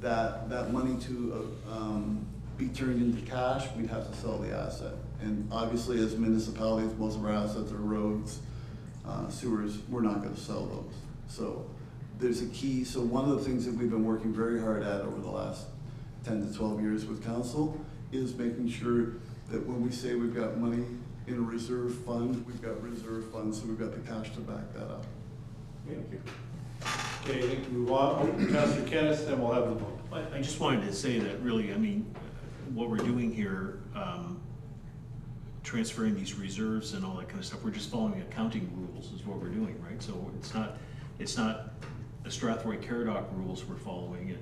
that money to be turned into cash, we'd have to sell the asset. And obviously, as municipalities, most of our assets are roads, sewers. We're not going to sell those. So there's a key. So one of the things that we've been working very hard at over the last 10 to 12 years with council is making sure that when we say we've got money in a reserve fund, we've got reserve funds, so we've got the cash to back that up. Thank you. Okay, I think we move on. Councillor Kennis, then we'll have the vote. I just wanted to say that really, I mean, what we're doing here, transferring these reserves and all that kind of stuff, we're just following accounting rules is what we're doing, right? So it's not the Strathroy-Caradoc rules we're following,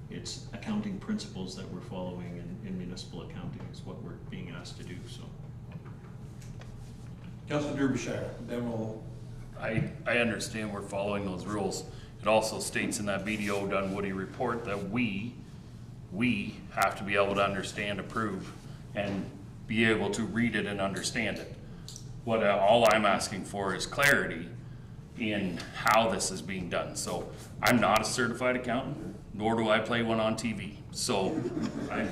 it's accounting principles that we're following in municipal accounting is what we're being asked to do, so. Councillor Derbyshire, then we'll. I understand we're following those rules. It also states in that BDO Dunwoody report that we have to be able to understand, approve, and be able to read it and understand it. What all I'm asking for is clarity in how this is being done. So I'm not a certified accountant, nor do I play one on TV. So I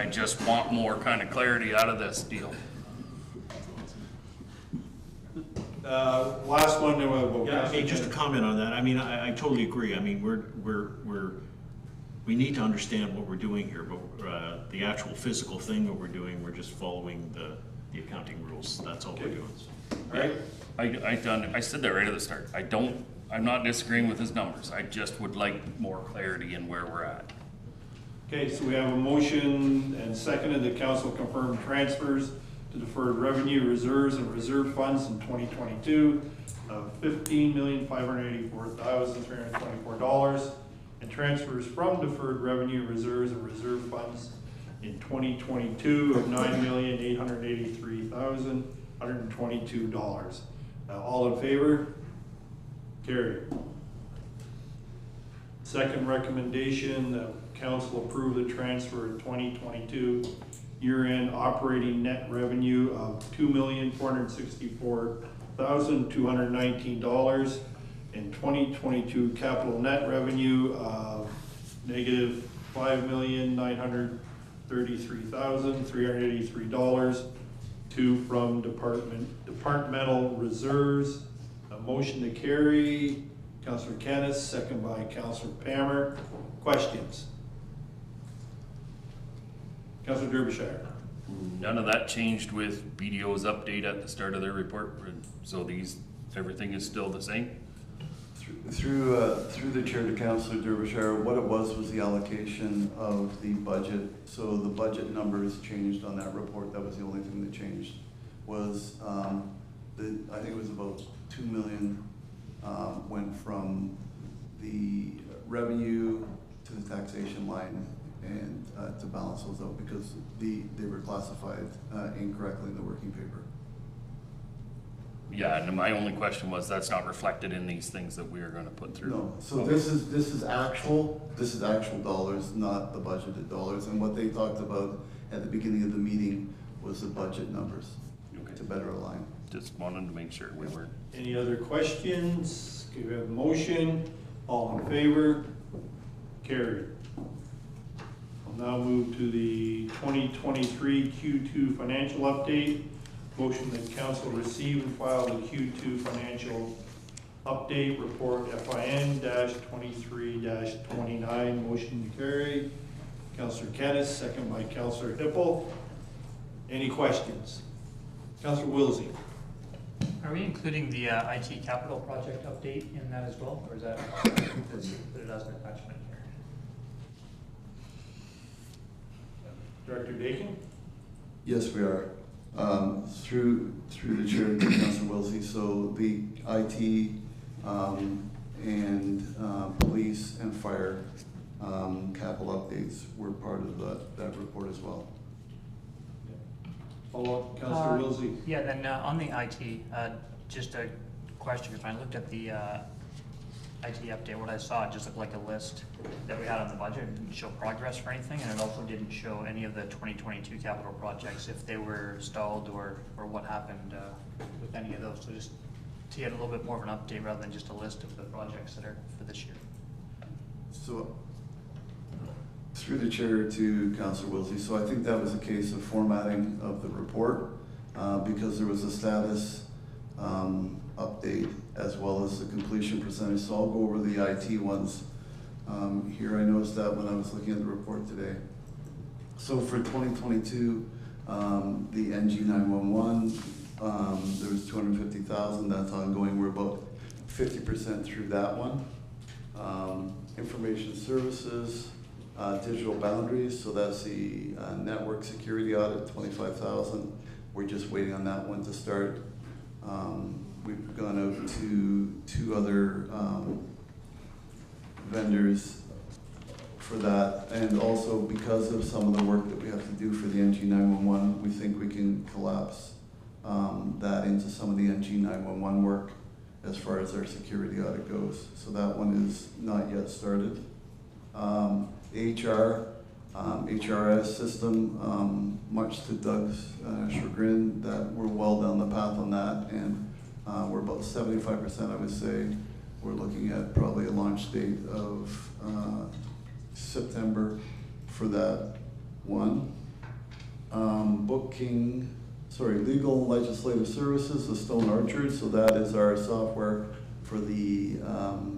just want more kind of clarity out of this deal. Last one, then we'll vote. Yeah, hey, just to comment on that, I mean, I totally agree. I mean, we need to understand what we're doing here, but the actual physical thing that we're doing, we're just following the accounting rules. That's all we're doing. All right. I said that right at the start. I'm not disagreeing with his numbers. I just would like more clarity in where we're at. Okay, so we have a motion and seconded that council confirm transfers to deferred revenue reserves and reserve funds in 2022 of $15,584,324 and transfers from deferred revenue reserves and reserve funds in 2022 of $9,883,122. All in favor? Carried. Second recommendation that council approve the transfer of 2022 year-end operating net revenue of $2,464,219 and 2022 capital net revenue of negative $5,933,383 from departmental reserves. A motion to carry. Councillor Kennis, second by Councillor Palmer. Questions? Councillor Derbyshire. None of that changed with BDO's update at the start of their report, so everything is still the same? Through the chair to Councillor Derbyshire, what it was the allocation of the budget. So the budget numbers changed on that report. That was the only thing that changed. Was I think it was about 2 million went from the revenue to the taxation line, and to balance those out because they were classified incorrectly in the working paper. Yeah, and my only question was that's not reflected in these things that we are going to put through. No, so this is actual dollars, not the budgeted dollars. And what they talked about at the beginning of the meeting was the budget numbers to better align. Just wanted to make sure we weren't. Any other questions? Okay, we have a motion. All in favor? Carried. I'll now move to the 2023 Q2 financial update. Motion that council receive and file the Q2 financial update report FIN-23-29. Motion to carry. Councillor Kennis, second by Councillor Hippel. Any questions? Councillor Wilsey. Are we including the IT capital project update in that as well, or is that put it as an attachment here? Director Dakin? Yes, we are. Through the chair, Councilor Wilsey, so the IT and police and fire capital updates were part of that report as well. Follow up, Councilor Wilsey. Yeah, then on the IT, just a question, if I looked at the IT update, what I saw, it just looked like a list that we had on the budget. It didn't show progress for anything, and it also didn't show any of the 2022 capital projects, if they were stalled or what happened with any of those. So just to get a little bit more of an update rather than just a list of the projects that are for this year. So, through the chair to Councilor Wilsey, so I think that was a case of formatting of the report because there was a status update as well as the completion percentage. So I'll go over the IT ones. Here I noticed that when I was looking at the report today. So for 2022, the NG 911, there was 250,000. That's ongoing. We're about 50% through that one. Information services, digital boundaries. So that's the network security audit, 25,000. We're just waiting on that one to start. We've gone out to 2 other vendors for that, and also because of some of the work that we have to do for the NG 911, we think we can collapse that into some of the NG 911 work as far as our security audit goes. So that one is not yet started. HRS system, much to Doug's chagrin, that we're well down the path on that, and we're about 75%, I would say. We're looking at probably a launch date of September for that one. Legal and legislative services, the Stone Orchard, so that is our software for the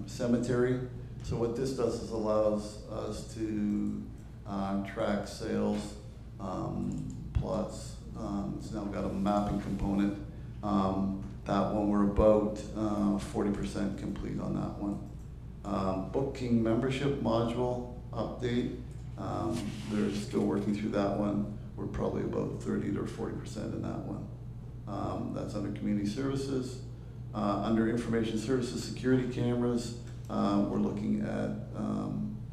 cemetery. So what this does is allows us to track sales, plots. It's now got a mapping component. That one, we're about 40% complete on that one. Booking membership module update. They're still working through that one. We're probably about 30 to 40% in that one. That's under community services. Under information services, security cameras, we're looking at,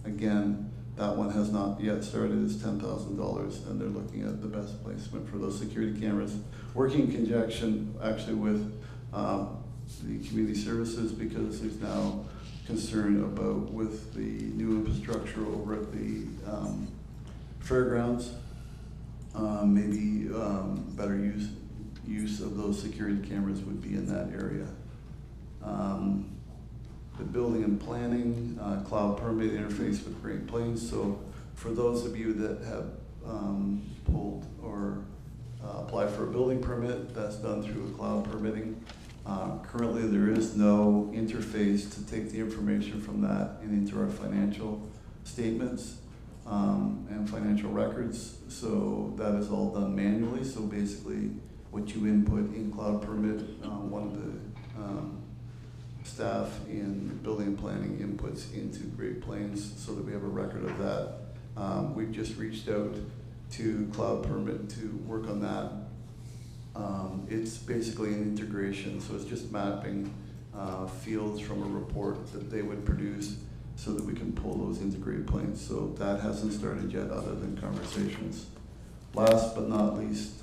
again, that one has not yet started. It's $10,000, and they're looking at the best placement for those security cameras. Working in conjunction, actually, with the community services, because there's now concern about with the new infrastructure over at the fairgrounds, maybe better use of those security cameras would be in that area. The building and planning, cloud permit interface with Great Plains. So for those of you that have pulled or applied for a building permit, that's done through a cloud permitting. Currently there is no interface to take the information from that and into our financial statements and financial records. So that is all done manually. So basically what you input in cloud permit, one of the staff in building and planning inputs into Great Plains so that we have a record of that. We've just reached out to Cloud Permit to work on that. It's basically an integration, so it's just mapping fields from a report that they would produce so that we can pull those into Great Plains. So that hasn't started yet other than conversations. Last but not least,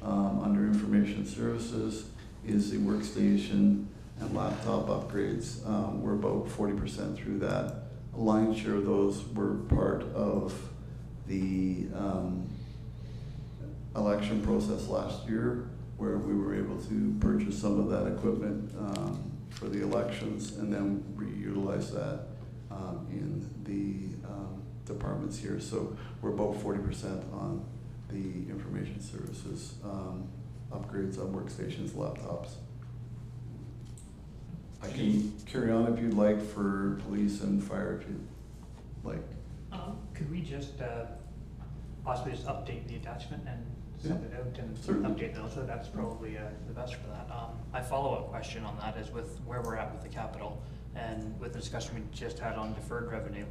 under information services is the workstation and laptop upgrades. We're about 40% through that. A lion's share of those were part of the election process last year, where we were able to purchase some of that equipment for the elections and then reutilize that in the departments here. So we're about 40% on the information services upgrades on workstations, laptops. I can carry on if you'd like for police and fire if you'd like. Could we just, possibly just update the attachment and send it out and Certainly. update those, so that's probably the best for that. My follow-up question on that is with where we're at with the capital and with the discussion we just had on deferred revenue.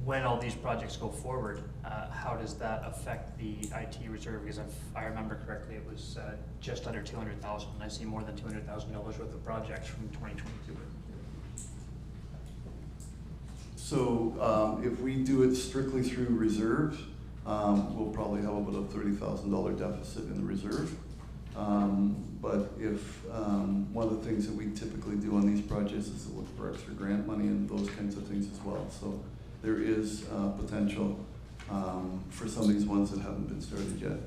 When all these projects go forward, how does that affect the IT reserve? Because if I remember correctly, it was just under 200,000. I see more than $200,000 worth of projects from 2022. So if we do it strictly through reserve, we'll probably have about a $30,000 deficit in the reserve. But if one of the things that we typically do on these projects is to look for extra grant money and those kinds of things as well. So there is potential for some of these ones that haven't been started yet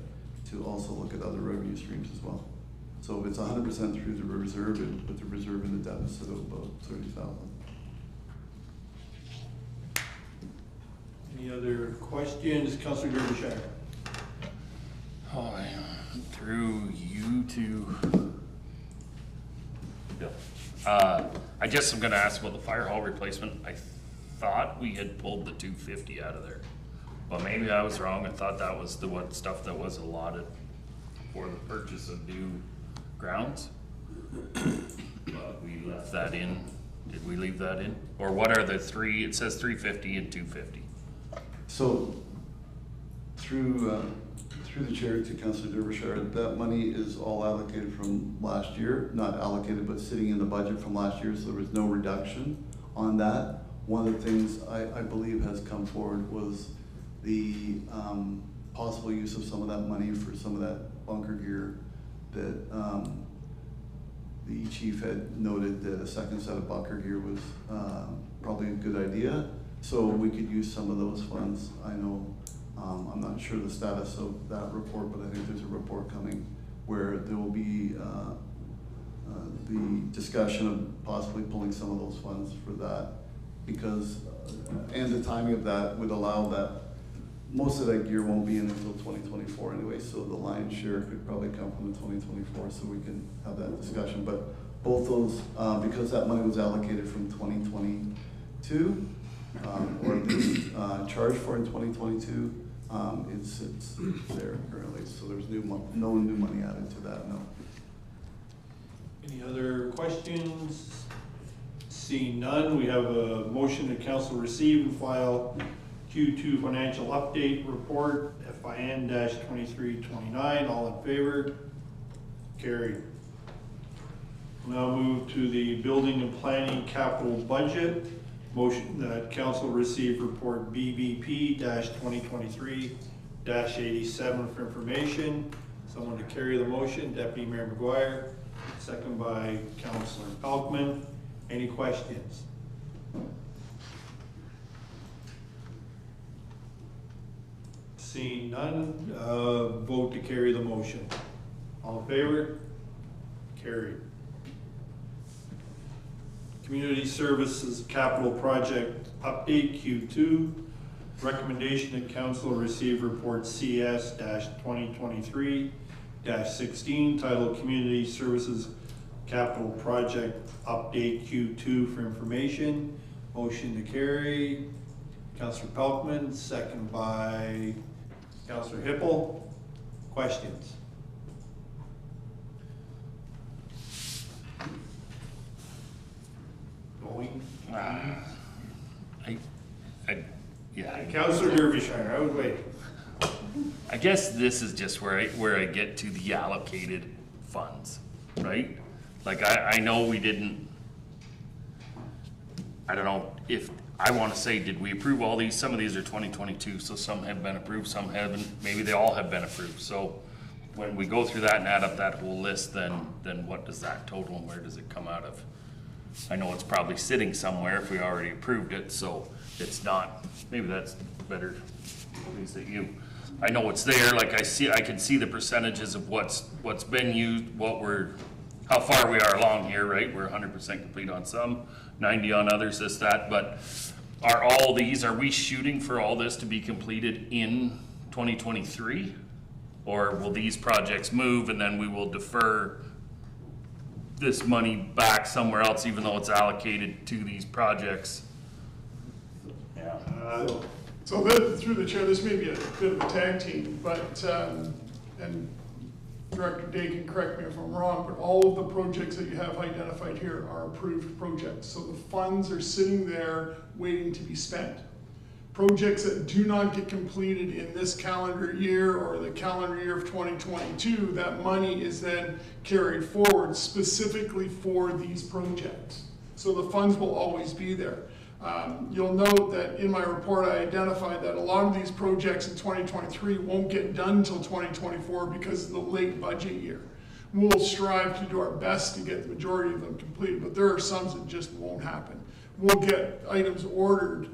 to also look at other revenue streams as well. So if it's 100% through the reserve, it would put the reserve in a deficit of about 30,000. Any other questions? Councillor Derbyshire. Oh, yeah. Through you to Bill. I guess I'm gonna ask about the fire hall replacement. I thought we had pulled the 250 out of there, but maybe I was wrong. I thought that was the what stuff that was allotted for the purchase of new grounds. But we left that in. Did we leave that in? Or what are the three? It says 350 and 250. So through the chair to Councillor Derbyshire, that money is all allocated from last year, not allocated, but sitting in the budget from last year, so there was no reduction on that. One of the things I believe has come forward was the possible use of some of that money for some of that bunker gear that the chief had noted that a second set of bunker gear was probably a good idea. So we could use some of those funds. I know, I'm not sure the status of that report, but I think there's a report coming where there will be the discussion of possibly pulling some of those funds for that, because, and the timing of that would allow that, most of that gear won't be in until 2024 anyway, so the lion's share could probably come from the 2024, so we can have that discussion. But both those, because that money was allocated from 2022, or at least charged for in 2022, it's there currently, so there's no new money added to that, no. Any other questions? Seeing none, we have a motion that council receive and file Q2 financial update report, FIN-2329. All in favor? Carried. Now move to the building and planning capital budget. Motion that council receive report BBP-2023-87 for information. Someone to carry the motion, Deputy Mayor McGuire, second by Councillor Pelkman. Any questions? Seeing none, vote to carry the motion. All in favor? Carried. Community Services Capital Project Update Q2. Recommendation that council receive report CS-2023-16 titled Community Services Capital Project Update Q2 for information. Motion to carry. Councillor Pelkman, second by Councillor Hippel. Questions? Going? Yeah. Councillor Derbyshire, I was waiting. I guess this is just where I get to the allocated funds, right? Like I know we didn't, I don't know if, I want to say, did we approve all these? Some of these are 2022, so some have been approved, some haven't. Maybe they all have been approved. So when we go through that and add up that whole list, then what does that total and where does it come out of? I know it's probably sitting somewhere if we already approved it, so it's not, maybe that's better, at least at you. I know it's there, like I can see the percentages of what's been used, how far we are along here, right? We're 100% complete on some, 90 on others, this, that, but are we shooting for all this to be completed in 2023? Or will these projects move and then we will defer this money back somewhere else, even though it's allocated to these projects? Yeah. So through the chair, this may be a bit of a tag team, but, and Director Day can correct me if I'm wrong, but all of the projects that you have identified here are approved projects. So the funds are sitting there waiting to be spent. Projects that do not get completed in this calendar year or the calendar year of 2022, that money is then carried forward specifically for these projects. So the funds will always be there. You'll note that in my report I identified that a lot of these projects in 2023 won't get done until 2024 because of the late budget year. We'll strive to do our best to get the majority of them completed, but there are some that just won't happen. We'll get items ordered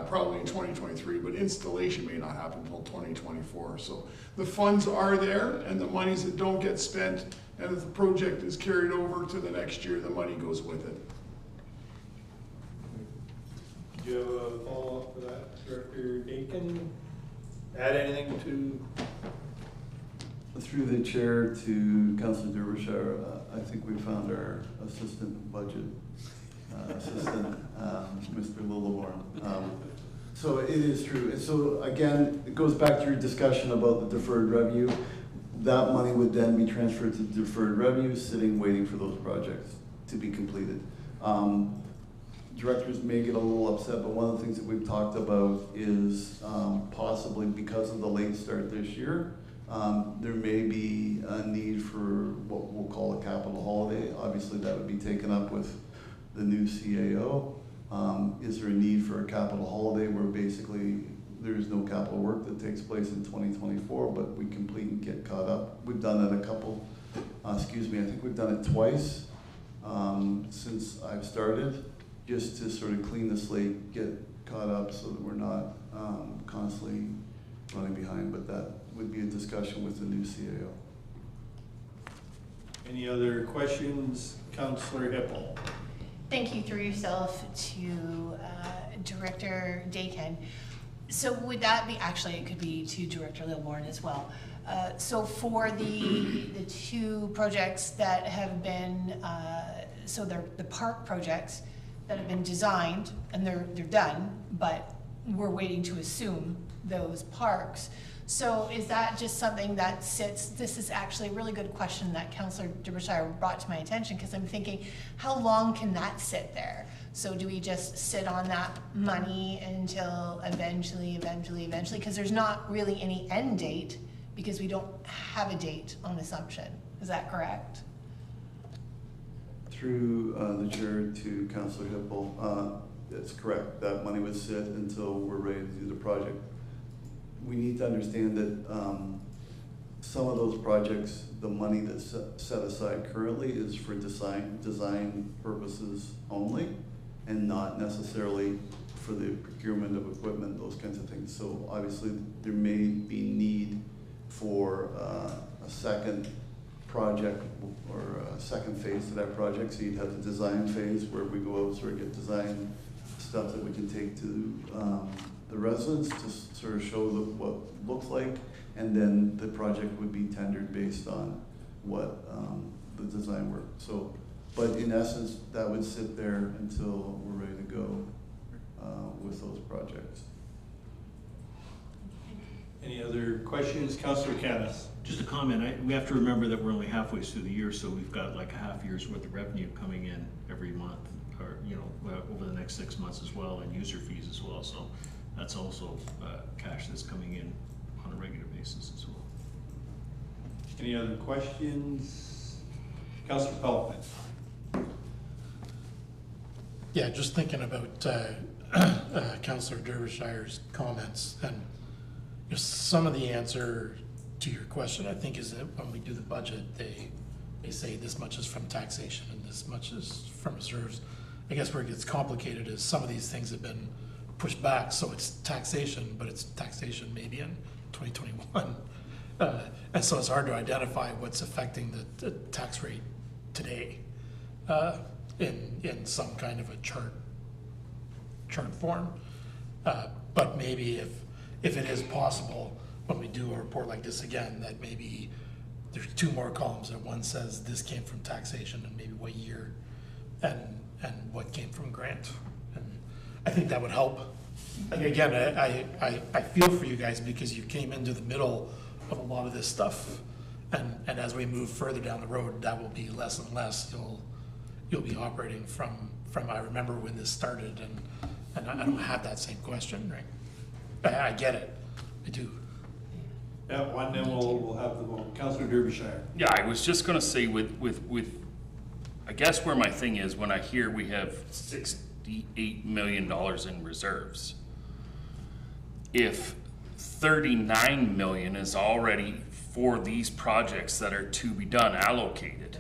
probably in 2023, but installation may not happen until 2024. So the funds are there, and the monies that don't get spent, and if the project is carried over to the next year, the money goes with it. Do you have a follow-up for that, Director Dakin? Add anything to? Through the chair to Councillor Derbyshire, I think we found our assistant budget assistant, Mr. Lilliborn. So it is true. And so again, it goes back to your discussion about the deferred revenue. That money would then be transferred to deferred revenue, sitting waiting for those projects to be completed. Directors may get a little upset, but one of the things that we've talked about is possibly because of the late start this year, there may be a need for what we'll call a capital holiday. Obviously, that would be taken up with the new CAO. Is there a need for a capital holiday where basically there's no capital work that takes place in 2024, but we complete and get caught up? We've done it a couple, I think we've done it twice since I've started, just to sort of clean the slate, get caught up so that we're not constantly running behind, but that would be a discussion with the new CAO. Any other questions? Councillor Hippel. Thank you, through yourself, to Director Dakin. So would that be, actually it could be to Director Lilborn as well. So for the two projects that have been, so they're the park projects that have been designed and they're done, but we're waiting to assume those parks. So is that just something that sits, this is actually a really good question that Councillor Derbyshire brought to my attention, because I'm thinking, how long can that sit there? So do we just sit on that money until eventually, because there's not really any end date, because we don't have a date on assumption. Is that correct? Through the chair to Councillor Hippel, that's correct. That money would sit until we're ready to do the project. We need to understand that some of those projects, the money that's set aside currently is for design purposes only, and not necessarily for the procurement of equipment, those kinds of things. So obviously there may be need for a second project or a second phase to that project. So you'd have the design phase where we go out sort of get design stuff that we can take to the residents to sort of show them what it looks like, and then the project would be tendered based on what the design work. So, but in essence, that would sit there until we're ready to go with those projects. Any other questions? Councillor Canis. Just a comment. We have to remember that we're only halfway through the year, so we've got like a half year's worth of revenue coming in every month, or over the next 6 months as well, and user fees as well. So that's also cash that's coming in on a regular basis as well. Any other questions? Councillor Pelkman. Yeah, just thinking about Councillor Derbyshire's comments, and some of the answer to your question, I think, is that when we do the budget, they say this much is from taxation and this much is from reserves. I guess where it gets complicated is some of these things have been pushed back, so it's taxation, but it's taxation maybe in 2021. And so it's hard to identify what's affecting the tax rate today in some kind of a chart form. But maybe if it is possible, when we do a report like this again, that maybe there's two more columns, that one says this came from taxation and maybe what year, and what came from grant. And I think that would help Like, again, I feel for you guys because you came into the middle of a lot of this stuff. And as we move further down the road, that will be less and less. You'll be operating from I remember when this started, and I don't have that same question, right? I get it, I do. Yeah, one, then we'll have the vote. Councillor Derbyshire. Yeah, I was just gonna say with, I guess where my thing is, when I hear we have $68 million in reserves, if 39 million is already for these projects that are to be done allocated,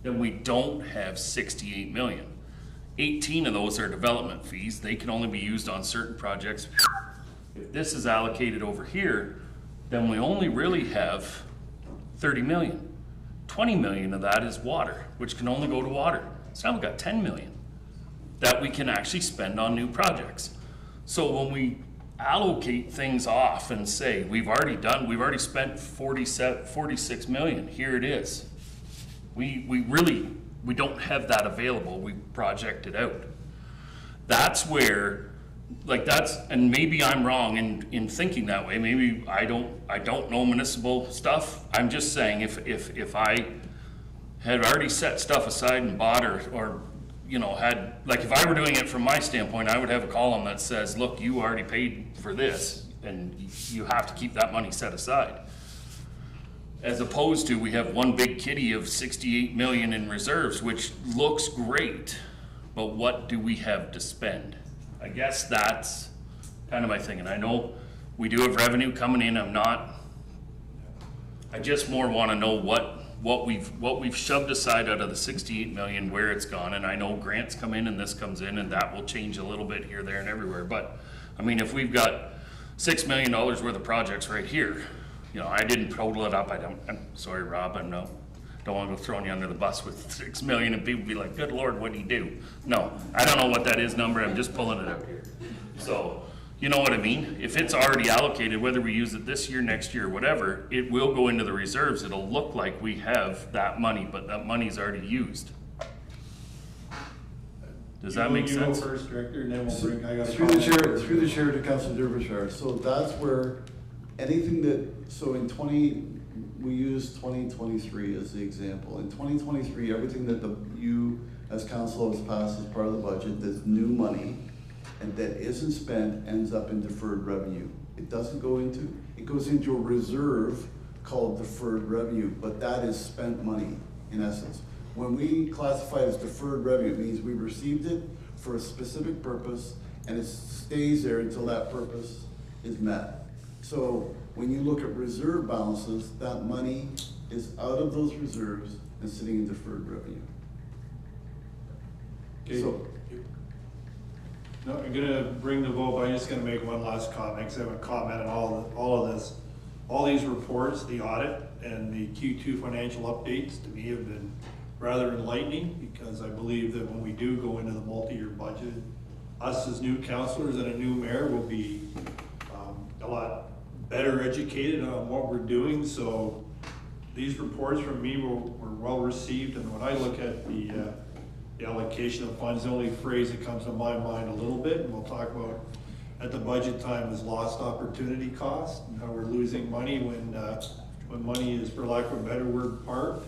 then we don't have 68 million. 18 of those are development fees. They can only be used on certain projects. If this is allocated over here, then we only really have 30 million. 20 million of that is water, which can only go to water. So now we've got 10 million that we can actually spend on new projects. So when we allocate things off and say, we've already spent 46 million, here it is. We don't have that available, we project it out. That's where, and maybe I'm wrong in thinking that way, maybe I don't know municipal stuff. I'm just saying if I had already set stuff aside and bought or had, like if I were doing it from my standpoint, I would have a column that says, look, you already paid for this and you have to keep that money set aside. As opposed to, we have one big kitty of 68 million in reserves, which looks great, but what do we have to spend? I guess that's kind of my thing. And I know we do have revenue coming in. I just more want to know what we've shoved aside out of the 68 million, where it's gone. And I know grants come in and this comes in and that will change a little bit here, there and everywhere. But I mean, if we've got $6 million worth of projects right here, I didn't total it up. I'm sorry, Rob, I don't want to go throwing you under the bus with 6 million and people be like, good Lord, what'd he do? No, I don't know what that is number. I'm just pulling it out here. So, you know what I mean? If it's already allocated, whether we use it this year, next year, whatever, it will go into the reserves. It'll look like we have that money, but that money's already used. Does that make sense? You go first, Director, and then we'll bring, I got a Through the chair to Councilor Derbyshire. So that's where anything we use 2023 as the example. In 2023, everything that you as council has passed as part of the budget that's new money and that isn't spent ends up in deferred revenue. It goes into a reserve called deferred revenue, but that is spent money in essence. When we classify it as deferred revenue, it means we received it for a specific purpose and it stays there until that purpose is met. So when you look at reserve balances, that money is out of those reserves and sitting in deferred revenue. Okay. So, no, I'm gonna bring the vote, but I'm just gonna make one last comment, because I have a comment on all of this. All these reports, the audit and the Q2 financial updates, to me have been rather enlightening, because I believe that when we do go into the multi-year budget, us as new councillors and a new mayor will be a lot better educated on what we're doing. So these reports from me were well received, and when I look at the allocation of funds, the only phrase that comes to my mind a little bit, and we'll talk about at the budget time, is lost opportunity cost, and how we're losing money when money is, for lack of a better word, parked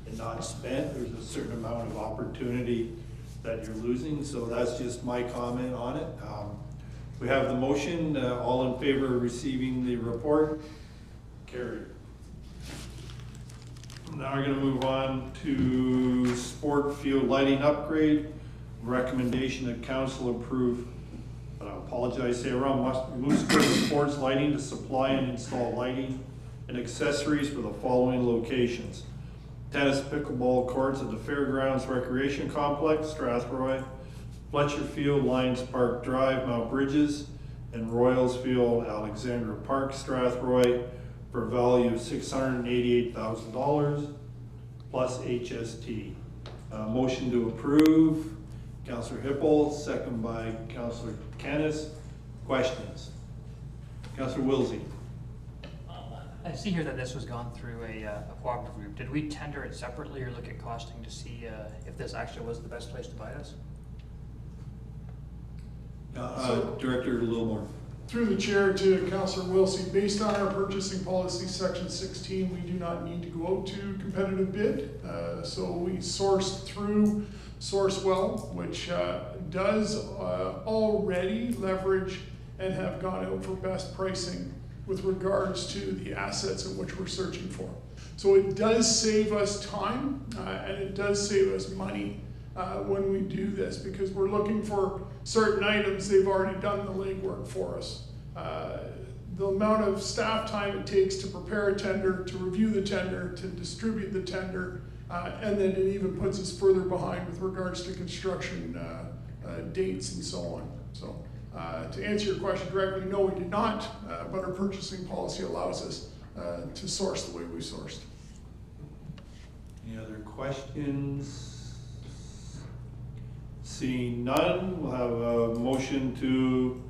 and not spent. There's a certain amount of opportunity that you're losing. So that's just my comment on it. We have the motion. All in favor of receiving the report? Carried. Now we're going to move on to sport field lighting upgrade. Recommendation that council approve, I apologize, say around Moose River Sports Lighting to supply and install lighting and accessories for the following locations: tennis pickleball courts at the Fairgrounds Recreation Complex, Strathroy; Fletcher Field, Lions Park Drive, Mount Bridges; and Royals Field, Alexandra Park, Strathroy, for a value of $688,000 plus HST. Motion to approve, Councillor Hippel, second by Councillor Canis. Questions? Councillor Wilsey. I see here that this was gone through a cooperative group. Did we tender it separately or look at costing to see if this actually was the best place to buy this? Director Littlemore. Through the chair to Councillor Wilsey, based on our purchasing policy section 16, we do not need to go out to competitive bid. So we sourced through Sourcewell, which does already leverage and have gone out for best pricing with regards to the assets in which we're searching for. So it does save us time and it does save us money when we do this, because we're looking for certain items. They've already done the legwork for us. The amount of staff time it takes to prepare a tender, to review the tender, to distribute the tender, and then it even puts us further behind with regards to construction dates and so on. So to answer your question directly, no, we did not, but our purchasing policy allows us to source the way we sourced. Any other questions? Seeing none, we'll have a motion to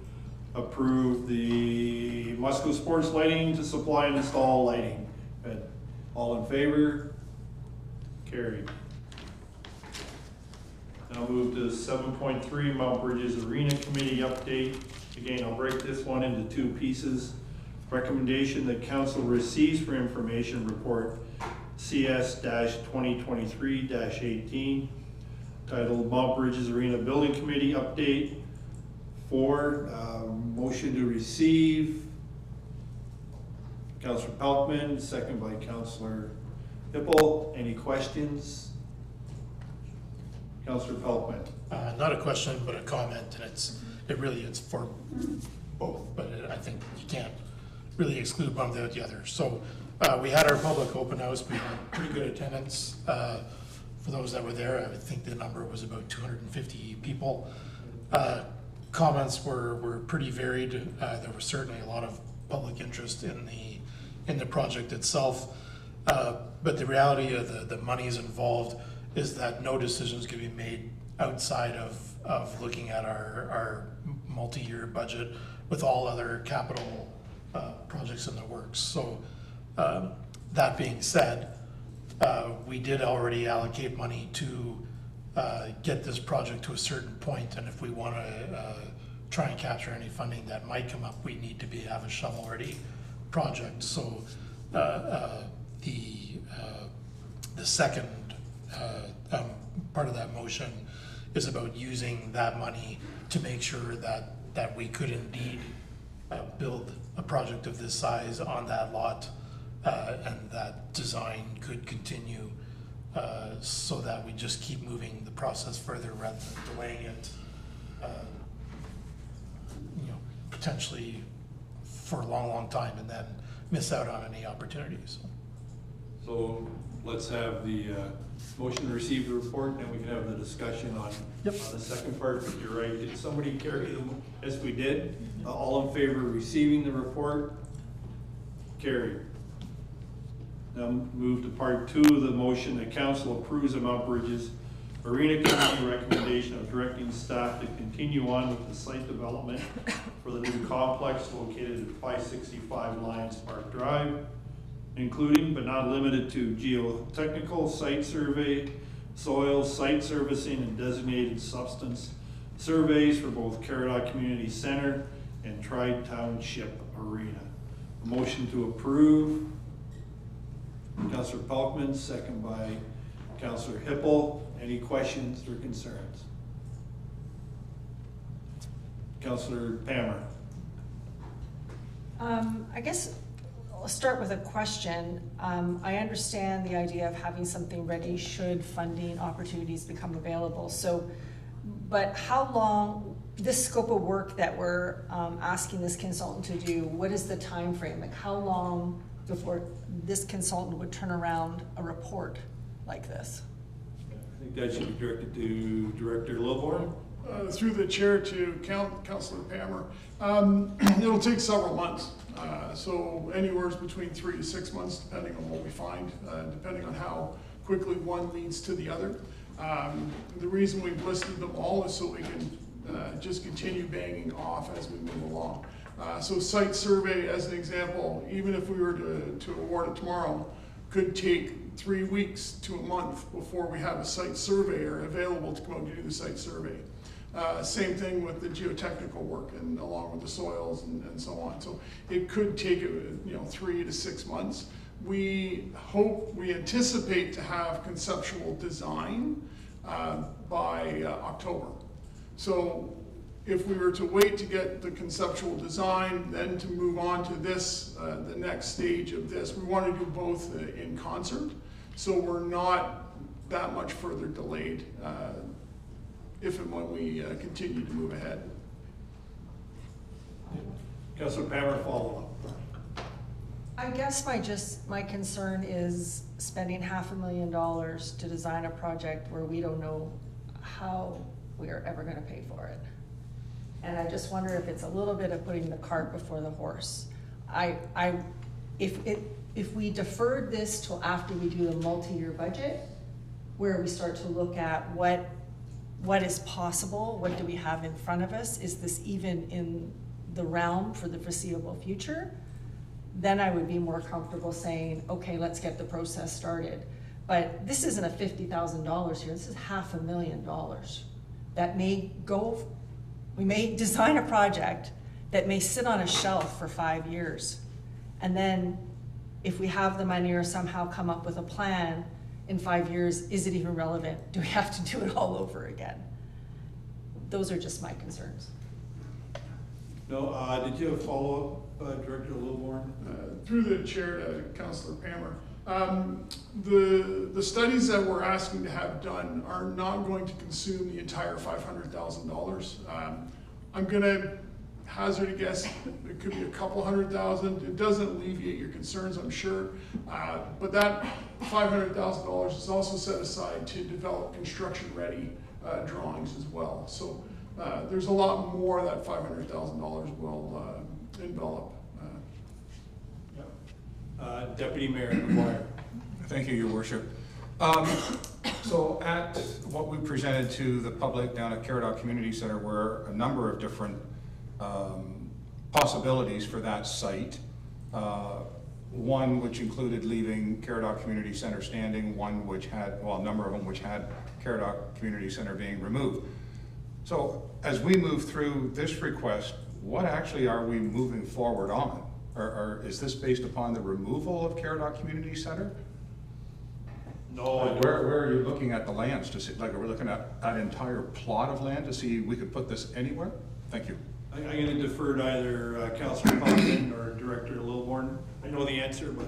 approve the Musco Sports Lighting to supply and install lighting. All in favor? Carried. Now move to 7.3 Mount Bridges Arena Committee update. Again, I'll break this one into two pieces. Recommendation that council receives for information report CS-2023-18 titled Mount Bridges Arena Building Committee Update. 4, motion to receive. Councillor Pelkman, second by Councillor Hippel. Any questions? Councillor Pelkman. Not a question, but a comment, and it really is for both, but I think you can't really exclude one without the other. So we had our public open house. We had pretty good attendance. For those that were there, I think the number was about 250 people. Comments were pretty varied. There was certainly a lot of public interest in the project itself. But the reality of the monies involved is that no decisions can be made outside of looking at our multi-year budget with all other capital projects in the works. So that being said, we did already allocate money to get this project to a certain point, and if we want to try and capture any funding that might come up, we need to have a shovel-ready project. So the second part of that motion is about using that money to make sure that we could indeed build a project of this size on that lot, and that design could continue, so that we just keep moving the process further rather than delaying it, potentially for a long time, and then miss out on any opportunities. So let's have the motion to receive the report, and we can have the discussion on the second part. But you're right, did somebody carry them? Yes, we did. All in favor of receiving the report? Carried. Now move to part 2 of the motion that council approves of Mount Bridges Arena Committee recommendation of directing staff to continue on with the site development for the new complex located at 565 Lions Park Drive, including but not limited to geotechnical site survey, soil site servicing, and designated substance surveys for both Caradoc Community Center and Tri-Township Arena. A motion to approve. Councillor Pelkman, second by Councillor Hippel. Any questions or concerns? Councillor Pammer. I guess I'll start with a question. I understand the idea of having something ready should funding opportunities become available. So, but how long, this scope of work that we're asking this consultant to do, what is the time frame? Like how long before this consultant would turn around a report like this? I think that should be directed to Director Littlemore. Through the chair to Councillor Pammer. It'll take several months. So anywhere between 3 to 6 months, depending on what we find, depending on how quickly one leads to the other. The reason we've listed them all is so we can just continue banging off as we move along. So site survey, as an example, even if we were to award it tomorrow, could take 3 weeks to a month before we have a site surveyor available to come out and do the site survey. Same thing with the geotechnical work and along with the soils and so on. So it could take 3 to 6 months. We anticipate to have conceptual design by October. So if we were to wait to get the conceptual design, then to move on to this, the next stage of this, we want to do both in concert. So we're not that much further delayed if and when we continue to move ahead. Councilor Pammer, follow up. I guess my concern is spending $500,000 to design a project where we don't know how we are ever gonna pay for it. And I just wonder if it's a little bit of putting the cart before the horse. If we deferred this till after we do the multi-year budget, where we start to look at what is possible, what do we have in front of us, is this even in the realm for the foreseeable future, then I would be more comfortable saying, okay, let's get the process started. But this isn't a $50,000 here, this is $500,000. That may go, we may design a project that may sit on a shelf for 5 years. And then if we have the money or somehow come up with a plan in 5 years, is it even relevant? Do we have to do it all over again? Those are just my concerns. No, did you have a follow-up, Director Littleborn? Through the chair to Councillor Pammer. The studies that we're asking to have done are not going to consume the entire $500,000. I'm gonna hazard a guess, it could be a couple $100,000. It doesn't alleviate your concerns, I'm sure. But that $500,000 is also set aside to develop construction-ready drawings as well. So there's a lot more that $500,000 will envelop. Deputy Mayor McGuire. Thank you, Your Worship. So at what we presented to the public down at Caradoc Community Center were a number of different possibilities for that site. One which included leaving Caradoc Community Center standing, one which had, well, a number of them which had Caradoc Community Center being removed. So as we move through this request, what actually are we moving forward on? Or is this based upon the removal of Caradoc Community Center? No. Where are you looking at the lands to see, like, are we looking at that entire plot of land to see we could put this anywhere? Thank you. I'm going to defer to either Councillor Coughlin or Director Littleborn. I know the answer, but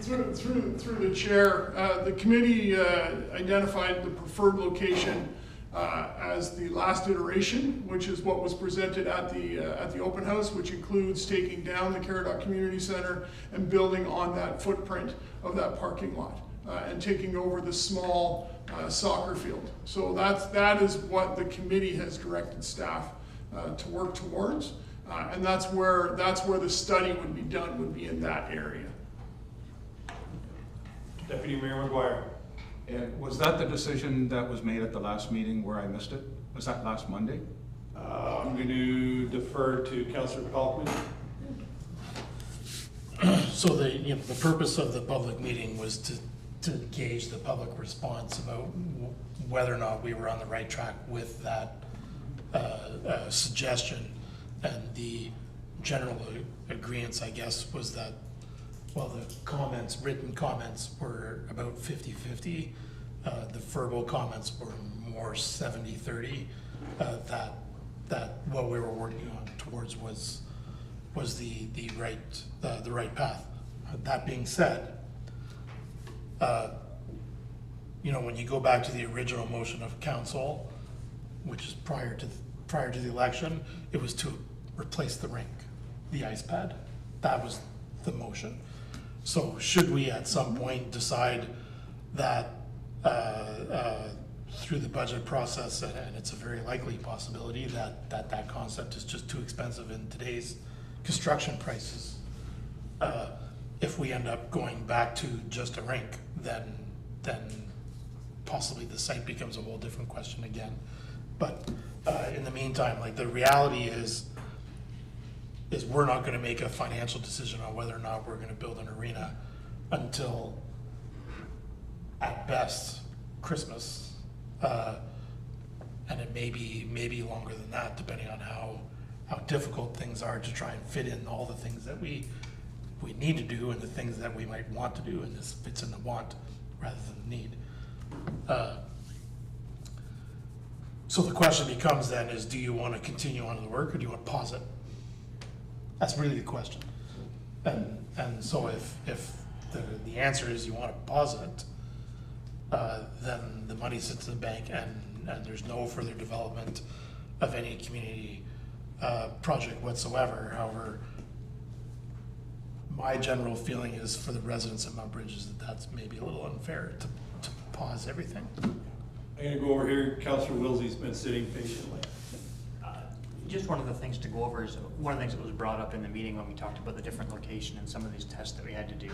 Through the chair, the committee identified the preferred location as the last iteration, which is what was presented at the open house, which includes taking down the Caradoc Community Center and building on that footprint of that parking lot and taking over the small soccer field. So that is what the committee has directed staff to work towards, and that's where the study would be done, would be in that area. Deputy Mayor McGuire. And was that the decision that was made at the last meeting where I missed it? Was that last Monday? I'm going to defer to Councillor Coughlin. So the purpose of the public meeting was to gauge the public response about whether or not we were on the right track with that suggestion. And the general agreement, I guess, was that, well, the comments, written comments were about 50-50. The verbal comments were more 70-30. That what we were working on towards was the right path. That being said, when you go back to the original motion of council, which is prior to the election, it was to replace the rink, the ice pad. That was the motion. So should we at some point decide that through the budget process, and it's a very likely possibility that concept is just too expensive in today's construction prices, if we end up going back to just a rink, then possibly the site becomes a whole different question again. But in the meantime, like, the reality is we're not going to make a financial decision on whether or not we're going to build an arena until, at best, Christmas. And it may be longer than that, depending on how difficult things are to try and fit in all the things that we need to do and the things that we might want to do, and this fits in the want rather than the need. So the question becomes then is, do you want to continue on with the work, or do you want to pause it? That's really the question. And so if the answer is you want to pause it, then the money sits in the bank and there's no further development of any community project whatsoever. However, my general feeling is for the residents of Mount Bridge is that that's maybe a little unfair to pause everything. I'm gonna go over here. Councillor Wilsey's been sitting patiently. Just one of the things to go over is, one of the things that was brought up in the meeting when we talked about the different location and some of these tests that we had to do,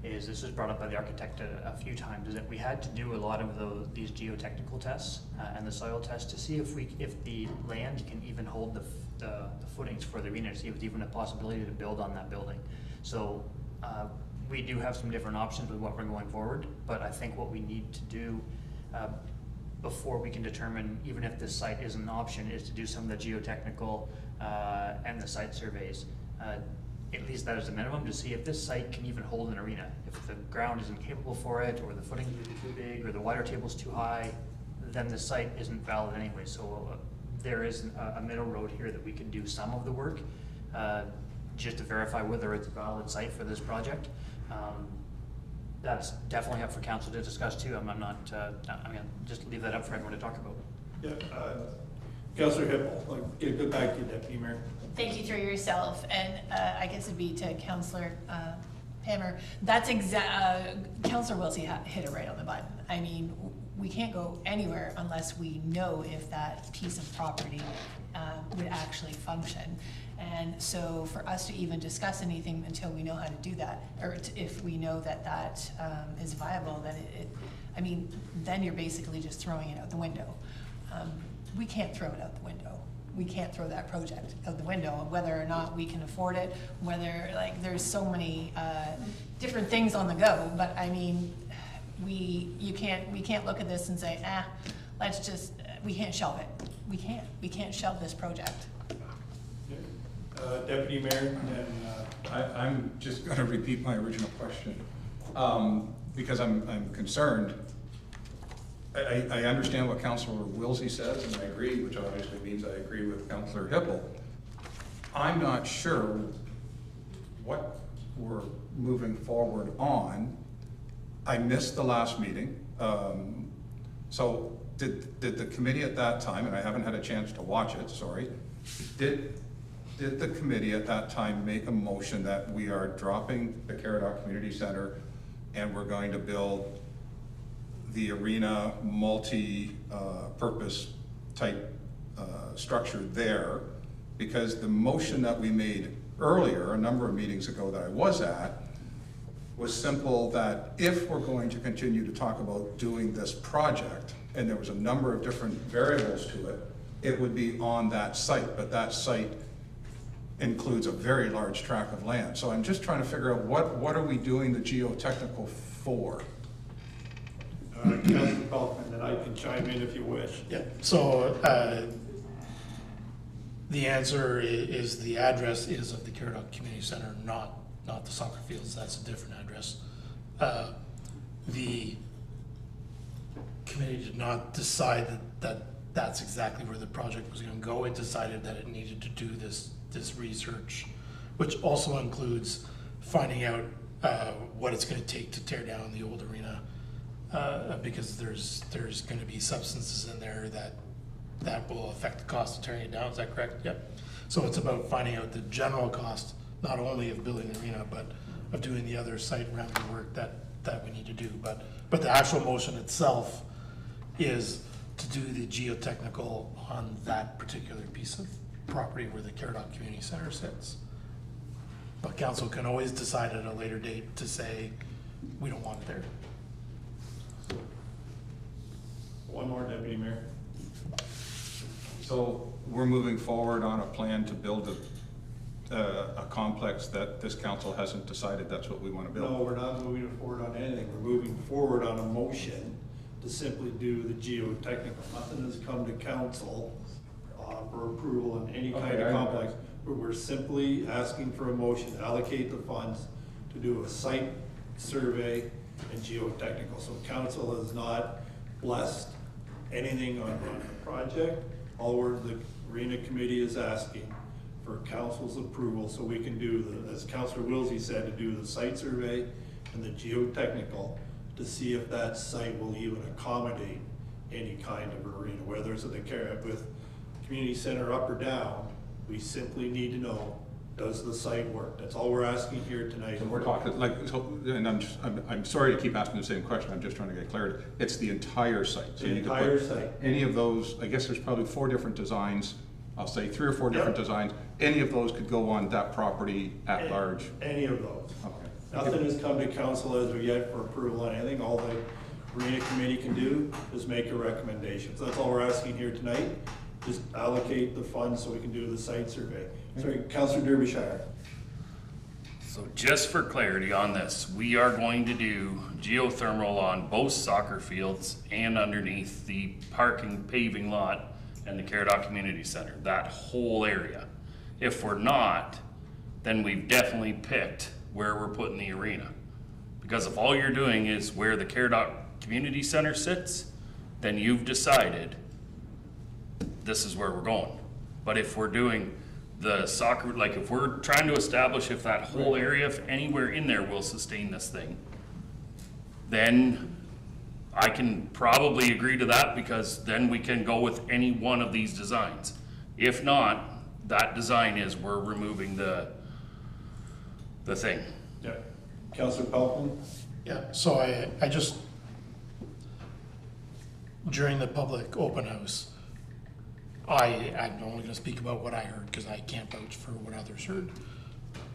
is this was brought up by the architect a few times, is that we had to do a lot of these geotechnical tests and the soil tests to see if the land can even hold the footings for the arena, to see if there's even a possibility to build on that building. So we do have some different options with what we're going forward, but I think what we need to do before we can determine even if this site is an option is to do some of the geotechnical and the site surveys. At least that is the minimum, to see if this site can even hold an arena. If the ground isn't capable for it, or the footings are too big, or the water table's too high, then the site isn't valid anyway. So there is a middle road here that we can do some of the work just to verify whether it's a valid site for this project. That's definitely up for council to discuss too. I'm not, I'm gonna just leave that up for everyone to talk about. Yeah, Councillor Hippel, get back to you, Deputy Mayor. Thank you through yourself, and I guess it'd be to Councillor Hammer. That's Councillor Wilsey hit it right on the button. I mean, we can't go anywhere unless we know if that piece of property would actually function. And so for us to even discuss anything until we know how to do that, or if we know that that is viable, then I mean, then you're basically just throwing it out the window. We can't throw it out the window. We can't throw that project out the window, whether or not we can afford it, whether, like, there's so many different things on the go, but I mean, we can't look at this and say, let's just, we can't shelve it. We can't shelve this project. Deputy Mayor, and I'm just going to repeat my original question because I'm concerned. I understand what Councillor Wilsey says, and I agree, which obviously means I agree with Councillor Hippel. I'm not sure what we're moving forward on. I missed the last meeting. So did the committee at that time, and I haven't had a chance to watch it, sorry, did the committee at that time make a motion that we are dropping the Caradoc Community Center and we're going to build the arena multi-purpose type structure there? Because the motion that we made earlier, a number of meetings ago that I was at, was simple that if we're going to continue to talk about doing this project, and there was a number of different variables to it, it would be on that site, but that site includes a very large tract of land. So I'm just trying to figure out what are we doing the geotechnical for? Councillor Kaufman, and I can chime in if you wish. Yeah, so the answer is the address is of the Caradoc Community Center, not the soccer fields. That's a different address. The committee did not decide that that's exactly where the project was going to go. It decided that it needed to do this research, which also includes finding out what it's going to take to tear down the old arena, because there's going to be substances in there that will affect the cost of tearing it down. Is that correct? Yep. So it's about finding out the general cost, not only of building the arena, but of doing the other site rounding work that we need to do. But the actual motion itself is to do the geotechnical on that particular piece of property where the Caradoc Community Center sits. But council can always decide at a later date to say, we don't want it there. One more, Deputy Mayor. So we're moving forward on a plan to build a complex that this council hasn't decided that's what we want to build. No, we're not moving forward on anything. We're moving forward on a motion to simply do the geotechnical. Nothing has come to council for approval on any kind Okay, of complex, but we're simply asking for a motion to allocate the funds to do a site survey and geotechnical. So council has not blessed anything on the project. All the arena committee is asking for council's approval so we can do the, as Councillor Wilsey said, to do the site survey and the geotechnical to see if that site will even accommodate any kind of arena, whether it's at the with community center up or down. We simply need to know, does the site work? That's all we're asking here tonight. So we're talking like, so, and I'm sorry to keep asking the same question. I'm just trying to get clarity. It's the entire site. So The you could entire put site. Any of those, I guess there's probably 4 different designs. I'll say 3 or 4 different designs. Any of those could go on that property at large? Any of those. Okay. Nothing has come to council as of yet for approval on anything. All the arena committee can do is make a recommendation. So that's all we're asking here tonight. Just allocate the funds so we can do the site survey. Sorry, Councillor Derbyshire. So just for clarity on this, we are going to do geothermal on both soccer fields and underneath the parking paving lot and the Caradoc Community Center, that whole area. If we're not, then we've definitely picked where we're putting the arena. Because if all you're doing is where the Caradoc Community Center sits, then you've decided this is where we're going. But if we're doing the soccer, like if we're trying to establish if that whole area, if anywhere in there will sustain this thing, then I can probably agree to that, because then we can go with any one of these designs. If not, that design is we're removing the thing. Yeah. Councillor Pelton? Yeah, so I just, during the public open house, I'm only gonna speak about what I heard, because I can't vouch for what others heard,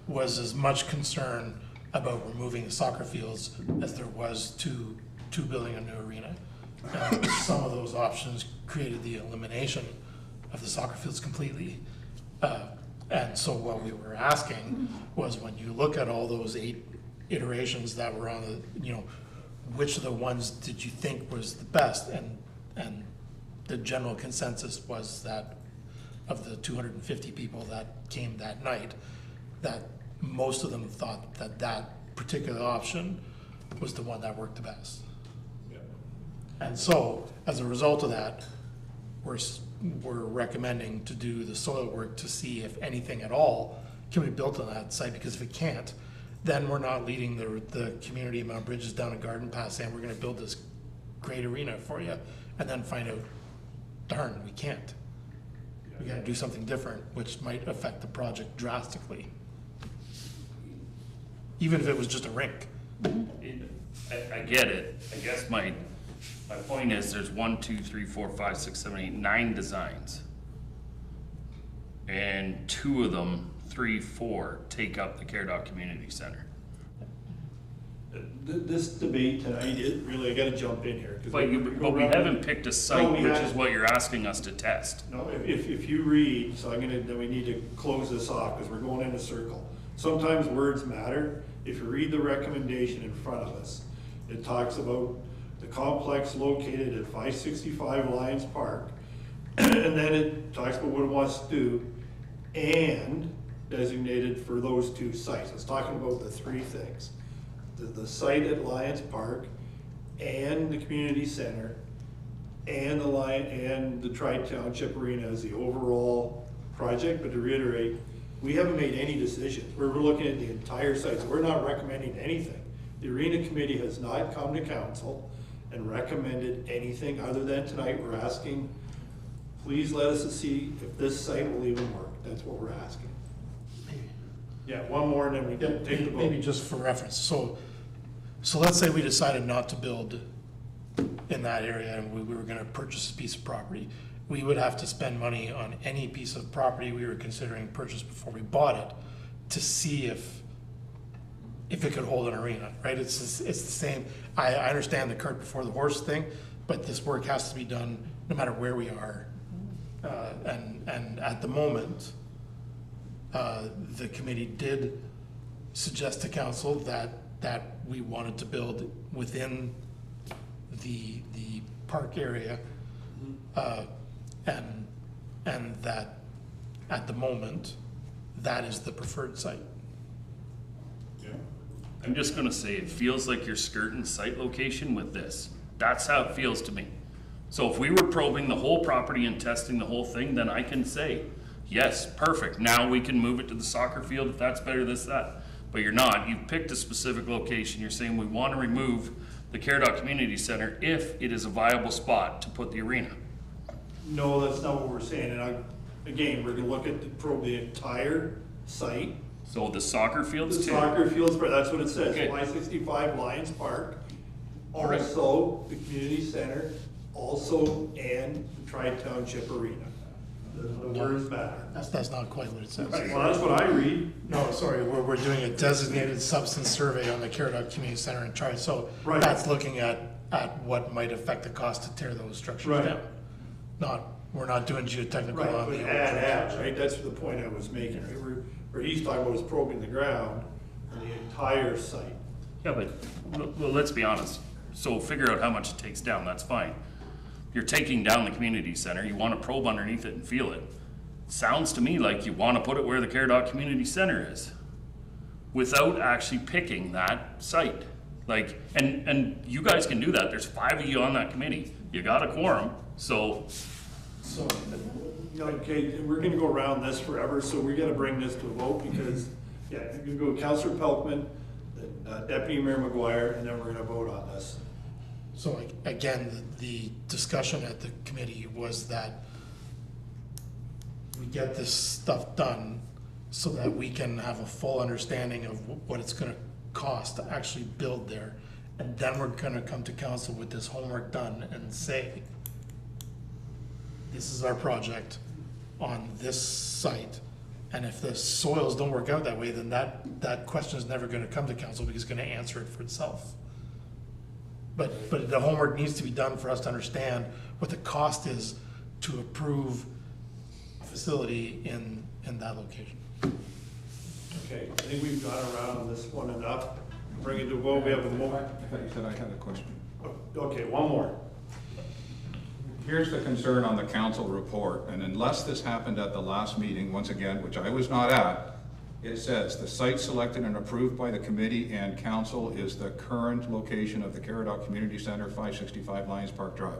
was as much concern about removing the soccer fields as there was to building a new arena. Some of those options created the elimination of the soccer fields completely. And so what we were asking was, when you look at all those 8 iterations that were on the, which of the ones did you think was the best? And the general consensus was that of the 250 people that came that night, that most of them thought that that particular option was the one that worked the best. Yeah. And so, as a result of that, we're recommending to do the soil work to see if anything at all can be built on that site, because if it can't, then we're not leading the community of Mount Bridges down a garden path saying we're gonna build this great arena for you, and then find out, darn, we can't. We gotta do something different, which might affect the project drastically. Even if it was just a rink. I get it. I guess my point is there's 1, 2, 3, 4, 5, 6, 7, 8, 9 designs. And 2 of them, 3, 4, take up the Caradoc Community Center. This debate tonight, I gotta jump in here. But we haven't picked a site, which is what you're asking us to test. No, if you read, so then we need to close this off because we're going in a circle. Sometimes words matter. If you read the recommendation in front of us, it talks about the complex located at 565 Lions Park, and then it talks about what it wants to do, and designated for those 2 sites. It's talking about the 3 things. The site at Lions Park, and the community center, and the Tri-Township Arena as the overall project. But to reiterate, we haven't made any decisions. We're looking at the entire site, so we're not recommending anything. The arena committee has not come to council and recommended anything other than tonight we're asking, please let us see if this site will even work. That's what we're asking. Yeah, one more and then we can take the vote. Maybe just for reference. So let's say we decided not to build in that area and we were gonna purchase a piece of property. We would have to spend money on any piece of property we were considering purchase before we bought it to see if it could hold an arena, right? It's the same. I understand the cart before the horse thing, but this work has to be done no matter where we are. And at the moment, the committee did suggest to council that we wanted to build within the park area, and that at the moment, that is the preferred site. I'm just gonna say, it feels like you're skirting site location with this. That's how it feels to me. So if we were probing the whole property and testing the whole thing, then I can say, yes, perfect, now we can move it to the soccer field if that's better, this, that. But you're not, you've picked a specific location, you're saying we wanna remove the Caradoc Community Center if it is a viable spot to put the arena. No, that's not what we're saying, and again, we're gonna look at probe the entire site. So the soccer fields The too? soccer fields, that's what it says, Okay. Y65 Lions Park, All right. also the community center, also and the Tri-Township Arena. The words matter. That's not quite what it says. Right, well, that's what I read. No, sorry, we're doing a designated substance survey on the Caradoc Community Center and try, so Right. that's looking at what might affect the cost to tear those structures Right. down. We're not doing geotechnical Right, on but the. add, right, that's the point I was making, right, where he's talking about is probing the ground on the entire site. Yeah, but, well, let's be honest. So figure out how much it takes down, that's fine. You're taking down the community center, you wanna probe underneath it and feel it. Sounds to me like you wanna put it where the Caradoc Community Center is, without actually picking that site. Like, and you guys can do that, there's 5 of you on that committee, you got a quorum, so. So, okay, we're gonna go around this forever, so we're gonna bring this to a vote because, yeah, you're gonna go Councillor Pelkman, Deputy Mayor McGuire, and then we're gonna vote on this. So again, the discussion at the committee was that we get this stuff done so that we can have a full understanding of what it's gonna cost to actually build there. And then we're gonna come to council with this homework done and say, this is our project on this site. And if the soils don't work out that way, then that question is never gonna come to council because it's gonna answer it for itself. But the homework needs to be done for us to understand what the cost is to approve a facility in that location. Okay, I think we've gone around on this one enough. Bring it to vote, we have a moment. I thought you said I had a question. Okay, one more. Here's the concern on the council report, and unless this happened at the last meeting, once again, which I was not at, it says, the site selected and approved by the committee and council is the current location of the Caradoc Community Center, 565 Lions Park Drive.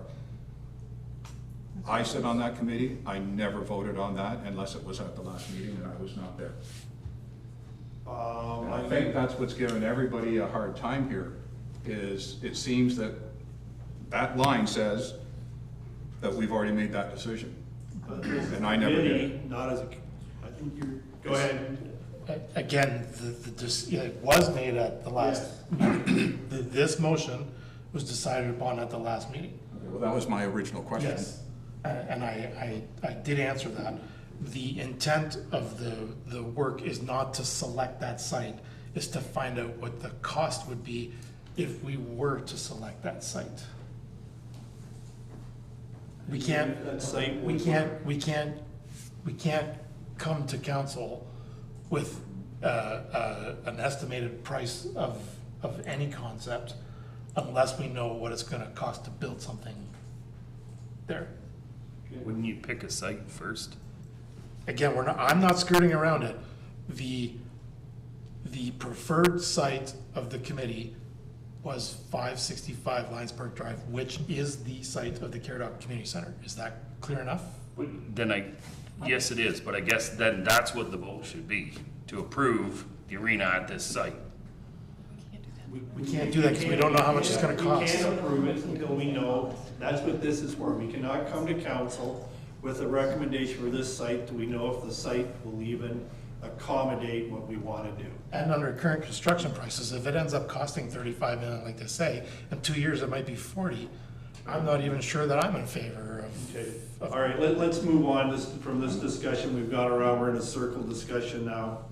I sit on that committee, I never voted on that unless it was at the last meeting and I was not there. And I think that's what's given everybody a hard time here, is it seems that that line says that we've already made that decision. And I never did. Not as a, I think you're, go ahead. Again, it was made at the last meeting. This motion was decided upon at the last meeting. Well, that was my original question. Yes, and I did answer that. The intent of the work is not to select that site, is to find out what the cost would be if we were to select that site. We can't come to council with an estimated price of any concept unless we know what it's gonna cost to build something there. Wouldn't you pick a site first? Again, I'm not skirting around it. The preferred site of the committee was 565 Lions Park Drive, which is the site of the Caradoc Community Center. Is that clear enough? Then yes it is, but I guess then that's what the vote should be, to approve the arena at this site. We can't do that because we don't know how much it's gonna cost. We can't approve it until we know, that's what this is for. We cannot come to council with a recommendation for this site till we know if the site will even accommodate what we want to do. And under current construction prices, if it ends up costing 35 million, like they say, in 2 years it might be 40, I'm not even sure that I'm in favor of. Okay. All right, let's move on from this discussion. We've gone around, we're in a circle discussion now.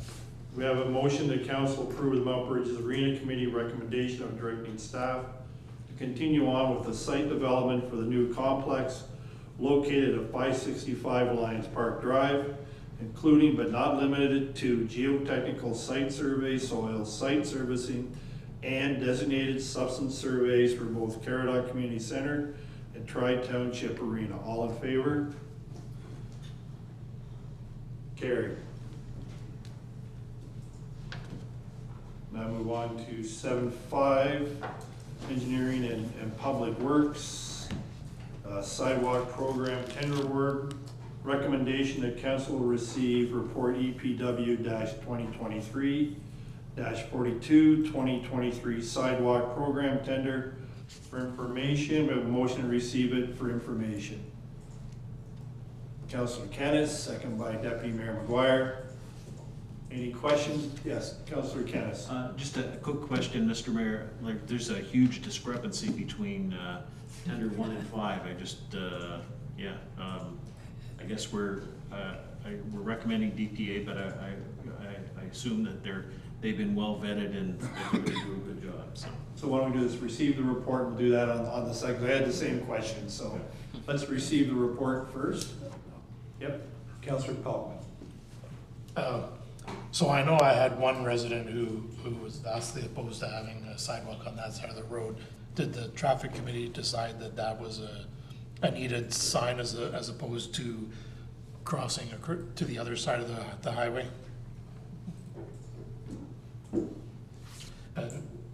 We have a motion that council approve the Mount Bridges Arena Committee recommendation of directing staff to continue on with the site development for the new complex located at 565 Lions Park Drive, including but not limited to geotechnical site survey, soil site servicing, and designated substance surveys for both Caradoc Community Center and Tri-Township Arena. All in favor? Carried. Now move on to 7.5, engineering and public works, sidewalk program tender work. Recommendation that council will receive report EPW-2023-42 2023 sidewalk program tender for information. We have a motion to receive it for information. Councillor Kennis, second by Deputy Mayor McGuire. Any questions? Yes, Councillor Kennis. Just a quick question, Mr. Mayor. Like, there's a huge discrepancy between tender 1 and 5. I just, I guess we're recommending DPA, but I assume that they've been well vetted and they're going to do a good job. So why don't we do this? Receive the report. We'll do that on the second. I had the same question, so let's receive the report first. Yep, Councillor Pelkman. So I know I had one resident who was vastly opposed to having a sidewalk on that side of the road. Did the traffic committee decide that that was a needed sign as opposed to crossing to the other side of the highway?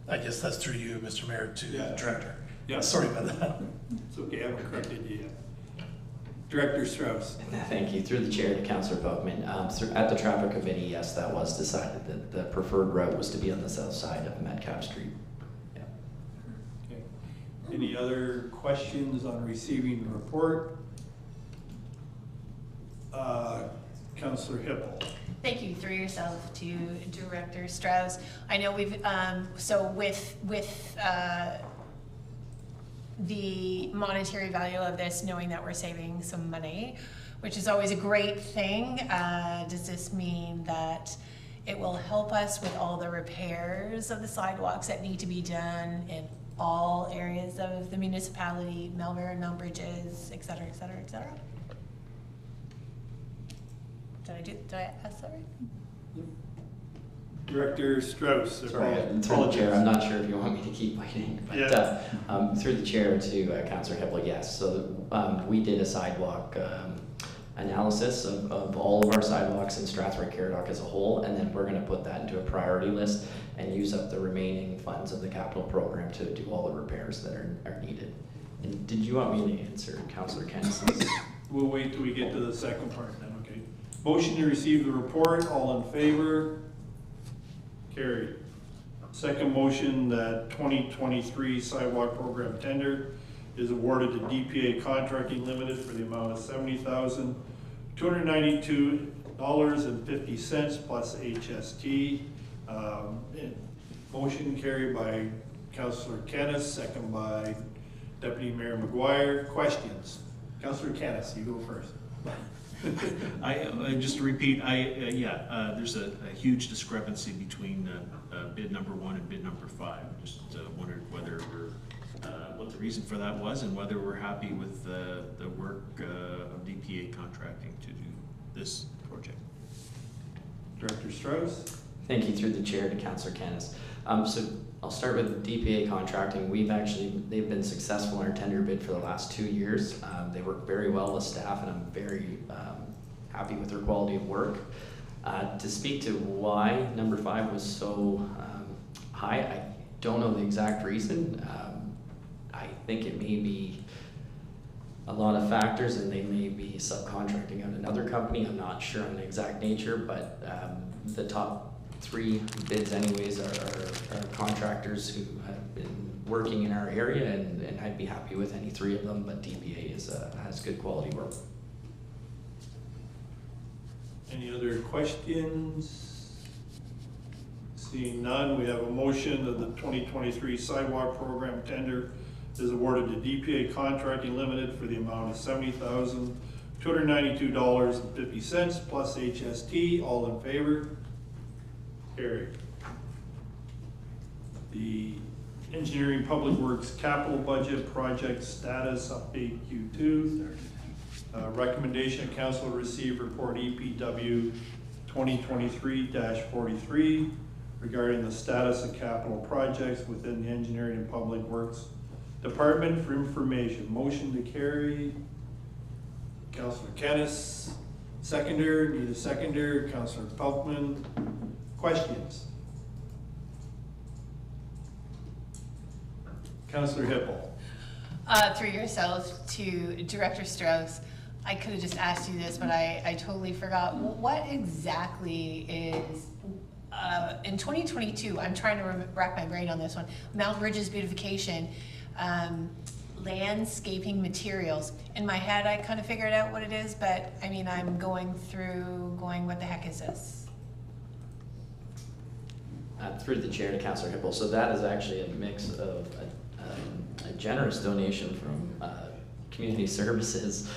I guess that's through you, Mr. Mayor, to the director. Yeah. Sorry about that. It's okay, I haven't corrected you yet. Director Strauss. Thank you. Through the chair to Councillor Pelkman. At the traffic committee, yes, that was decided that the preferred route was to be on the south side of Metcalf Street. Yeah. Okay. Any other questions on receiving the report? Councillor Hippel. Thank you. Through yourself to Director Strauss. I know we've, so with the monetary value of this, knowing that we're saving some money, which is always a great thing, does this mean that it will help us with all the repairs of the sidewalks that need to be done in all areas of the municipality, Melbourne, Mount Bridges, et cetera, et cetera, et cetera? Did I ask that right? Director Strauss. Sorry, through the chair, I'm not sure if you want me to keep waiting, but through the chair to Councillor Hippel, yes. So we did a sidewalk analysis of all of our sidewalks in Strathroy-Caradoc as a whole, and then we're going to put that into a priority list and use up the remaining funds of the capital program to do all the repairs that are needed. And did you want me to answer Councillor Kennis's? We'll wait till we get to the second part then, okay? Motion to receive the report, all in favor? Carried. Second motion that 2023 sidewalk program tender is awarded to DPA Contracting Limited for the amount of $70,292.50 plus HST. Motion carried by Councillor Kennis, second by Deputy Mayor McGuire. Questions? Councillor Kennis, you go first. Just to repeat, there's a huge discrepancy between bid number 1 and bid number 5. Just wondered whether what the reason for that was and whether we're happy with the work of DPA contracting to do this project. Director Strauss. Thank you. Through the chair to Councillor Kennis. So I'll start with DPA contracting. They've been successful in our tender bid for the last 2 years. They work very well with staff, and I'm very happy with their quality of work. To speak to why number 5 was so high, I don't know the exact reason. I think it may be a lot of factors, and they may be subcontracting out another company. I'm not sure on the exact nature, but the top 3 bids anyways are contractors who have been working in our area, and I'd be happy with any 3 of them, but DPA has good quality work. Any other questions? Seeing none, we have a motion that the 2023 sidewalk program tender is awarded to DPA Contracting Limited for the amount of $70,292.50 plus HST. All in favor? Carried. The Engineering Public Works Capital Budget Project Status Update Q2. Recommendation of council to receive report EPW 2023-43 regarding the status of capital projects within the Engineering and Public Works Department for information. Motion to carry. Councillor Kennis, seconder. Need a seconder. Councillor Pelkman. Questions? Councillor Hippel. Through yourself to Director Strauss, I could have just asked you this, but I totally forgot. What exactly is, in 2022, I'm trying to rack my brain on this one, Mount Bridges beautification, landscaping materials. In my head, I kind of figured out what it is, but I mean, I'm going, what the heck is this? Through the chair to Councillor Hippel. So that is actually a mix of a generous donation from community services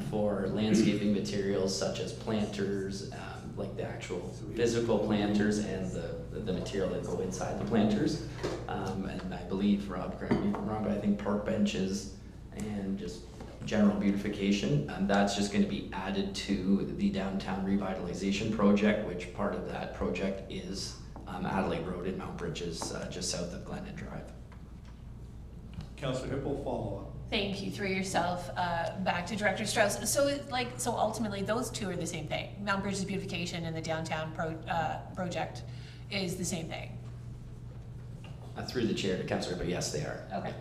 for landscaping materials such as planters, like the actual physical planters and the material that go inside the planters. And I believe, Rob, correct me if I'm wrong, but I think park benches and just general beautification. And that's just going to be added to the downtown revitalization project, which part of that project is Adelaide Road in Mount Bridges, just south of Glendon Drive. Councillor Hippel, follow up. Thank you. Through yourself, back to Director Strauss. So, so ultimately, those two are the same thing. Mount Bridges beautification and the downtown project is the same thing. Through the chair to Councillor, but yes, they are. Okay.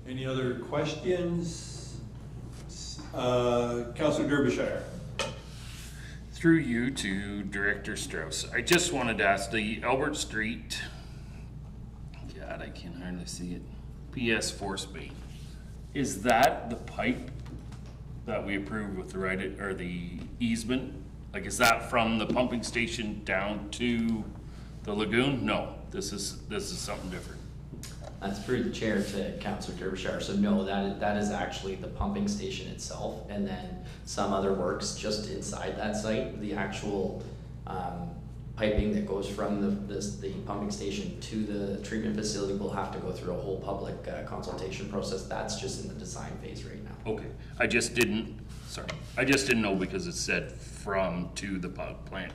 Any other questions? Councillor Derbyshire. Through you to Director Strauss, I just wanted to ask the Albert Street, God, I can hardly see it, PS force main. Is that the pipe that we approved with the right, or the easement? Like, is that from the pumping station down to the lagoon? No, this is something different. That's through the chair to Councillor Derbyshire. So no, that is actually the pumping station itself, and then some other works just inside that site. The actual piping that goes from the pumping station to the treatment facility will have to go through a whole public consultation process. That's just in the design phase right now. Okay, I just didn't know because it said from to the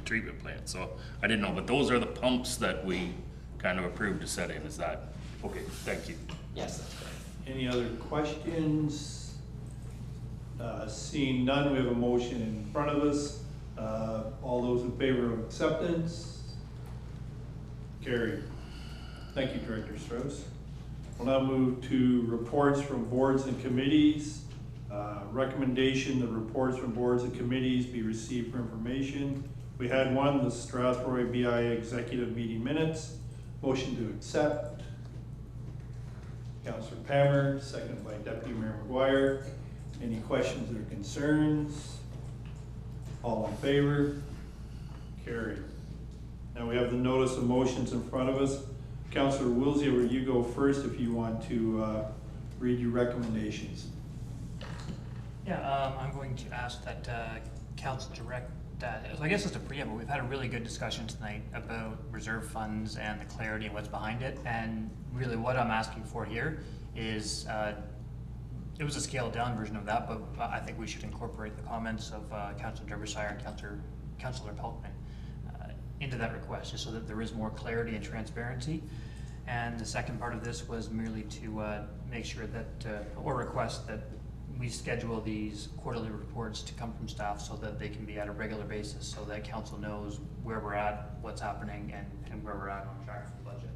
treatment plant, so I didn't know. But those are the pumps that we kind of approved to set in. Is that okay? Thank you. Yes, that's correct. Any other questions? Seeing none, we have a motion in front of us. All those in favor of acceptance? Carried. Thank you, Director Strauss. We'll now move to reports from boards and committees. Recommendation that reports from boards and committees be received for information. We had one, the Strathroy BIA executive meeting minutes. Motion to accept. Councillor Palmer, seconded by Deputy Mayor McGuire. Any questions or concerns? All in favor? Carried. Now we have the notice of motions in front of us. Councillor Wilsey, will you go first if you want to read your recommendations? Yeah, I'm going to ask that Council direct, so I guess it's a preamble. We've had a really good discussion tonight about reserve funds and the clarity and what's behind it. And really what I'm asking for here is, it was a scaled down version of that, but I think we should incorporate the comments of Councillor Derbyshire and Councillor Pelkman into that request, just so that there is more clarity and transparency. And the second part of this was merely to make sure that, or request that we schedule these quarterly reports to come from staff so that they can be at a regular basis, so that council knows where we're at, what's happening, and where we're at on track for the budget.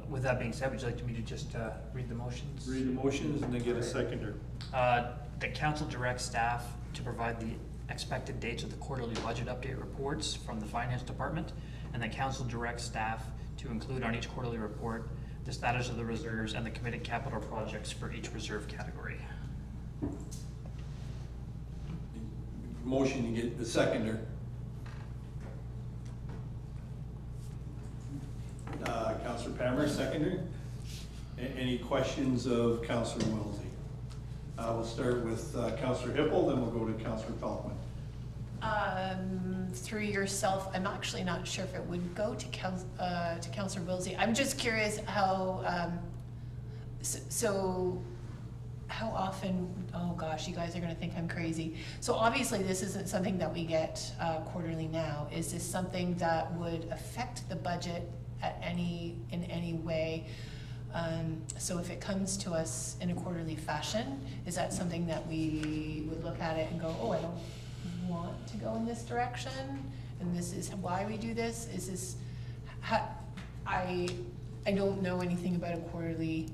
With that being said, would you like me to just read the motions? Read the motions and then get a seconder. The council directs staff to provide the expected dates of the quarterly budget update reports from the finance department, and the council directs staff to include on each quarterly report the status of the reserves and the committed capital projects for each reserve category. Motion to get the seconder. Councillor Palmer, seconder. Any questions of Councillor Wilsey? We'll start with Councillor Hippel, then we'll go to Councillor Pelkman. Through yourself, I'm actually not sure if it would go to Councillor Wilsey. I'm just curious how, so how often, oh gosh, you guys are gonna think I'm crazy. So obviously this isn't something that we get quarterly now. Is this something that would affect the budget in any way? So if it comes to us in a quarterly fashion, is that something that we would look at it and go, oh, I don't want to go in this direction, and this is why we do this? Is this, I don't know anything about a quarterly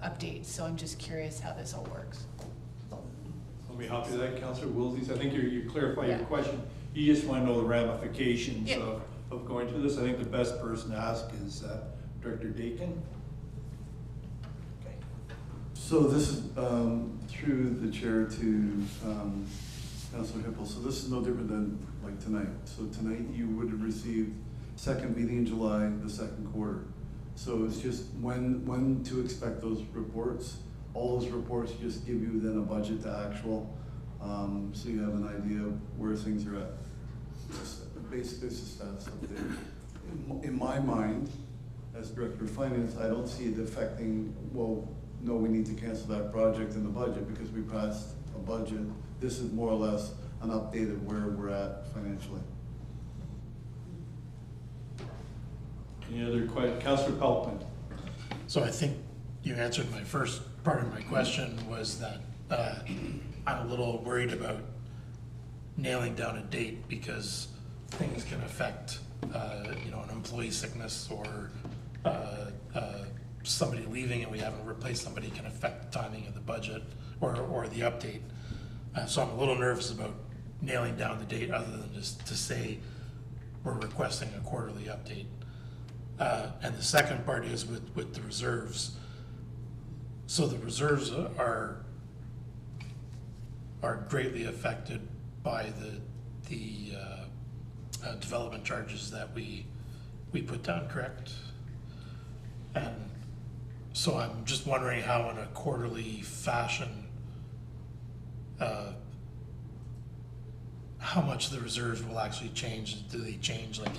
update, so I'm just curious how this all works. Let me help you with that, Councillor Wilties. I think you clarified your Yeah. question. You just want to know the ramifications Yeah. of going through this. I think the best person to ask is Director Dakin. So this is through the chair to Councilor Hippel. So this is no different than like tonight. So tonight you would have received second meeting in July, the second quarter. So it's just when to expect those reports. All those reports just give you then a budget to actual, so you have an idea of where things are at. Basically, it's a status update. In my mind, as Director of Finance, I don't see it affecting, well, no, we need to cancel that project in the budget because we passed a budget. This is more or less an update of where we're at financially. Any other questions? Councillor Peltman. So I think you answered my first part of my question was that I'm a little worried about nailing down a date because things can affect, an employee sickness or somebody leaving and we haven't replaced somebody can affect the timing of the budget or the update. So I'm a little nervous about nailing down the date other than just to say we're requesting a quarterly update. And the second part is with the reserves. So the reserves are greatly affected by the development charges that we put down, correct? And so I'm just wondering how in a quarterly fashion, how much the reserves will actually change. Do they change like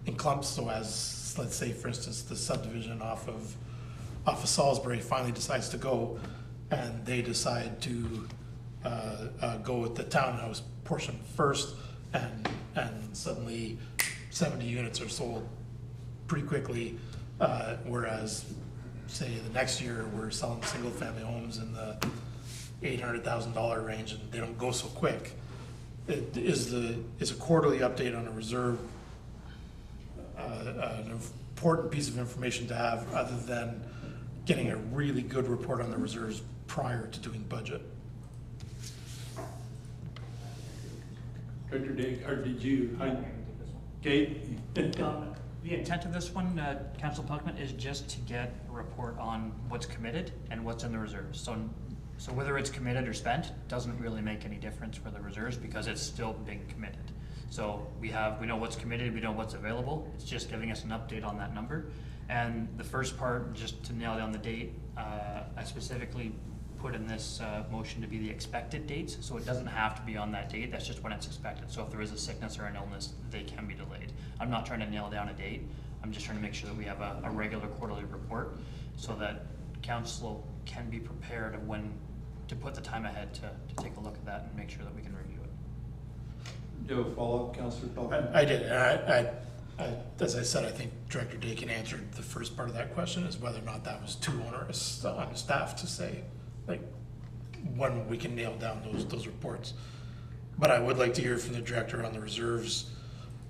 in clumps? So as, let's say for instance, the subdivision off of Salisbury finally decides to go and they decide to go with the townhouse portion first and suddenly 70 units are sold pretty quickly, whereas say the next year we're selling single family homes in the $800,000 range and they don't go so quick. Is a quarterly update on a reserve an important piece of information to have other than getting a really good report on the reserves prior to doing budget? Director Dakin, or did you? Kate? The intent of this one, Council Pelkman, is just to get a report on what's committed and what's in the reserves. So whether it's committed or spent doesn't really make any difference for the reserves because it's still being committed. So we know what's committed, we know what's available. It's just giving us an update on that number. And the first part, just to nail down the date, I specifically put in this motion to be the expected dates, so it doesn't have to be on that date, that's just when it's expected. So if there is a sickness or an illness, they can be delayed. I'm not trying to nail down a date, I'm just trying to make sure that we have a regular quarterly report so that council can be prepared of when to put the time ahead to take a look at that and make sure that we can review it. Do you have a follow-up, Councillor Peltman? I did, and I, as I said, I think Director Dakin answered the first part of that question, is whether or not that was too onerous on staff to say, like, when we can nail down those reports. But I would like to hear from the director on the reserves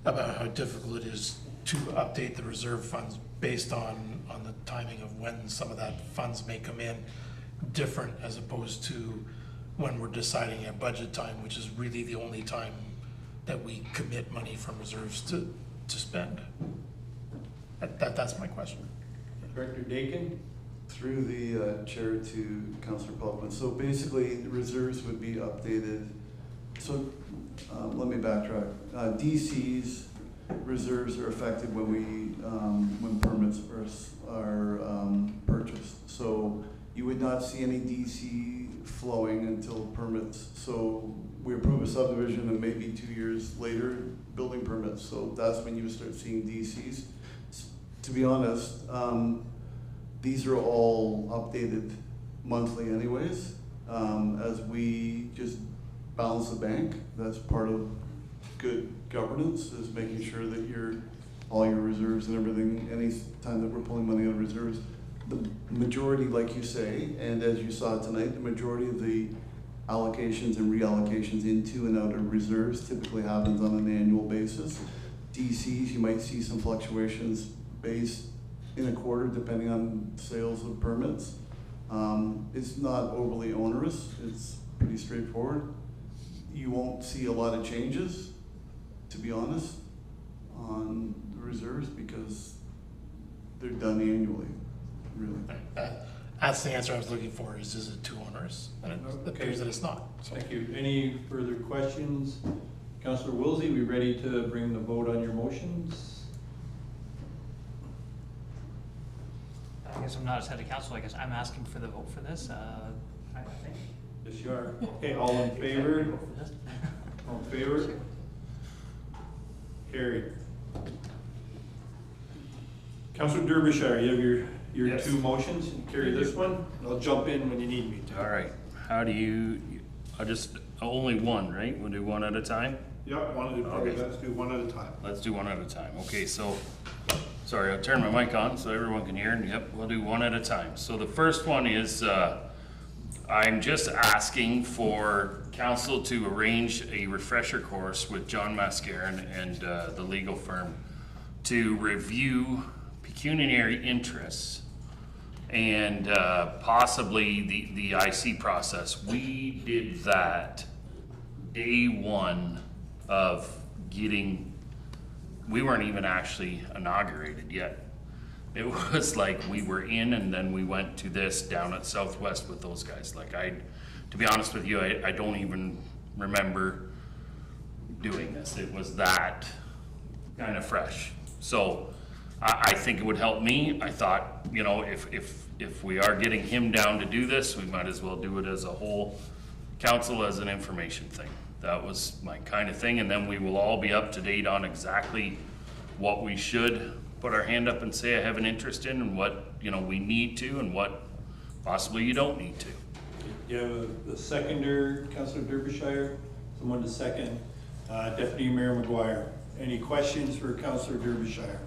about how difficult it is to update the reserve funds based on the timing of when some of that funds may come in, different as opposed to when we're deciding at budget time, which is really the only time that we commit money from reserves to spend. That's my question. Director Dakin? Through the chair to Councillor Pelkman. So basically, the reserves would be updated. So let me backtrack. DC's reserves are affected when permits are purchased. So you would not see any DC flowing until permits. So we approve a subdivision and maybe 2 years later, building permits. So that's when you start seeing DCs. To be honest, these are all updated monthly anyways. as we just balance the bank. That's part of good governance, is making sure that all your reserves and everything, any time that we're pulling money out of reserves, the majority, like you say, and as you saw tonight, the majority of the allocations and reallocations into and out of reserves typically happens on an annual basis. DCs, you might see some fluctuations based in a quarter depending on sales of permits. It's not overly onerous, it's pretty straightforward. You won't see a lot of changes, to be honest, on the reserves because they're done annually, really. That's the answer I was looking for, is it too onerous? And it appears that it's not. So. Thank you. Any further questions? Councillor Wilsey, we ready to bring the vote on your motions? I guess I'm not as head of council. I guess I'm asking for the vote for this. I think. Yes, you are. Okay, all in favor? All in favor? Carried. Councillor Derbyshire, you have your Yes. two motions. You carry this one. I'll jump in when you need me to. All right. How do you, only one, right? We'll do one at a time? Yep, Okay. let's do one at a time. Let's do one at a time. Okay, so, sorry, I'll turn my mic on so everyone can hear. And yep, we'll do one at a time. So the first one is, I'm just asking for council to arrange a refresher course with John Mascaron and the legal firm to review pecuniary interests and possibly the IC process. We did that day one of getting, we weren't even actually inaugurated yet. It was like we were in and then we went to this down at Southwest with those guys. Like to be honest with you, I don't even remember doing this. It was that kind of fresh. So I think it would help me. I thought, you know, if we are getting him down to do this, we might as well do it as a whole council as an information thing. That was my kind of thing, and then we will all be up to date on exactly what we should put our hand up and say I have an interest in, and what, you know, we need to, and what possibly you don't need to. You have the seconder, Councillor Derbyshire, someone to second. Deputy Mayor McGuire. Any questions for Councillor Derbyshire?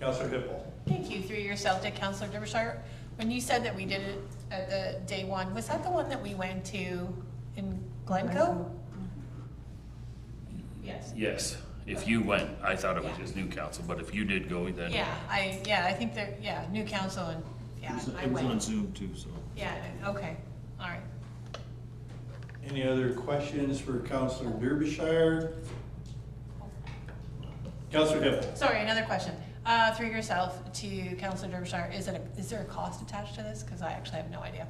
Councillor Hippel. Thank you. Through yourself to Councillor Derbyshire. When you said that we did it at the day one, was that the one that we went to in Glencoe? Yes. Yes, if you went, I thought it was just new council, but if you did go, then. Yeah, I think there, new council and, I It was on went. Zoom too, so. Yeah, okay, all right. Any other questions for Councillor Derbyshire? Councillor Hippel. Sorry, another question. Through yourself to Councillor Derbyshire, is there a cost attached to this? Because I actually have no idea.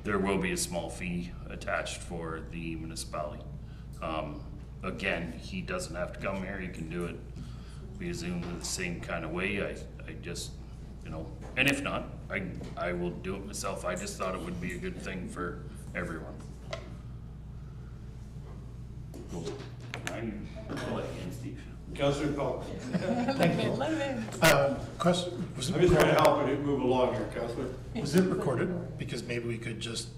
There will be a small fee attached for the municipality. Again, he doesn't have to come here, he can do it via Zoom the same kind of way. I just, you know, and if not, I will do it myself. I just thought it would be a good thing for everyone. Cool. I'm again, Steve. Councillor Pelkey. Thank you. Question. Was it I'm just trying to recorded? help it move along here, Councillor. Was it recorded? Because maybe we could just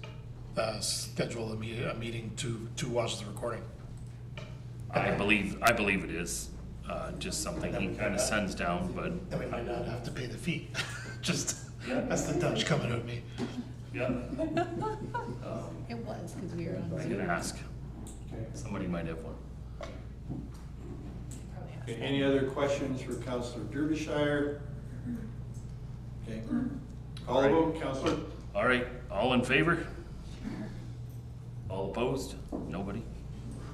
schedule a meeting to watch the recording. I believe it is, just something he kind of sends down, but. Then we might not have to pay the fee. Just, that's the Dutch coming at me. Yeah. It was, because we were on I Zoom. can ask. Somebody might have one. Okay, any other questions for Councillor Derbyshire? Okay. Call the vote, Councillor. All right, all in favor? All opposed? Nobody?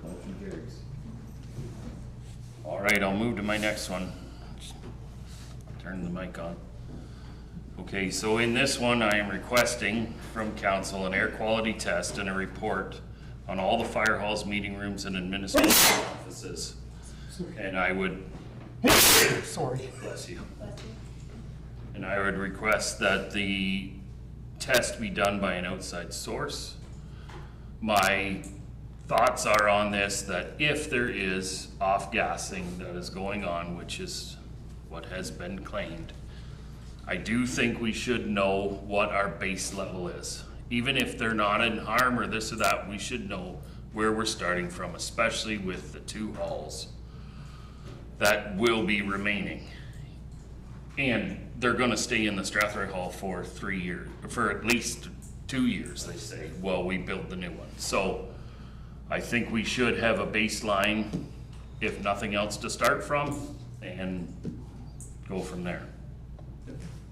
Motion carries. All right, I'll move to my next one. Turn the mic on. Okay, so in this one, I am requesting from council an air quality test and a report on all the fire halls, meeting rooms, and administration offices. And I would, sorry, bless you. And I would request that the test be done by an outside source. My thoughts are on this, that if there is off-gassing that is going on, which is what has been claimed, I do think we should know what our base level is. Even if they're not in harm or this or that, we should know where we're starting from, especially with the 2 halls that will be remaining. And they're gonna stay in the Strathroy Hall for 3 years, for at least 2 years, they say, while we build the new one. So I think we should have a baseline, if nothing else, to start from and go from there.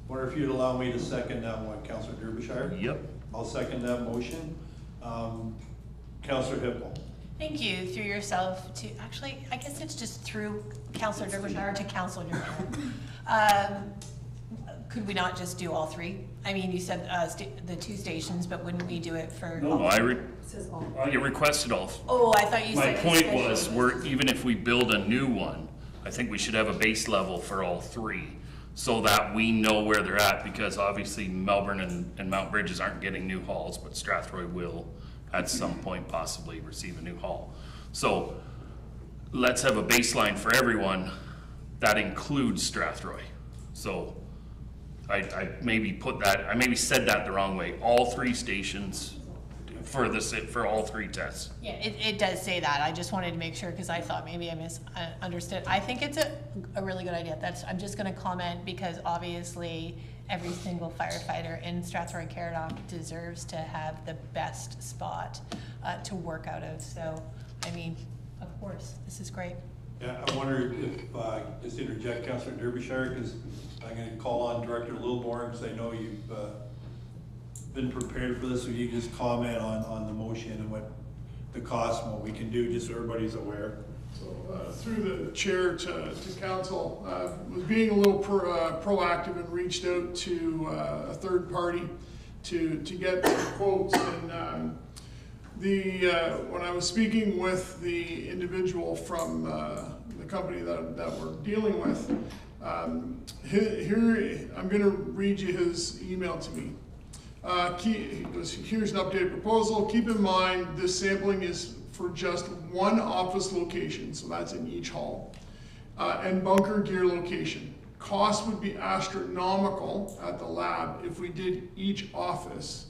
Wonder if you'd allow me to second that one, Councillor Derbyshire? Yep. I'll second that motion. Councillor Hippel. Thank you, through yourself to, actually, I guess it's just through Councillor Derbyshire to Councillor Derbyshire. Could we not just do all 3? I mean, you said the 2 stations, but wouldn't we do it for? No, I requested all. Oh, I thought you My said. point was, even if we build a new one, I think we should have a base level for all 3, so that we know where they're at, because obviously Melbourne and Mount Bridges aren't getting new halls, but Strathroy will at some point possibly receive a new hall. So let's have a baseline for everyone that includes Strathroy. So I maybe I maybe said that the wrong way. All 3 stations for all 3 tests. Yeah, it does say that. I just wanted to make sure because I thought maybe I misunderstood. I think it's a really good idea. I'm just going to comment because obviously every single firefighter in Strathroy-Caradoc deserves to have the best spot to work out of. So, I mean, of course, this is great. Yeah, I wonder if, just interject, Councillor Derbyshire, because I'm going to call on Director Lilborn, because I know you've been prepared for this, so you just comment on the motion and what the cost and what we can do, just so everybody's aware. So through the chair to council, was being a little proactive and reached out to a third party to get quotes. And when I was speaking with the individual from the company that we're dealing with, here I'm going to read you his email to me. He goes, here's an updated proposal. Keep in mind this sampling is for just 1 office location, so that's in each hall, and bunker gear location. Cost would be astronomical at the lab if we did each office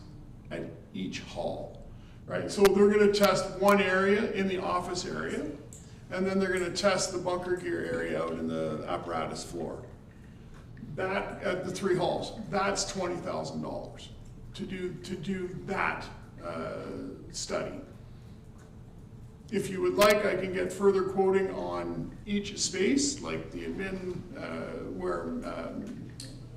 at each hall, right? So they're going to test 1 area in the office area, and then they're going to test the bunker gear area out in the apparatus floor. That at the 3 halls, that's $20,000 to do that study. If you would like, I can get further quoting on each space, like the admin, where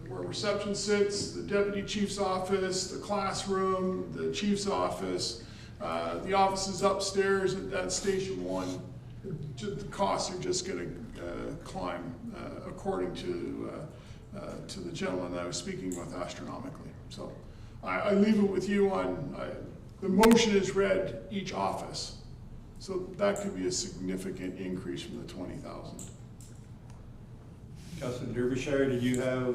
reception sits, the deputy chief's office, the classroom, the chief's office, the offices upstairs at Station 1. The costs are just going to climb, according to the gentleman that I was speaking with, astronomically. So I leave it with you on, the motion is read each office. So that could be a significant increase from the 20,000. Councillor Derbyshire, did you have?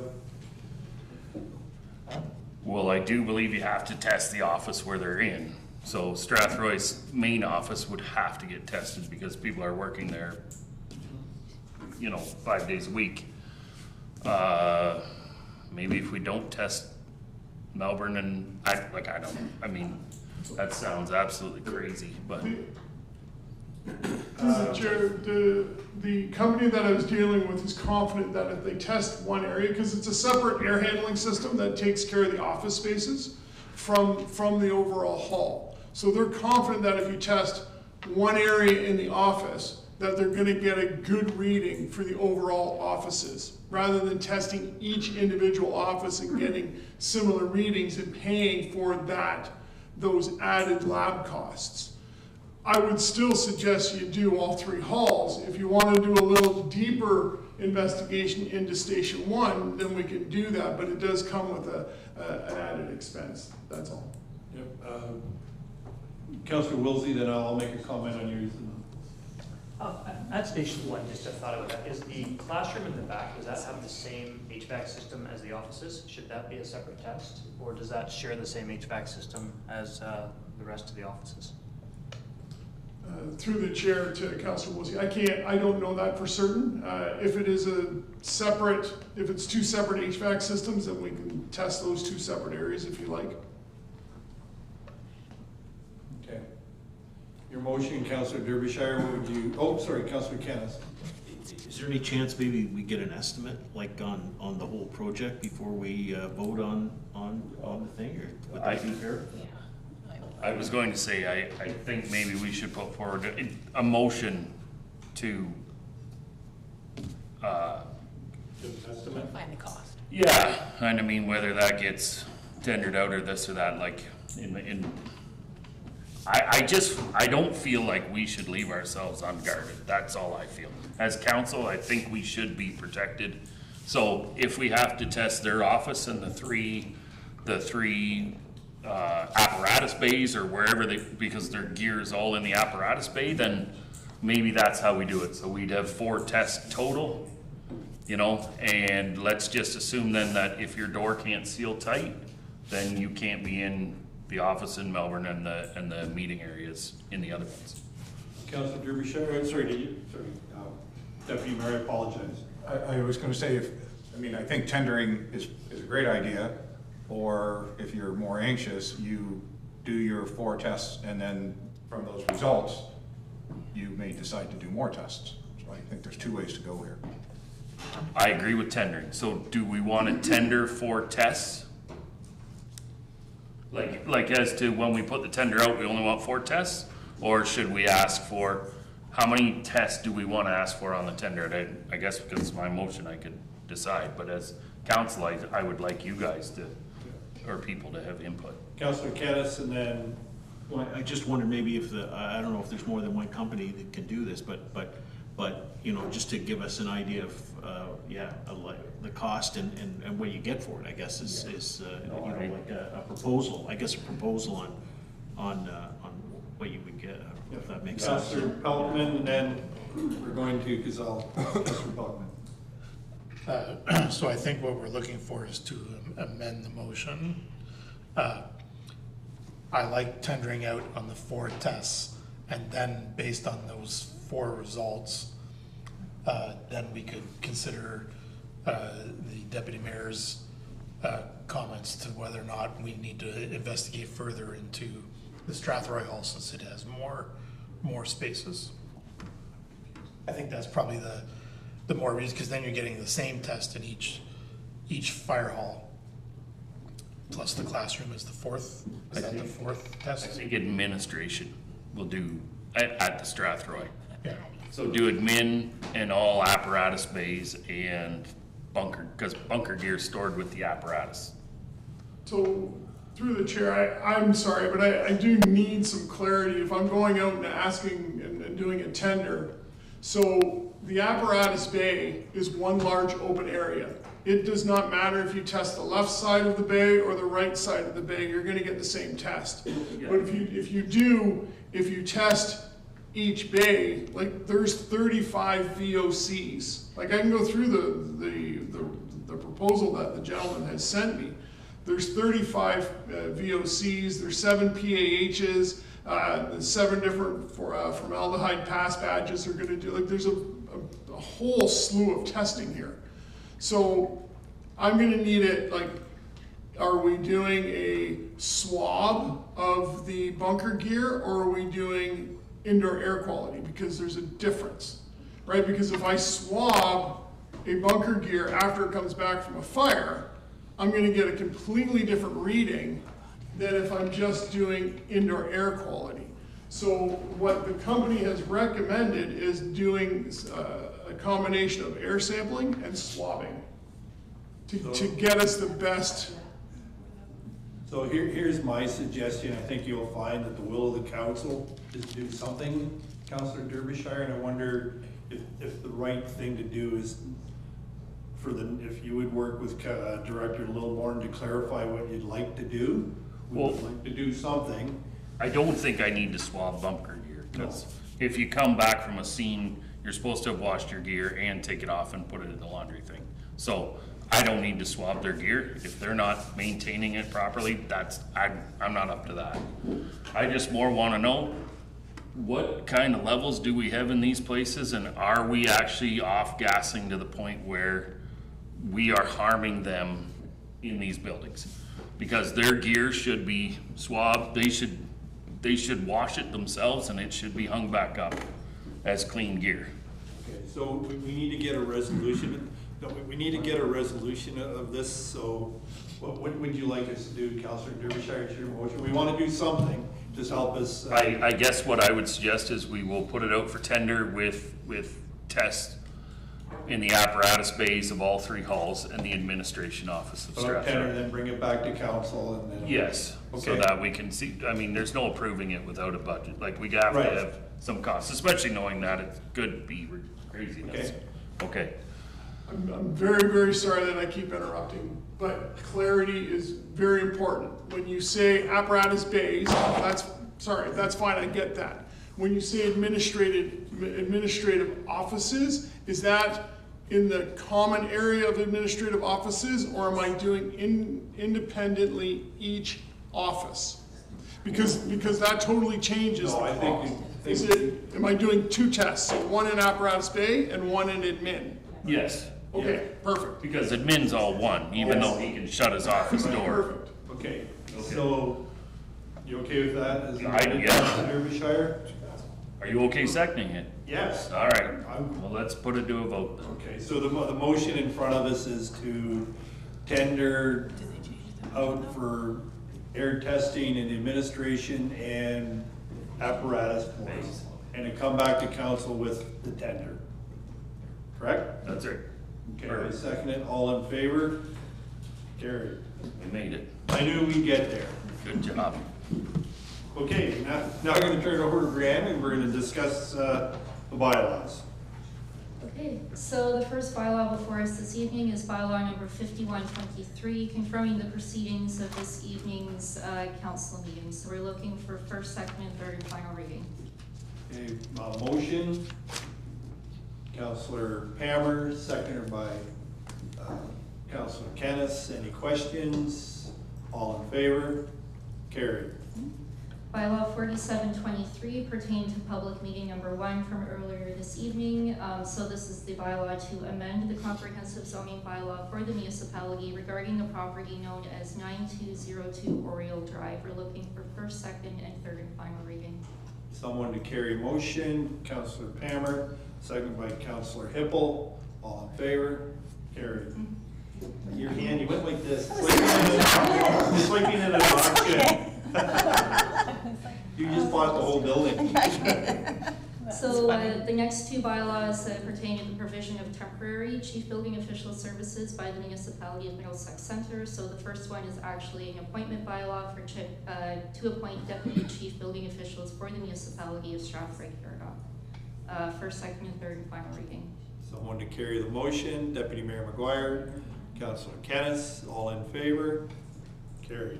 Well, I do believe you have to test the office where they're in. So Strathroy's main office would have to get tested because people are working there, 5 days a week. Maybe if we don't test Melbourne and that sounds absolutely crazy, but. Chair, the company that I was dealing with is confident that if they test 1 area, because it's a separate air handling system that takes care of the office spaces from the overall hall. So they're confident that if you test 1 area in the office, that they're going to get a good reading for the overall offices, rather than testing each individual office and getting similar readings and paying for those added lab costs. I would still suggest you do all 3 halls. If you want to do a little deeper investigation into Station 1, then we can do that, but it does come with an added expense, that's all. Yep. Councillor Wilsey, then I'll make a comment on yours. At Station 1, just a thought about that, is the classroom in the back, does that have the same HVAC system as the offices? Should that be a separate test? Or does that share the same HVAC system as the rest of the offices? through the chair to Councillor Woolsey. I don't know that for certain. If it is if it's two separate HVAC systems, then we can test those two separate areas if you like. Okay. Your motion, Councillor Derbyshire, what would you, oh, sorry, Councillor Kennis. Is there any chance maybe we get an estimate, like on the whole project before we vote on the thing, or would that be fair? I was going to say, I think maybe we should put forward a motion to, Find the cost. yeah, and I mean, whether that gets tendered out or this or that, like, I don't feel like we should leave ourselves unguarded. That's all I feel. As council, I think we should be protected. So if we have to test their office and the three apparatus bays or wherever because their gear is all in the apparatus bay, then maybe that's how we do it. So we'd have 4 tests total, you know, and let's just assume then that if your door can't seal tight, then you can't be in the office in Melbourne and the meeting areas in the other ones. Councillor Derbyshire, sorry, Deputy Mayor, I apologize. I was going to say, I think tendering is a great idea, or if you're more anxious, you do your 4 tests, and then from those results, you may decide to do more tests. So I think there's 2 ways to go here. I agree with tendering. So do we want to tender 4 tests? Like as to when we put the tender out, we only want 4 tests? Or should we ask for, how many tests do we want to ask for on the tender? I guess because it's my motion, I could decide, but as council, I would like you guys to, or people to have input. Councillor Kennis, and then. Well, I just wondered maybe if I don't know if there's more than one company that can do this, but you know, just to give us an idea of, the cost and what you get for it, I guess is you know, like a proposal, on what you would get, if that makes sense. Councillor Peltman, and then we're going to Gazelle. Councillor Peltman. So I think what we're looking for is to amend the motion. I like tendering out on the 4 tests, and then based on those 4 results, then we could consider the deputy mayor's comments to whether or not we need to investigate further into the Strathroy Hall, since it has more spaces. I think that's probably the more reason, because then you're getting the same test in each fire hall, plus the classroom is the 4th. Is that the 4th test? I think administration will do at the Strathroy. Yeah. So do admin and all apparatus bays and bunker, because bunker gear is stored with the apparatus. So through the chair, I'm sorry, but I do need some clarity if I'm going out and asking and doing a tender. So the apparatus bay is one large open area. It does not matter if you test the left side of the bay or the right side of the bay, you're gonna get the same test. But if you test each bay, like there's 35 VOCs. Like I can go through the proposal that the gentleman has sent me. There's 35 VOCs, there's 7 PAHs, 7 different formaldehyde pass badges are gonna do, like there's a whole slew of testing here. So I'm gonna need it, like, are we doing a swab of the bunker gear, or are we doing indoor air quality? Because there's a difference, right? Because if I swab a bunker gear after it comes back from a fire, I'm gonna get a completely different reading than if I'm just doing indoor air quality. So what the company has recommended is doing a combination of air sampling and swabbing to get us the best. So here's my suggestion. I think you'll find that the will of the council is to do something, Councillor Derbyshire, and I wonder if the right thing to do is if you would work with Director Lilborn to clarify what you'd like to do. We'd like to do something. I don't think I need to swab bunker gear, because if you come back from a scene, you're supposed to have washed your gear and take it off and put it in the laundry thing. So I don't need to swab their gear. If they're not maintaining it properly, I'm not up to that. I just more want to know what kind of levels do we have in these places, and are we actually off-gassing to the point where we are harming them in these buildings? Because their gear should be swabbed, they should wash it themselves, and it should be hung back up as clean gear. Okay, so we need to get a resolution, we need to get a resolution of this, so what would you like us to do, Councillor Derbyshire, it's your motion? We want to do something, just help us. I guess what I would suggest is we will put it out for tender with tests in the apparatus bays of all 3 halls and the administration office of Strathroy. Tender, then bring it back to council and then. Yes, so Okay. that we can see, I mean, there's no approving it without a budget, like we have to Right. have some costs, especially knowing that it could be craziness. Okay. I'm very, very sorry that I keep interrupting, but clarity is very important. When you say apparatus bays, that's fine, I get that. When you say administrative offices, is that in the common area of administrative offices, or am I doing independently each office? Because that totally changes No, the I cost. think Am I doing 2 tests, one in apparatus bay and one in admin? Yes. Okay, perfect. Because admin's all one, even though he can shut his office door. Perfect. Okay, so, you okay with that? As Yeah. Derbyshire? Are you okay seconding it? Yes. All right, well, let's put it to a vote then. Okay, so the motion in front of us is to tender out for air testing and administration and apparatus boards, and to come back to council with the tender. Correct? That's it. Okay, I second it. All in favor? Carried. We made it. I knew we'd get there. Good job. Okay, now I'm gonna turn it over to Brianne, and we're gonna discuss the bylaws. Okay, so the first bylaw before us this evening is bylaw number 5123, confirming the proceedings of this evening's council meeting. So we're looking for first, second, and third and final reading. Okay, motion, Councillor Pammer, seconded by Councillor Kennis. Any questions? All in favor? Carried. Bylaw 4723 pertained to public meeting number 1 from earlier this evening. So this is the bylaw to amend the comprehensive zoning bylaw for the municipality regarding the property known as 9202 Oriole Drive. We're looking for first, second, and third and final reading. Someone to carry motion, Councillor Pammer, seconded by Councillor Hippel. All in favor? Carried. Your hand, you went like this. It's like being in an auction. You just bought the whole building. So the next 2 bylaws pertain to the provision of temporary chief building official services by the municipality of Middlesex Centre. So the first one is actually an appointment bylaw for to appoint deputy chief building officials for the municipality of Strathroy-Caradoc. First, second, and third and final reading. Someone to carry the motion, Deputy Mayor McGuire, Councillor Kennis, all in favor? Carried.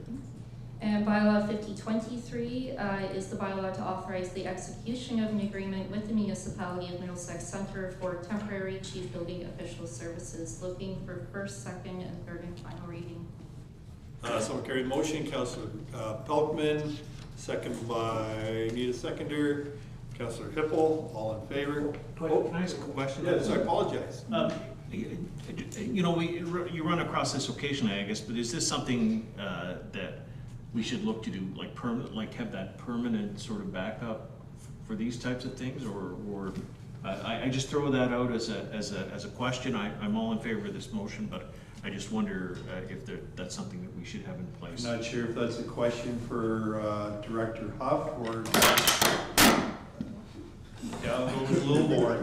And bylaw 5023 is the bylaw to authorize the execution of an agreement with the municipality of Middlesex Centre for temporary chief building official services. Looking for first, second, and third and final reading. Someone carry the motion, Councillor Pelkman, second by, need a seconder, Councillor Hippel, all in favor? Can I ask a question? Yes, I apologize. You know, you run across this occasionally, I guess, but is this something that we should look to do, like have that permanent sort of backup for these types of things, or I just throw that out as a question. I'm all in favor of this motion, but I just wonder if that's something that we should have in place. I'm not sure if that's a question for Director Huff or down goes a little more.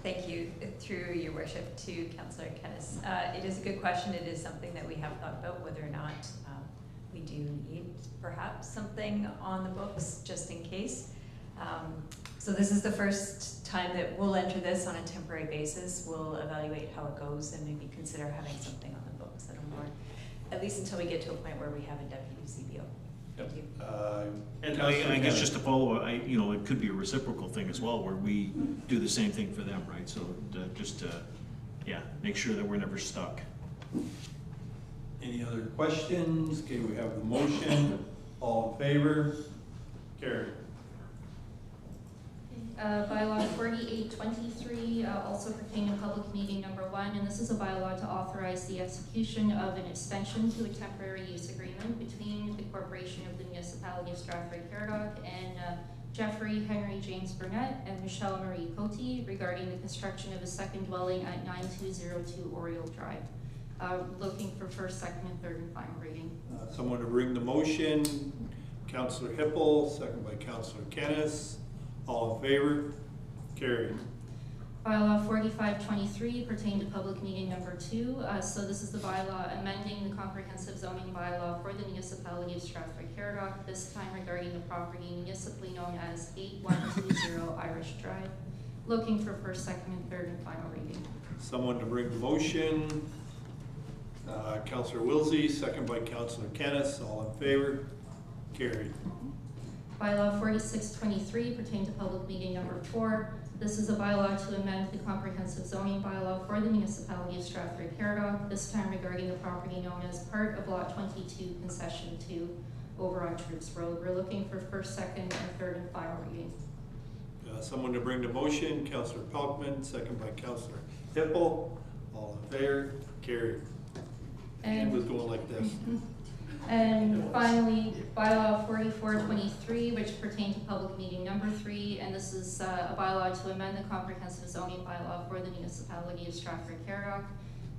Thank you, through your worship, to Councillor Kennis. It is a good question. It is something that we have thought about, whether or not we do need perhaps something on the books just in case. So this is the first time that we'll enter this on a temporary basis. We'll evaluate how it goes and maybe consider having something on the books that are more, at least until we get to a point where we have a deputy CBO. Thank you. And I guess just to follow, it could be a reciprocal thing as well, where we do the same thing for them, right? So just to, make sure that we're never stuck. Any other questions? Okay, we have the motion. All in favor? Carried. Bylaw 4823, also pertaining to public meeting number 1, and this is a bylaw to authorize the execution of an extension to a temporary use agreement between the Corporation of the Municipality of Strathroy-Caradoc and Jeffrey Henry James Burnett and Michelle Marie Cote regarding the construction of a second dwelling at 9202 Oriole Drive. Looking for first, second, and third and final reading. Someone to bring the motion. Councillor Hippel, second by Councillor Kennis. All in favor? Carried. Bylaw 4523 pertain to public meeting number 2. So this is the bylaw amending the comprehensive zoning bylaw for the municipality of Strathroy-Caradoc, this time regarding the property municipally known as 8120 Irish Drive. Looking for first, second, and third and final reading. Someone to bring the motion. Councillor Wilsey, second by Councillor Kennis. All in favor? Carried. Bylaw 4623 pertain to public meeting number 4. This is a bylaw to amend the comprehensive zoning bylaw for the municipality of Strathroy-Caradoc, this time regarding the property known as part of Lot 22, Concession 2, over on Troops Road. We're looking for first, second, and third and final reading. Someone to bring the motion. Councillor Pelkman, second by Councillor Hippel. All in favor? Carried. And was going like this. And finally, bylaw 4423, which pertains to public meeting number 3, and this is a bylaw to amend the comprehensive zoning bylaw for the municipality of Strathroy-Caradoc.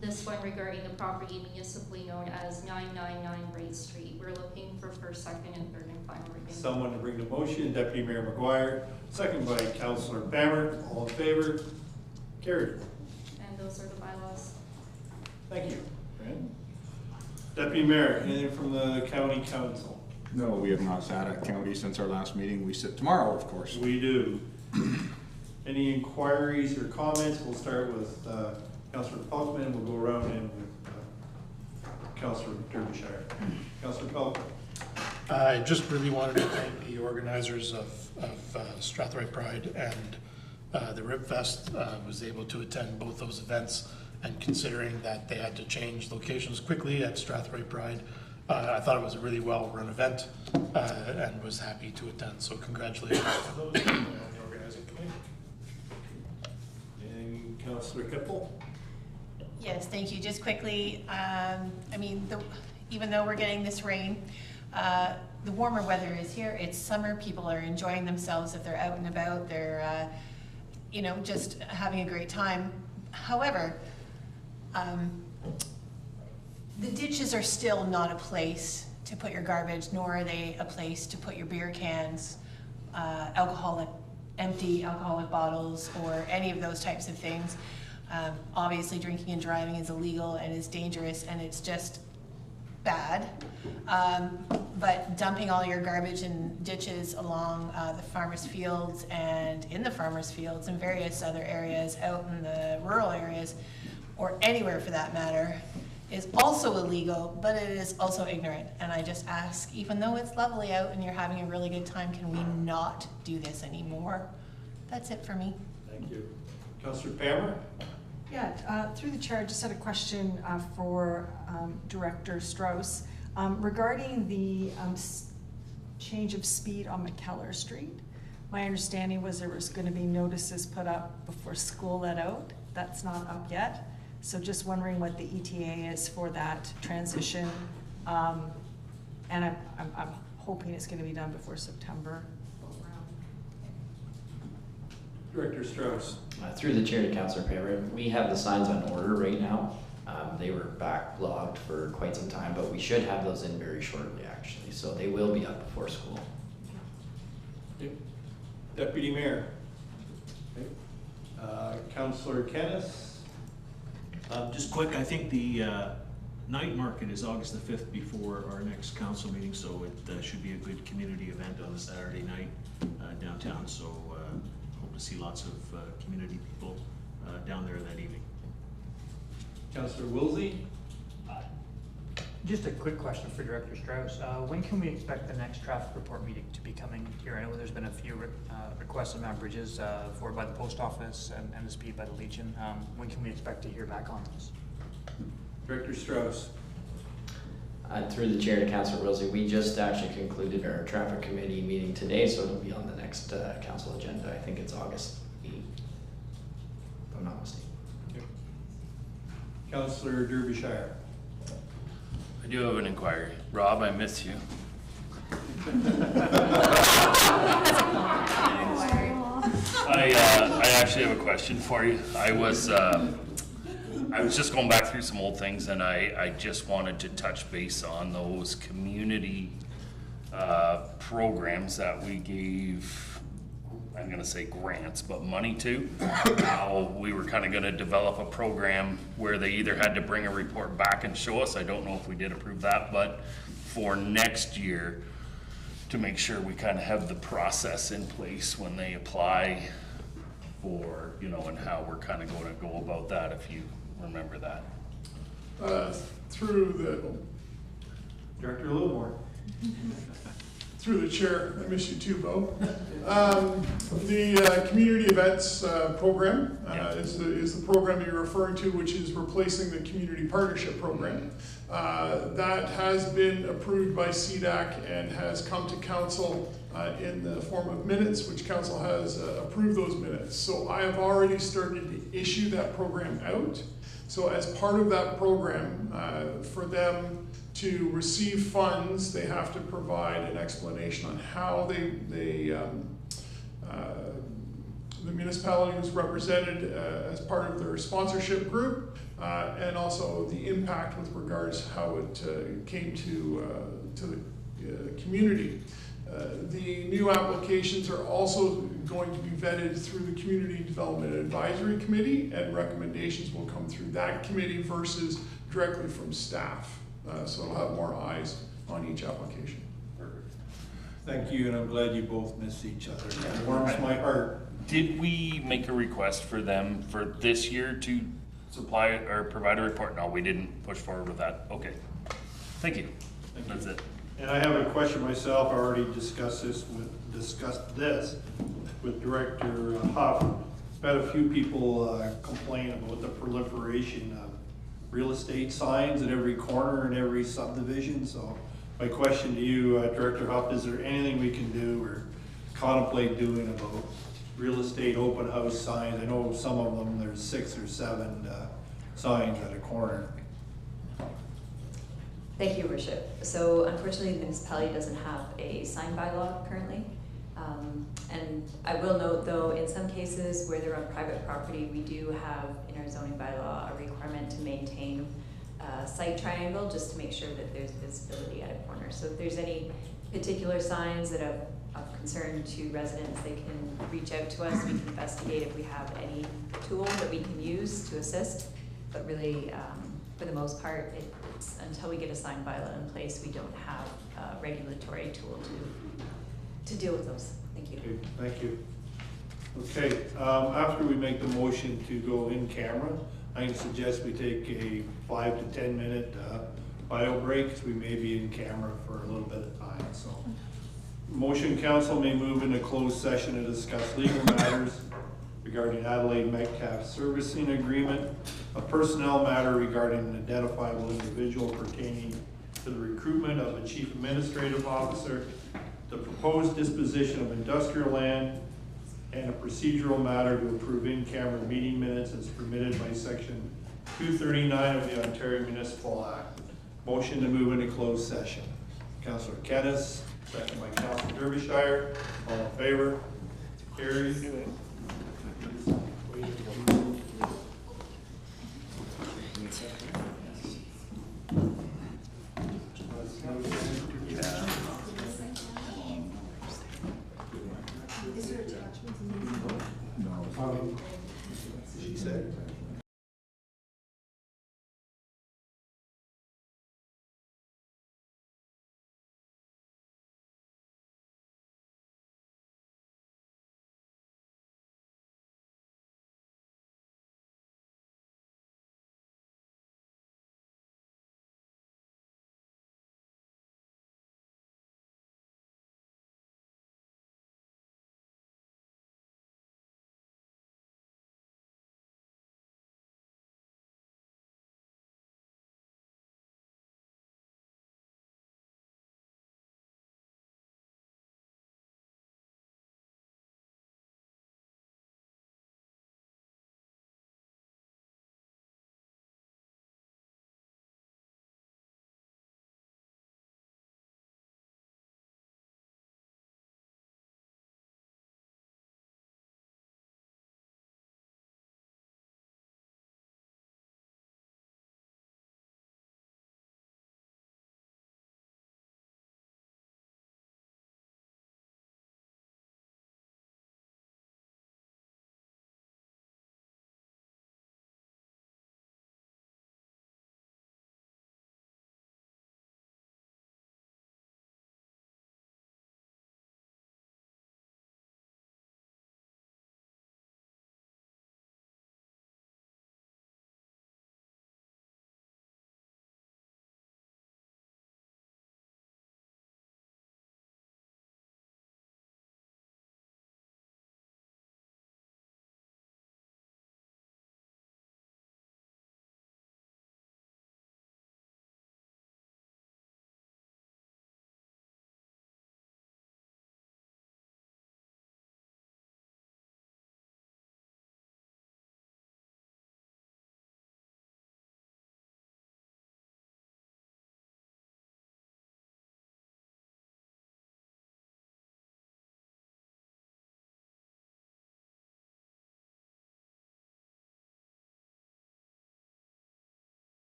This one regarding the property municipally known as 999 Braid Street. We're looking for first, second, and third and final reading. Someone to bring the motion. Deputy Mayor McGuire, second by Councillor Bammer. All in favor? Carried. And those are the bylaws. Thank you. Brandon? Deputy Mayor, anything from the County Council? No, we have not sat at county since our last meeting. We sit tomorrow, of course. We do. Any inquiries or comments? We'll start with Councillor Pelkman. We'll go around and with Councillor Derbyshire. Councillor Pelkman. I just really wanted to thank the organizers of Strathroy Pride and the Rib Fest. Was able to attend both those events, and considering that they had to change locations quickly at Strathroy Pride, I thought it was a really well-run event and was happy to attend. So congratulations to those people on the organizing committee. And Councillor Hippel. Yes, thank you. Just quickly, I mean, even though we're getting this rain, the warmer weather is here. It's summer. People are enjoying themselves if they're out and about. They're, you know, just having a great time. However, the ditches are still not a place to put your garbage, nor are they a place to put your beer cans, empty alcoholic bottles, or any of those types of things. Obviously, drinking and driving is illegal and is dangerous, and it's just bad. But dumping all your garbage in ditches along the farmers' fields and in the farmers' fields and various other areas out in the rural areas, or anywhere for that matter, is also illegal, but it is also ignorant. And I just ask, even though it's lovely out and you're having a really good time, can we not do this anymore? That's it for me. Thank you. Councillor Pammer? Yeah, through the chair, I just had a question for Director Strauss regarding the change of speed on McKellar Street. My understanding was there was going to be notices put up before school let out. That's not up yet. So just wondering what the ETA is for that transition. And I'm hoping it's going to be done before September. Director Strauss. Through the chair to Councillor Pammer, we have the signs on order right now. They were backlogged for quite some time, but we should have those in very shortly, actually. So they will be up before school. Deputy Mayor. Councillor Kennis. Just quick, I think the night market is August the 5th before our next council meeting, so it should be a good community event on a Saturday night downtown. So hope to see lots of community people down there that evening. Councillor Wilsey. Just a quick question for Director Strauss. When can we expect the next traffic report meeting to be coming here? I know there's been a few requests on Mount Bridges forwarded by the post office and MSP by the Legion. When can we expect to hear back on those? Director Strauss. Through the chair to Councilor Rosie, we just actually concluded our traffic committee meeting today, so it'll be on the next council agenda. I think it's August 8th, if I'm not mistaken. Councillor Derbyshire. I do have an inquiry. Rob, I miss you. I actually have a question for you. I was just going back through some old things, and I just wanted to touch base on those community programs that we gave, I'm gonna say grants, but money to. How we were kind of gonna develop a program where they either had to bring a report back and show us, I don't know if we did approve that, but for next year, to make sure we kind of have the process in place when they apply for, you know, and how we're kind of going to go about that, if you remember that. Through the Director Littlemore. Through the chair, I miss you too, Bo. The community events program is the program that you're referring to, which is replacing the community partnership program. That has been approved by CDAC and has come to council in the form of minutes, which council has approved those minutes. So I have already started to issue that program out. So as part of that program, for them to receive funds, they have to provide an explanation on how the municipality was represented as part of their sponsorship group, and also the impact with regards how it came to the community. The new applications are also going to be vetted through the Community Development Advisory Committee, and recommendations will come through that committee versus directly from staff. So it'll have more eyes on each application. Perfect. Thank you, and I'm glad you both miss each other. It warms my heart. Did we make a request for them for this year to supply or provide a report? No, we didn't push forward with that. Okay. Thank you. That's it. And I have a question myself. I already discussed this with Director Huff. I've had a few people complain about the proliferation of real estate signs at every corner and every subdivision. So my question to you, Director Huff, is there anything we can do or contemplate doing about real estate open house signs? I know some of them, there's 6 or 7 signs at a corner. Thank you, Worship. So unfortunately, the municipality doesn't have a sign bylaw currently. And I will note though, in some cases where they're on private property, we do have in our zoning bylaw a requirement to maintain a site triangle just to make sure that there's visibility at a corner. So if there's any particular signs that are of concern to residents, they can reach out to us. We can investigate if we have any tool that we can use to assist. But really, for the most part, it's until we get a sign bylaw in place, we don't have a regulatory tool to deal with those. Thank you. Okay, thank you. Okay, after we make the motion to go in camera, I can suggest we take a 5 to 10 minute bio break. We may be in camera for a little bit of time. So, motion council may move into closed session to discuss legal matters regarding Adelaide Metcalf servicing agreement, a personnel matter regarding an identifiable individual pertaining to the recruitment of a chief administrative officer, the proposed disposition of industrial land, and a procedural matter to approve in-camera meeting minutes as permitted by section 239 of the Ontario Municipal Act. Motion to move into closed session. Councillor Kennis, second by Councillor Derbyshire. All in favor? Carried. She said.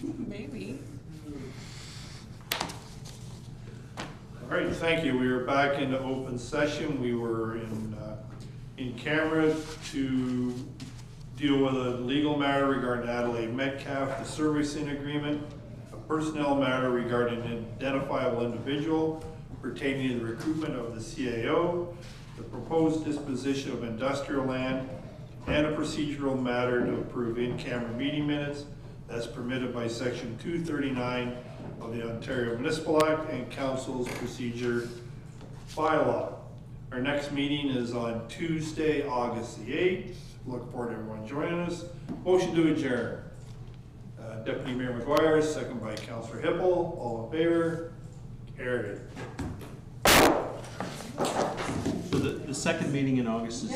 Maybe. All right, thank you. We are back into open session. We were in camera to deal with a legal matter regarding Adelaide Metcalf, the servicing agreement, a personnel matter regarding an identifiable individual pertaining to the recruitment of the CAO, the proposed disposition of industrial land, and a procedural matter to approve in-camera meeting minutes as permitted by section 239 of the Ontario Municipal Act and Council's procedure bylaw. Our next meeting is on Tuesday, August the 8th. Look forward to everyone joining us. Motion to adjourn. Deputy Mayor McGuire, second by Councillor Hippel. All in favor? Carried. So the second meeting in August is